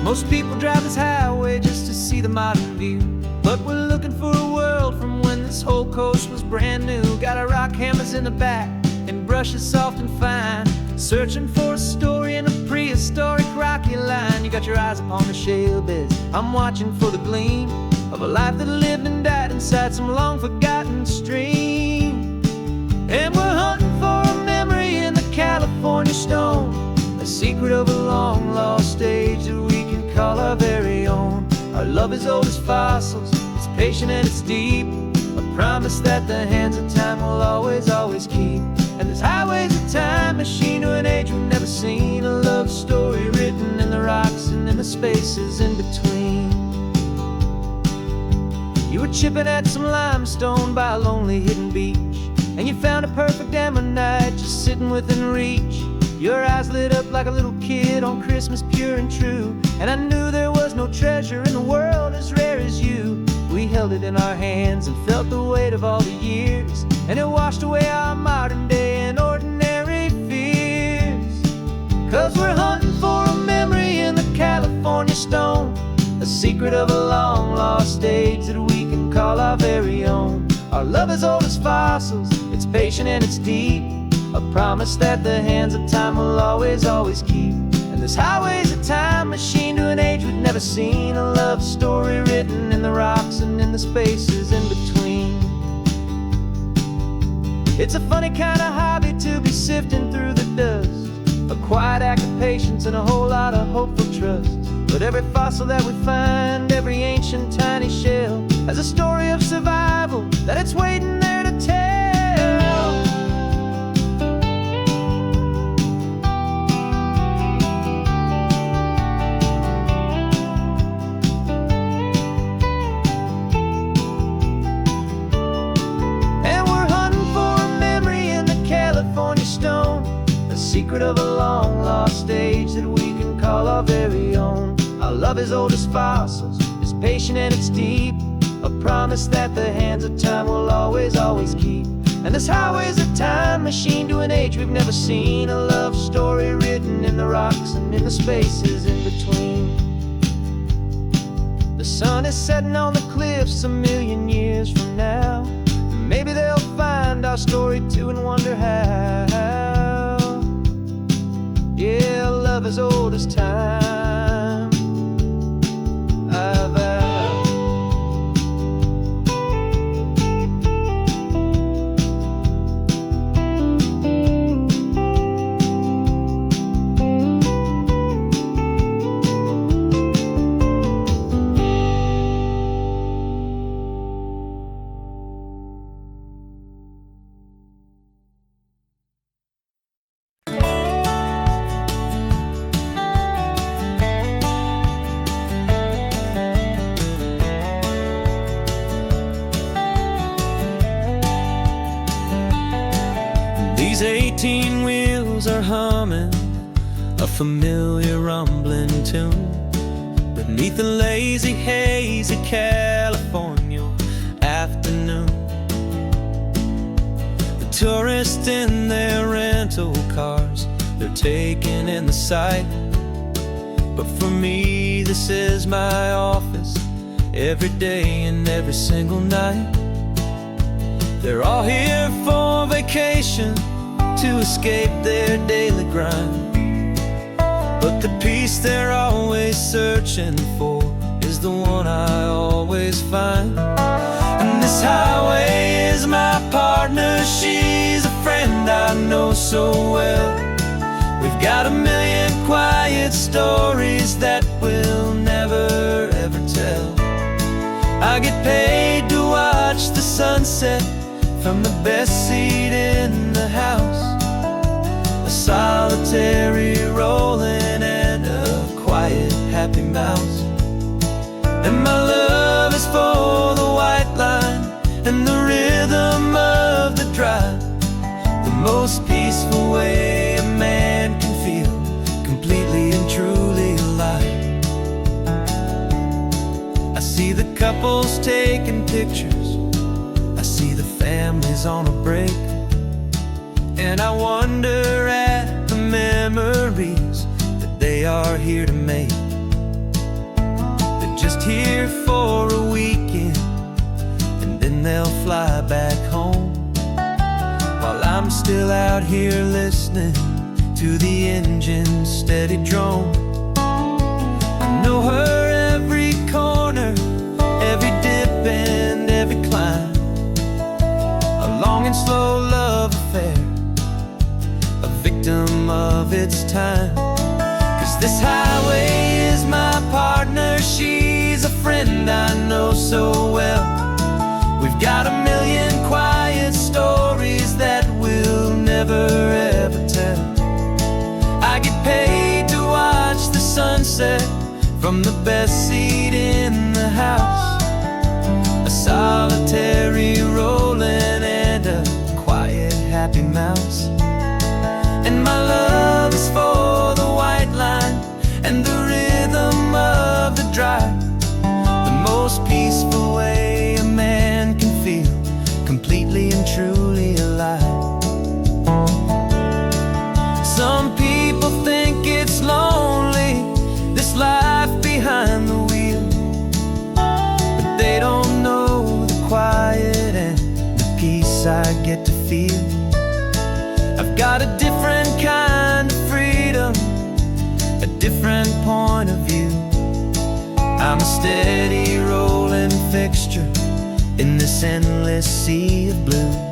A: Most people drive this highway just to see the modern view, but we're looking for a world from when this whole coast was brand new. Got our rock hammers in the back and brushes soft and fine, searching for a story in a prehistoric rocky line. You got your eyes upon the shale beds, I'm watching for the gleam of a life that lived and died inside some long forgotten stream. And we're hunting for a memory in the California stone, a secret of a long lost age that we can call our very own. Our love is old as fossils, it's patient and it's deep, a promise that the hands of time will always, always keep. And this highway's a time machine to an age we've never seen, a love story written in the rocks and in the spaces in between. You were chipping at some limestone by a lonely hidden beach, and you found a perfect ammonite just sitting within reach. Your eyes lit up like a little kid on Christmas, pure and true, and I knew there was no treasure in the world as rare as you. We held it in our hands and felt the weight of all the years, and it washed away our modern day and ordinary fears. 'Cause we're hunting for a memory in the California stone, a secret of a long lost age that we can call our very own. Our love is old as fossils, it's patient and it's deep, a promise that the hands of time will always, always keep. And This highway's a time machine to an age we've never seen. A love story written in the rocks and in the spaces in between. It's a funny kind of hobby to be sifting through the dust. A quiet act of patience and a whole lot of hopeful trust. But every fossil that we find, every ancient tiny shell, has a story of survival that it's waiting there to tell. Secret of a long-lost age that we can call our very own. Our love is old as fossils, it's patient and it's deep, a promise that the hands of time will always, always keep. And this highway's a time machine to an age we've never seen. A love story written in the rocks and in the spaces in between. The sun is setting on the cliffs a million years from now. Maybe they'll find our story too and wonder how. Yeah, love as old as time, I vow.
C: These 18 wheels are humming a familiar rumbling tune beneath the lazy haze of California afternoon. The tourists in their rental cars, they're taking in the sight. But for me, this is my office every day and every single night. They're all here for vacation, to escape their daily grind. But the peace they're always searching for is the one I always find. And this highway is my partner, she's a friend I know so well. We've got a million quiet stories that we'll never ever tell. I get paid to watch the sunset from the best seat in the house. A solitary rolling and a quiet happy mouse. And my love is for the white line and the rhythm of the drive. The most peaceful way a man can feel completely and truly alive. I see the couples taking pictures, I see the families on a break, and I wonder at the memories that they are here to make. They're just here for a weekend and then they'll fly back home, while I'm still out here listening to the engine's steady drone. I know her every corner, every dip and every climb. A long and slow love affair, a victim of its time. 'Cause this highway is my partner, she's a friend I know so well. We've got a million quiet stories that we'll never ever tell. I get paid to watch the sunset from the best seat in the house. A solitary rolling and a quiet happy mouse. And my love is for the white line and the rhythm of the drive. The most peaceful way a man can feel completely and truly alive. Some people think it's lonely, this life behind the wheel, but they don't know the quiet and the peace I get to feel. I've got a different kind of freedom, a
B: different point of view. I'm a steady rolling fixture in this endless sea of blue.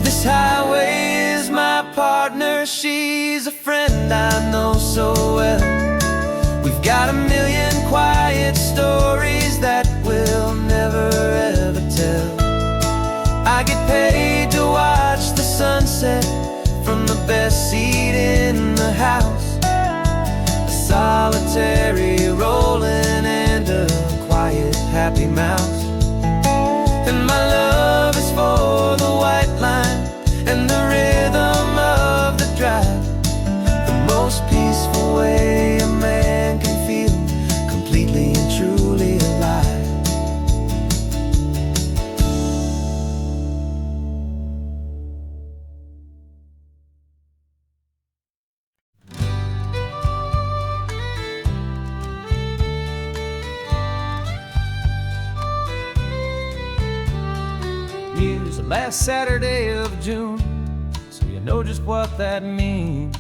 B: This highway is my partner, she's a friend I know so well. We've got a million quiet stories that we'll never ever tell. I get paid to watch the sunset from the best seat in the house, a solitary rolling and a quiet happy mouse. And my love is for the white line and the rhythm of the drive, the most peaceful way a man can feel completely and truly alive.
C: Here's the last Saturday of June, so you know just what that means.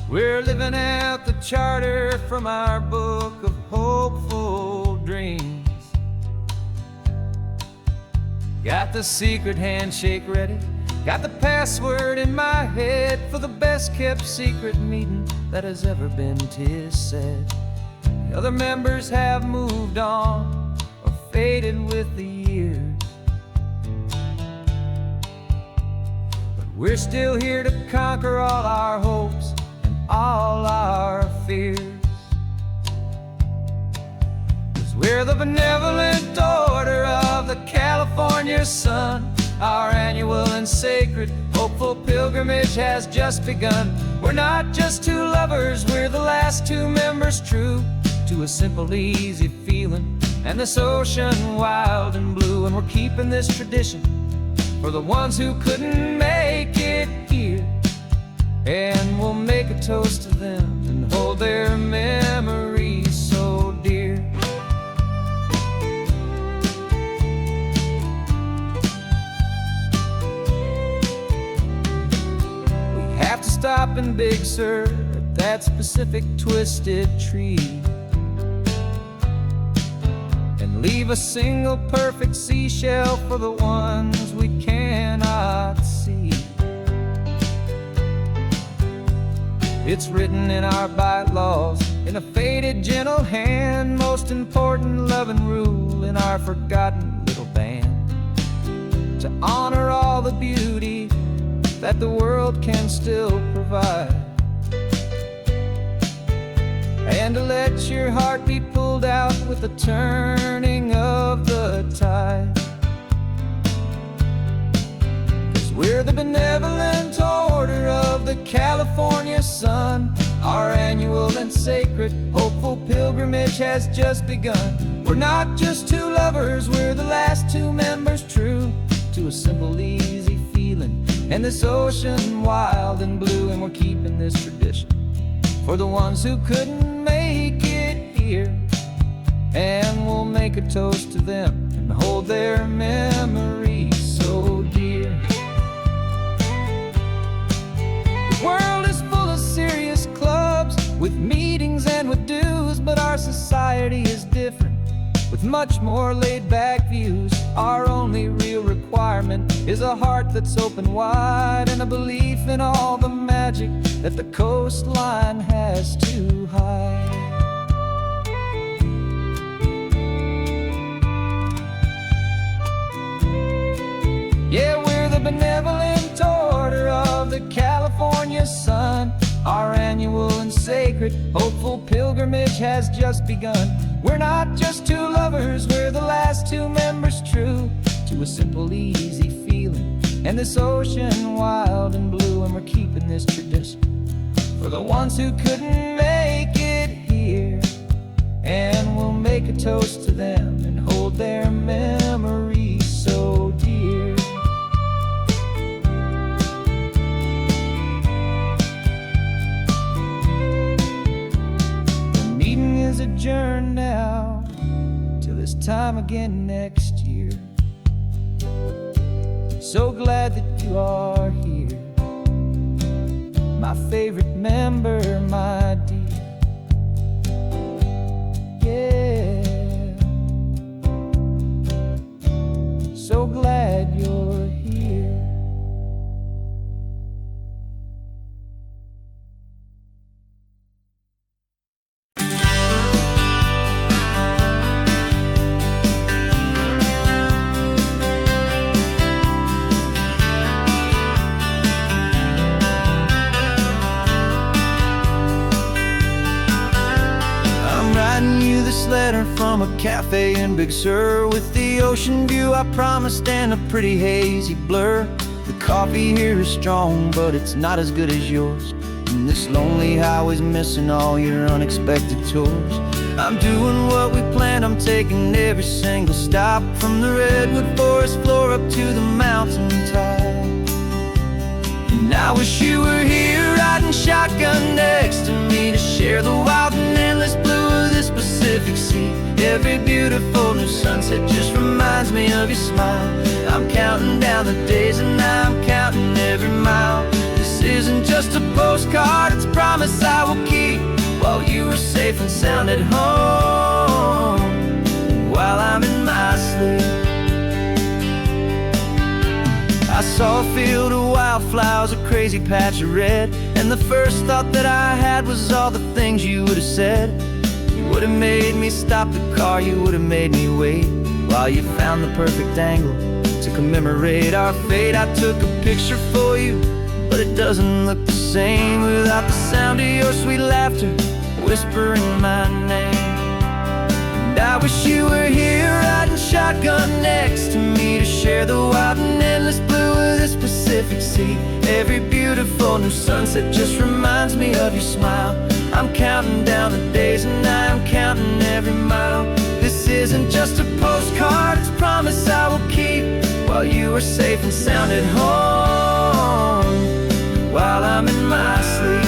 C: We're living out the charter from our book of hopeful dreams. Got the secret handshake ready, got the password in my head for the best kept secret meeting that has ever been, 'tis said. The other members have moved on or faded with the years, but we're still here to conquer all our hopes and all our fears. 'Cause we're the benevolent order of the California sun. Our annual and sacred hopeful pilgrimage has just begun. We're not just two lovers, we're the last two members true to a simple, easy feeling and this ocean wild and blue. And we're keeping this tradition for the ones who couldn't make it here, and we'll make a toast to them and hold their memories so dear. We have to stop in Big Sur at that specific twisted tree, leave a single perfect seashell for the ones we cannot see. It's written in our bylaws in a faded gentle hand, most important loving rule in our forgotten little band, to honor all the beauty that the world can still provide, and to let your heart be pulled out with the turning of the tide. 'Cause we're the benevolent order of the California sun. Our annual and sacred hopeful pilgrimage has just begun. We're not just two lovers, we're the last two members true to a simple, easy feeling and this ocean wild and blue. And we're keeping this tradition for the ones who couldn't make it here, and we'll make a toast to them and hold their memories so dear. The world is full of serious clubs with meetings and with dues, but our society is different with much more laid-back views. Our only real requirement is a heart that's open wide and a belief in all the magic that the coastline has to hide. Yeah, we're the benevolent order of the California sun. Our annual and sacred hopeful pilgrimage has just begun. We're not just two lovers, we're the last two members true to a simple, easy feeling and this ocean wild and blue. And we're keeping this tradition for the ones who couldn't make it here, and we'll make a toast to them and hold their memories so dear.
B: time again next year. So glad that you are here, my favorite member, my dear. Yeah, so glad you're here. This letter from a cafe in Big Sur, with the ocean view I promised and a pretty hazy blur. The coffee here is strong, but it's not as good as yours, and this lonely highway's missing all your unexpected tours. I'm doing what we planned, I'm taking every single stop, from the redwood forest floor up to the mountain top. And I wish you were here riding shotgun next to me, to share the wild and endless blue of this Pacific Sea. Every beautiful new sunset just reminds me of your smile. I'm counting down the days and I'm counting every mile. This isn't just a postcard, it's a promise I will keep, while you are safe and sound at home, while I'm in my sleep. I saw a field of wildflowers, a crazy patch of red, and the first thought that I had was all the things you would have said. You would have made me stop the car, you would have made me wait, while you found the perfect angle to commemorate our fate. I took a picture for you, but it doesn't look the same without the sound of your sweet laughter whispering my name. And I wish you were here riding shotgun next to me, to share the wild and endless blue of this Pacific Sea. Every beautiful new sunset just reminds me of your smile. I'm counting down the days and I'm counting every mile. This isn't just a postcard, it's a promise I will keep, while you are safe and sound at home, while I'm in my sleep.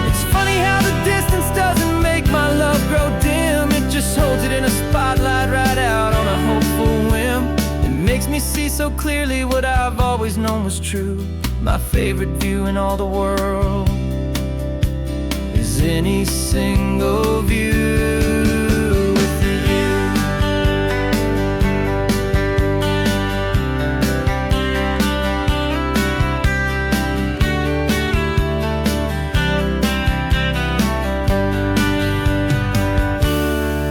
B: It's funny how the distance doesn't make my love grow dim, it just holds it in a spotlight right out on a hopeful whim. It makes me see so clearly what I've always known was true. My favorite view in all the world is any single view with you.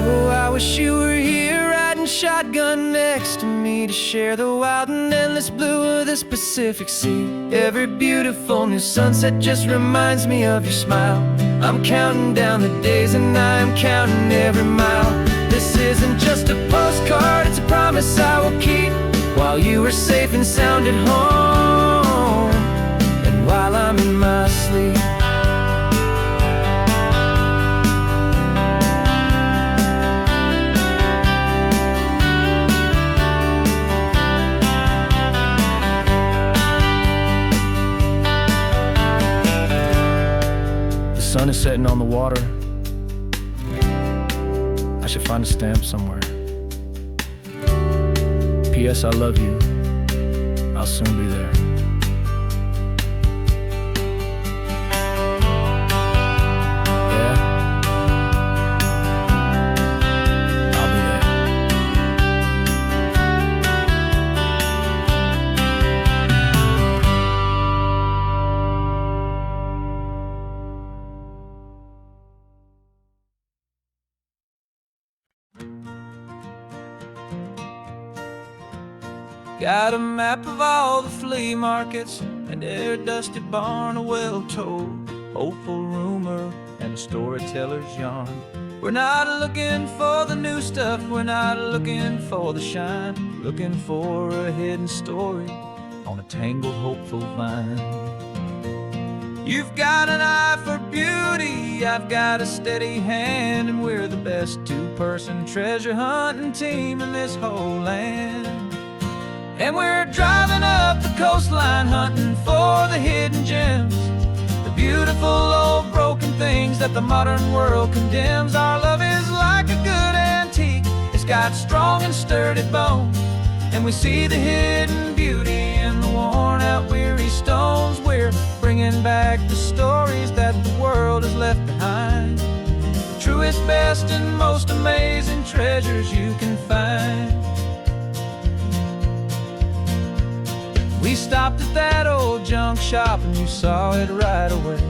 B: Oh, I wish you were here riding shotgun next to me, to share the wild and endless blue of this Pacific Sea. Every beautiful new sunset just reminds me of your smile. I'm counting down the days and I'm counting every mile. This isn't just a postcard, it's a promise I will keep, while you are safe and sound at home, and while I'm in my sleep. The sun is setting on the water. I should find a stamp somewhere. P.S. I love you. I'll soon be there. Yeah? I'll be there. Got a map of all the flea markets, and their dusty barn, a well-told hopeful rumor, and a storyteller's yarn. We're not looking for the new stuff, we're not looking for the shine, looking for a hidden story on a tangled hopeful vine. You've got an eye for beauty, I've got a steady hand, and we're the best two-person treasure hunting team in this whole land. And we're driving up the coastline hunting for the hidden gems, the beautiful old broken things
A: that the modern world condemns. Our love is like a good antique. It's got strong and sturdy bones, and we see the hidden beauty in the worn-out, weary stones. We're bringing back the stories that the world has left behind, the truest, best, and most amazing treasures you can find. We stopped at that old junk shop and you saw it right away,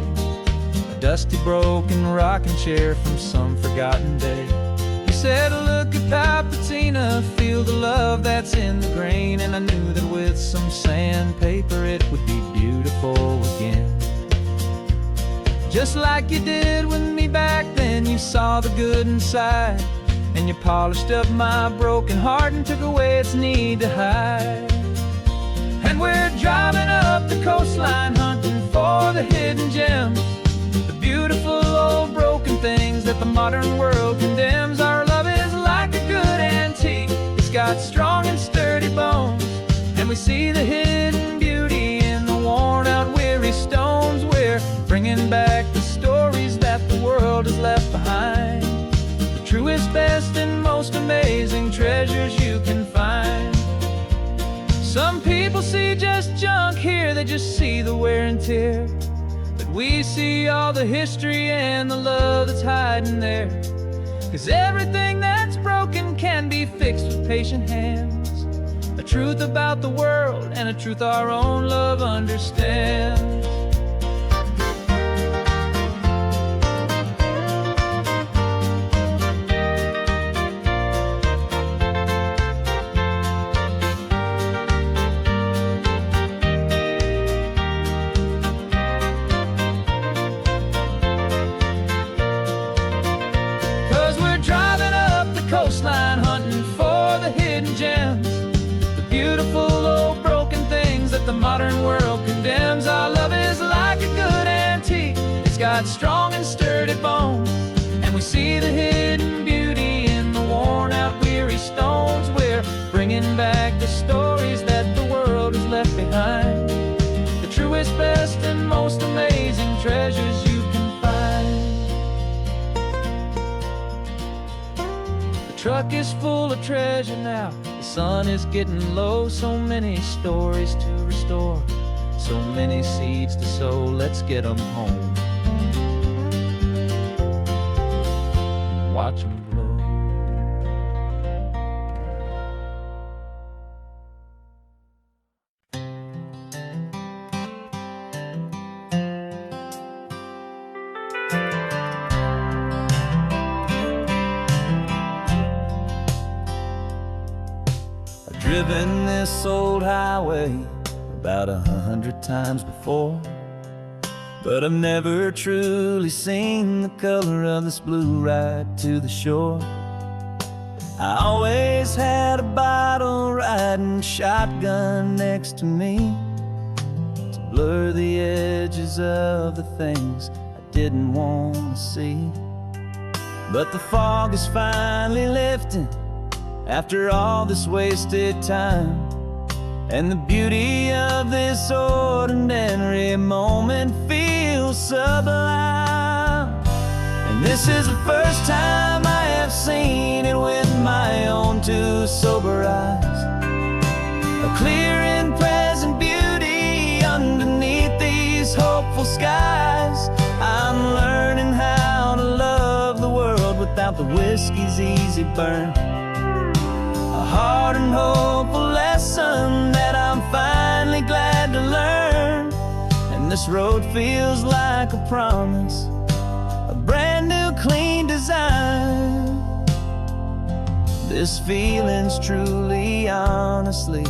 A: a dusty, broken rocking chair from some forgotten day. You said, look at Papatina, feel the love that's in the grain. And I knew that with some sandpaper it would be beautiful again. Just like you did with me back then, you saw the good inside, and you polished up my broken heart and took away its need to hide. And we're driving up the coastline, hunting for the hidden gems, the beautiful old broken things that the modern world condemns. Our love is like a good antique. It's got strong and sturdy bones, and we see the hidden beauty in the worn-out, weary stones. We're bringing back the stories that the world has left behind, the truest, best, and most amazing treasures you can find. Some people see just junk here, they just see the wear and tear, but we see all the history and the love that's hiding there. 'Cause everything that's broken can be fixed with patient hands, a truth about the world and a truth our own love understands. Coastline, hunting for the hidden gems, the beautiful old broken things that the modern world condemns. Our love is like a good antique. It's got strong and sturdy bones, and we see the hidden beauty in the worn-out, weary stones. We're bringing back the stories that the world has left behind, the truest, best, and most amazing treasures you can find. The truck is full of treasure now, the sun is getting low. So many stories to restore, so many seeds to sow. Let's get them home, watch them blow. Driven this old highway about 100 times before, but I've never truly seen the color of this blue right to the shore. I always had a bottle riding shotgun next to me to blur the edges of the things I didn't want to see. But the fog is finally lifting after all this wasted time, and the beauty of this ordinary moment feels sublime. And this is the first time I have seen it with my own two sober eyes, a clear and present beauty underneath these hopeful skies. I'm learning how to love the world without the whiskey's easy burn, a hard and hopeful lesson that I'm finally glad to learn. And this road feels like a promise, a brand new clean design. This feeling's truly, honestly,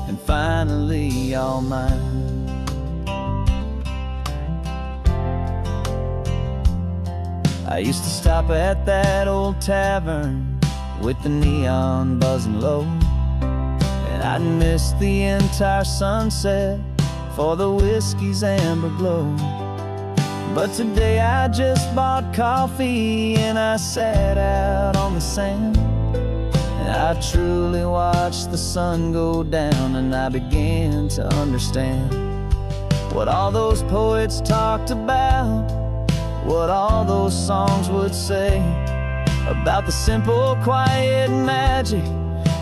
A: and finally all mine. I used to stop at that old tavern with the neon buzzing low, and I'd miss the entire sunset for the whiskey's amber glow. But today I just bought coffee and I sat out on the sand, and I truly watched the sun go down, and I began to understand what all those poets talked about
C: what all those songs would say about the simple, quiet magic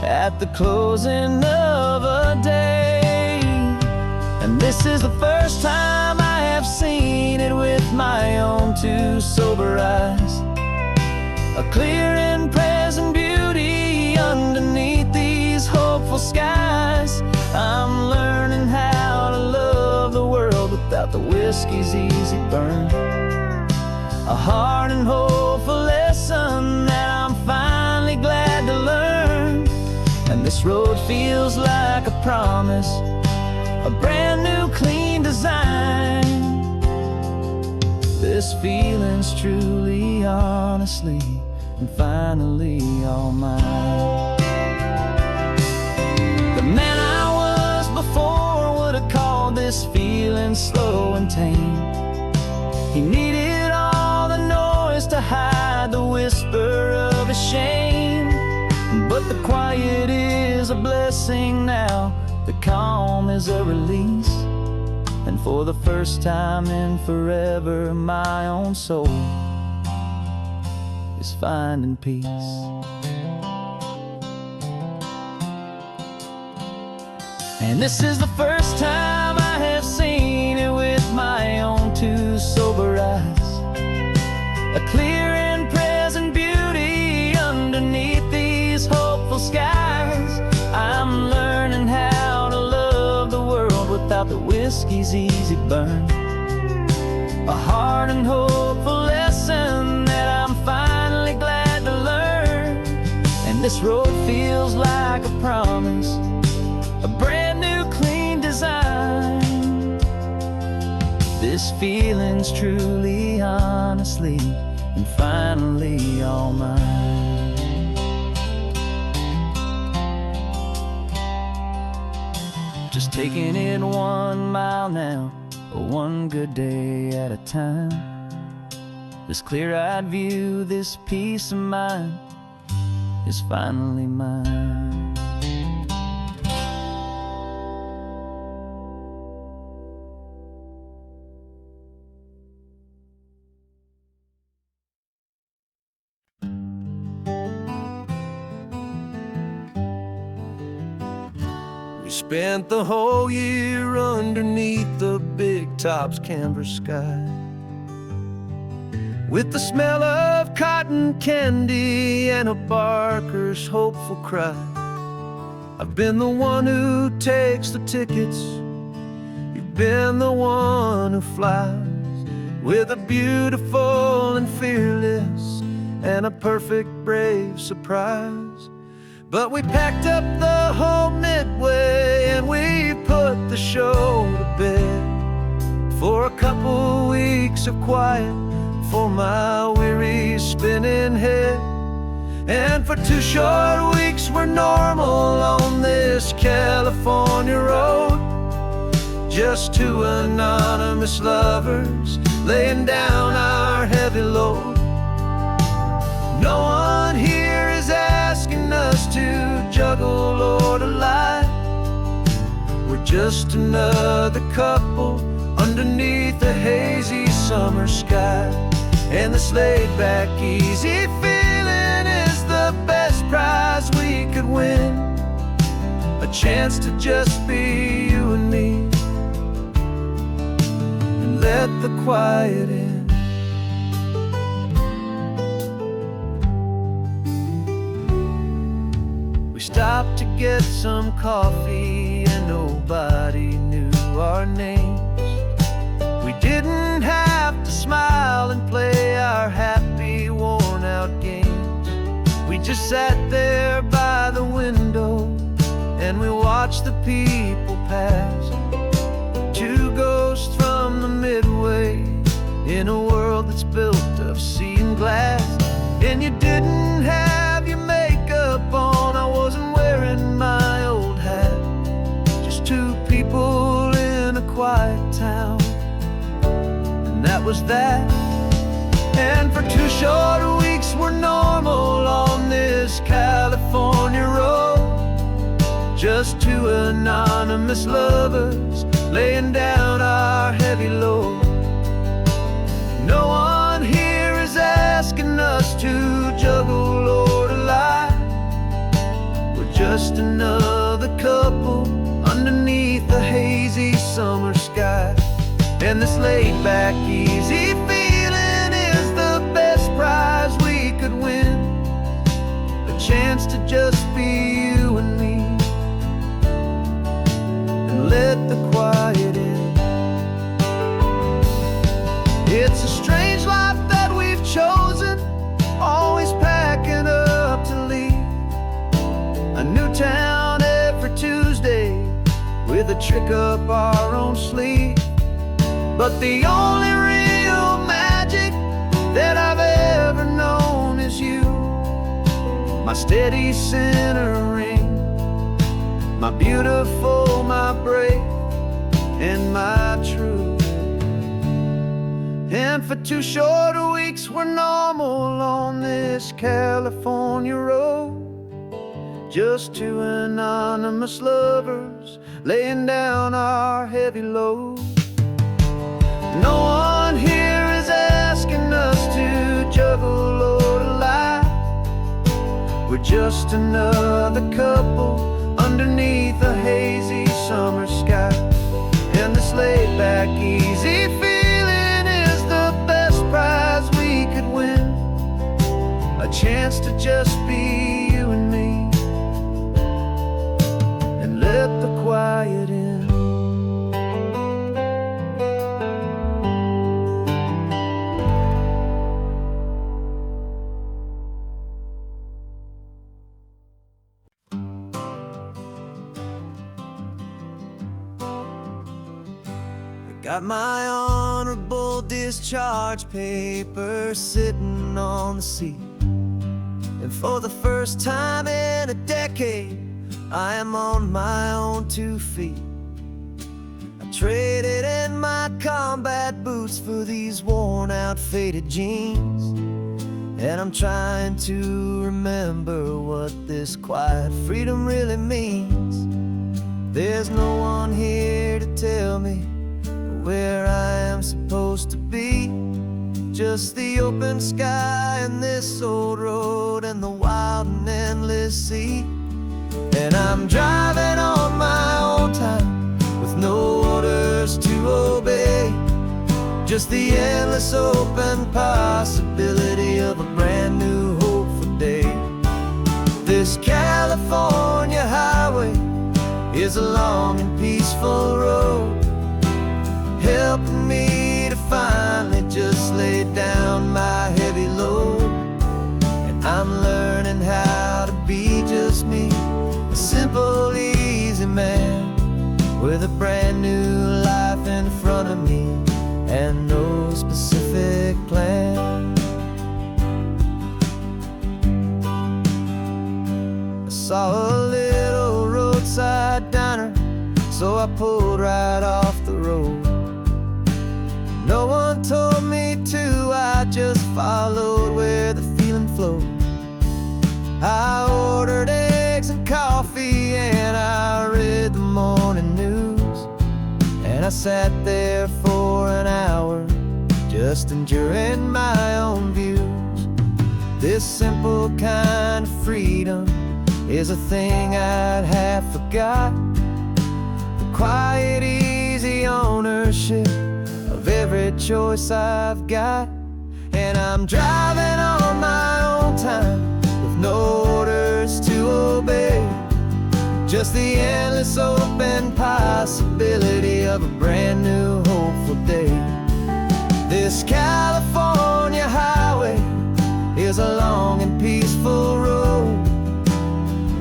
C: at the closing of a day. And this is the first time I have seen it with my own two sober eyes. A clear and present beauty underneath these hopeful skies. I'm learning how to love the world without the whiskey's easy burn. A hard and hopeful lesson that I'm finally glad to learn. And this road feels like a promise, a brand new clean design. This feeling's truly, honestly, and finally all mine. The man I was before would have called this feeling slow and tame. He needed all the noise to hide the whisper of his shame. But the quiet is a blessing now, the calm is a release. And for the first time in forever, my own soul is finding peace. And this is the first time I have seen it with my own two sober eyes. A clear and present beauty underneath these hopeful skies. I'm learning how to love the world without the whiskey's easy burn. A hard and hopeful lesson that I'm finally glad to learn. And this road feels like a promise, a brand new clean design. This feeling's truly, honestly, and finally all mine. Just taking it 1 mile now, one good day at a time. This clear-eyed view, this peace of mind is finally mine.
A: We spent the whole year underneath the big top's canvas sky, with the smell of cotton candy and a barker's hopeful cry. I've been the one who takes the tickets, you've been the one who flies, with a beautiful and fearless and a perfect brave surprise. But we packed up the whole Midway and we put the show to bed for a couple weeks of quiet for my weary spinning head. And for 2 short weeks we're normal on this California road, just 2 anonymous lovers laying down our heavy load. No one here is asking us to juggle or to lie. We're just another couple underneath a hazy summer sky. And this laid-back, easy feeling is the best prize we could win, a chance to just be you and me, and let the quiet in. We stopped to get some coffee and nobody knew our names. We didn't have to smile and play our happy, worn-out games. We just sat there by the window and we watched the people pass. 2 ghosts from the Midway in a world that's built of sea and glass. And you didn't have your makeup on, I wasn't wearing my old hat. Just 2 people in a quiet town, and that was that. And for 2 short weeks we're normal on this California road, just 2 anonymous lovers laying down our heavy load. No one just another couple underneath the hazy summer sky. And this laid-back, easy feeling is the best prize we could win. A chance to just be you and me, and let the quiet in. It's a strange life that we've chosen, always packing up to leave. A new town every Tuesday, with a trick up our own sleeve. But the only real magic that I've ever known is you, my steady centering, my beautiful, my brave, and my true. And for 2 short weeks we're normal on this California road, just 2 anonymous lovers laying down our heavy load. No one here is asking us to juggle or to lie. We're just another couple underneath a hazy summer sky. And this laid-back, easy feeling is the best prize we could win. A chance to just be you and me, and let the quiet in. Got my honorable discharge papers sitting on the seat, and for the first time in a decade I am on my own 2 feet. I traded in my combat boots for these worn out faded jeans, and I'm trying to remember what this quiet freedom really means. There's no one here to tell me where I am supposed to be, just the open sky and this old road and the wild and endless sea. And I'm driving on my own time with no orders to obey, just the endless open possibility of a brand new hopeful day. This California highway is a long and peaceful road, helping me to finally just lay down my heavy load. And I'm learning how to be just me, a simple, easy man with a brand new life in front of me and no specific plan. I saw a little roadside diner, so I pulled right off the road. No one told me to, I just followed where the feeling flowed. I ordered eggs and coffee and I read the morning news, and I sat there for an hour just enduring my own views. This simple kind of freedom is a thing I'd have forgot. The quiet, easy ownership of every choice I've got. And I'm driving on my own time with no orders to obey, just the endless open possibility of a brand new hopeful day. This California highway is a long and peaceful road,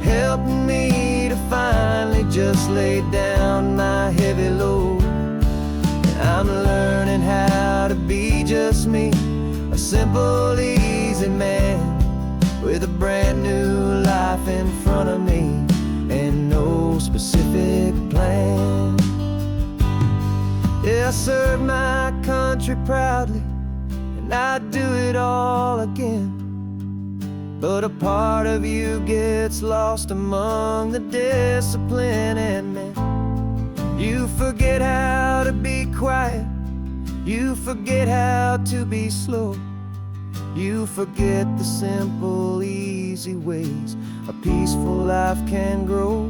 A: helping me to finally just lay down my heavy load. I'm learning how to be just me, a simple, easy man with a brand new life in front of me and no specific plan. Yeah, I serve my country proudly and I'd do it all again, but a part of you gets lost among the discipline and men. You forget how to be quiet, you forget how to be slow, you forget the simple, easy ways a peaceful life can grow.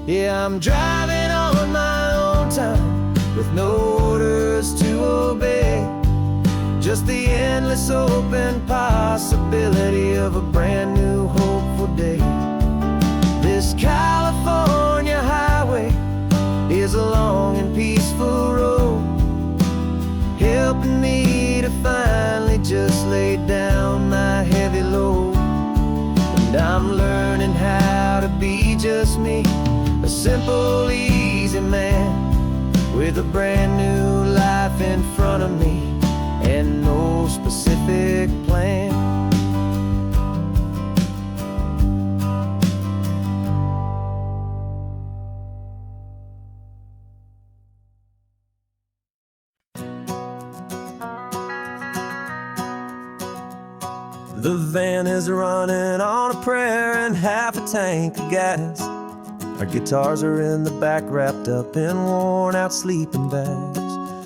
A: Yeah, I'm driving on my own time with no orders to obey, just the endless open possibility of a brand new hopeful day. This California highway is a long and peaceful road, helping me to finally just lay down my heavy load. And I'm learning how to be just me, a simple, easy man with a brand new life in front of me and no specific plan.
C: The van is running on a prayer and half a tank of gas. Our guitars are in the back, wrapped up in worn-out sleeping bags.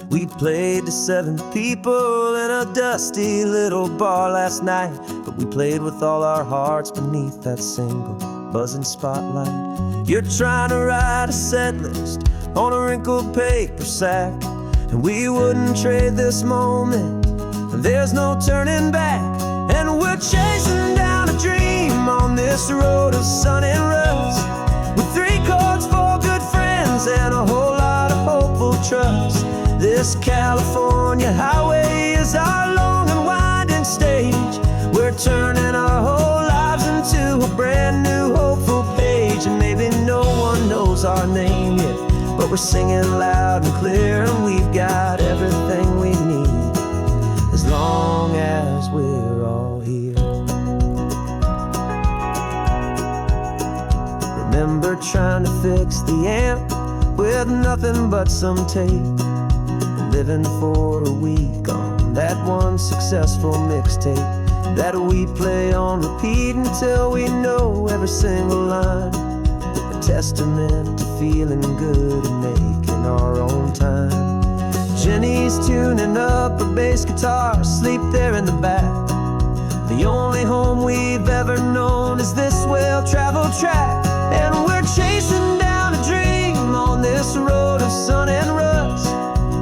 C: We played to 7 people in a dusty little bar last night, but we played with all our hearts beneath that single buzzing spotlight. You're trying to write a set list on a wrinkled paper sack, and we wouldn't trade this moment. There's no turning back, and we're chasing down a dream on this road of sun and rust, with 3 chords, 4 good friends, and a whole lot of hopeful trust. This California highway is our long and winding stage. We're turning our whole lives into a brand new hopeful page. And maybe no one knows our name yet, but we're singing loud and clear, and we've got everything we need, as long as we're all here. Remember trying to fix the amp with nothing but some tape, living for a week on that one successful mixtape that we play on repeat until we know every single line, a testament to feeling good and making our own time. Jenny's tuning up her bass guitar, asleep there in the back. The only home we've ever known is this well-traveled track, and we're chasing down a dream on this road of sun and rust,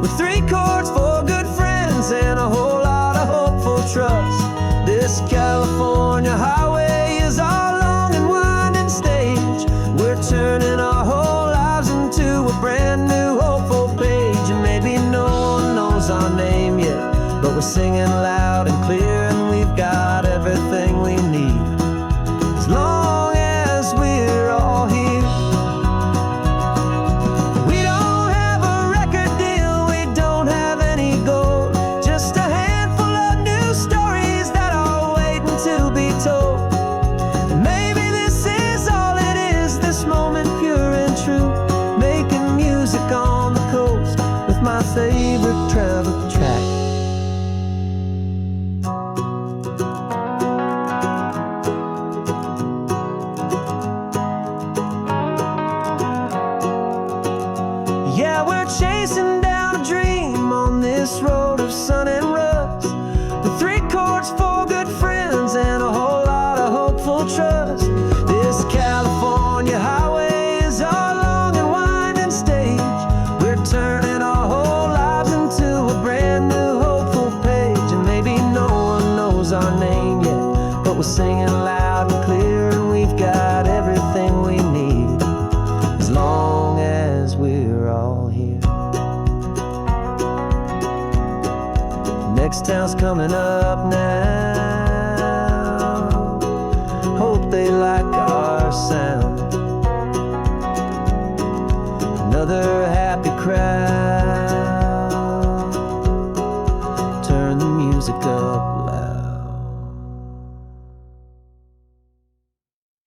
C: with 3 chords, 4 good friends, and a whole lot of hopeful trust. This California highway is our long and winding stage. We're turning our whole lives into a brand new hopeful page. And maybe no one knows our name yet, but we're singing loud and clear, and we've got everything we need, as long as we're all here. My favorite travel track. Yeah, we're chasing down a dream on this road of sun and rust, with 3 chords, 4 good friends, and a whole lot of hopeful trust. This California highway is our long and winding stage. We're turning our whole lives into a brand new hopeful page. And maybe no one knows our name yet, but we're singing loud and clear, and we've got everything we need, as long as we're all here. Next town's coming up now, hope they like our sound. Another happy crowd, turn the music up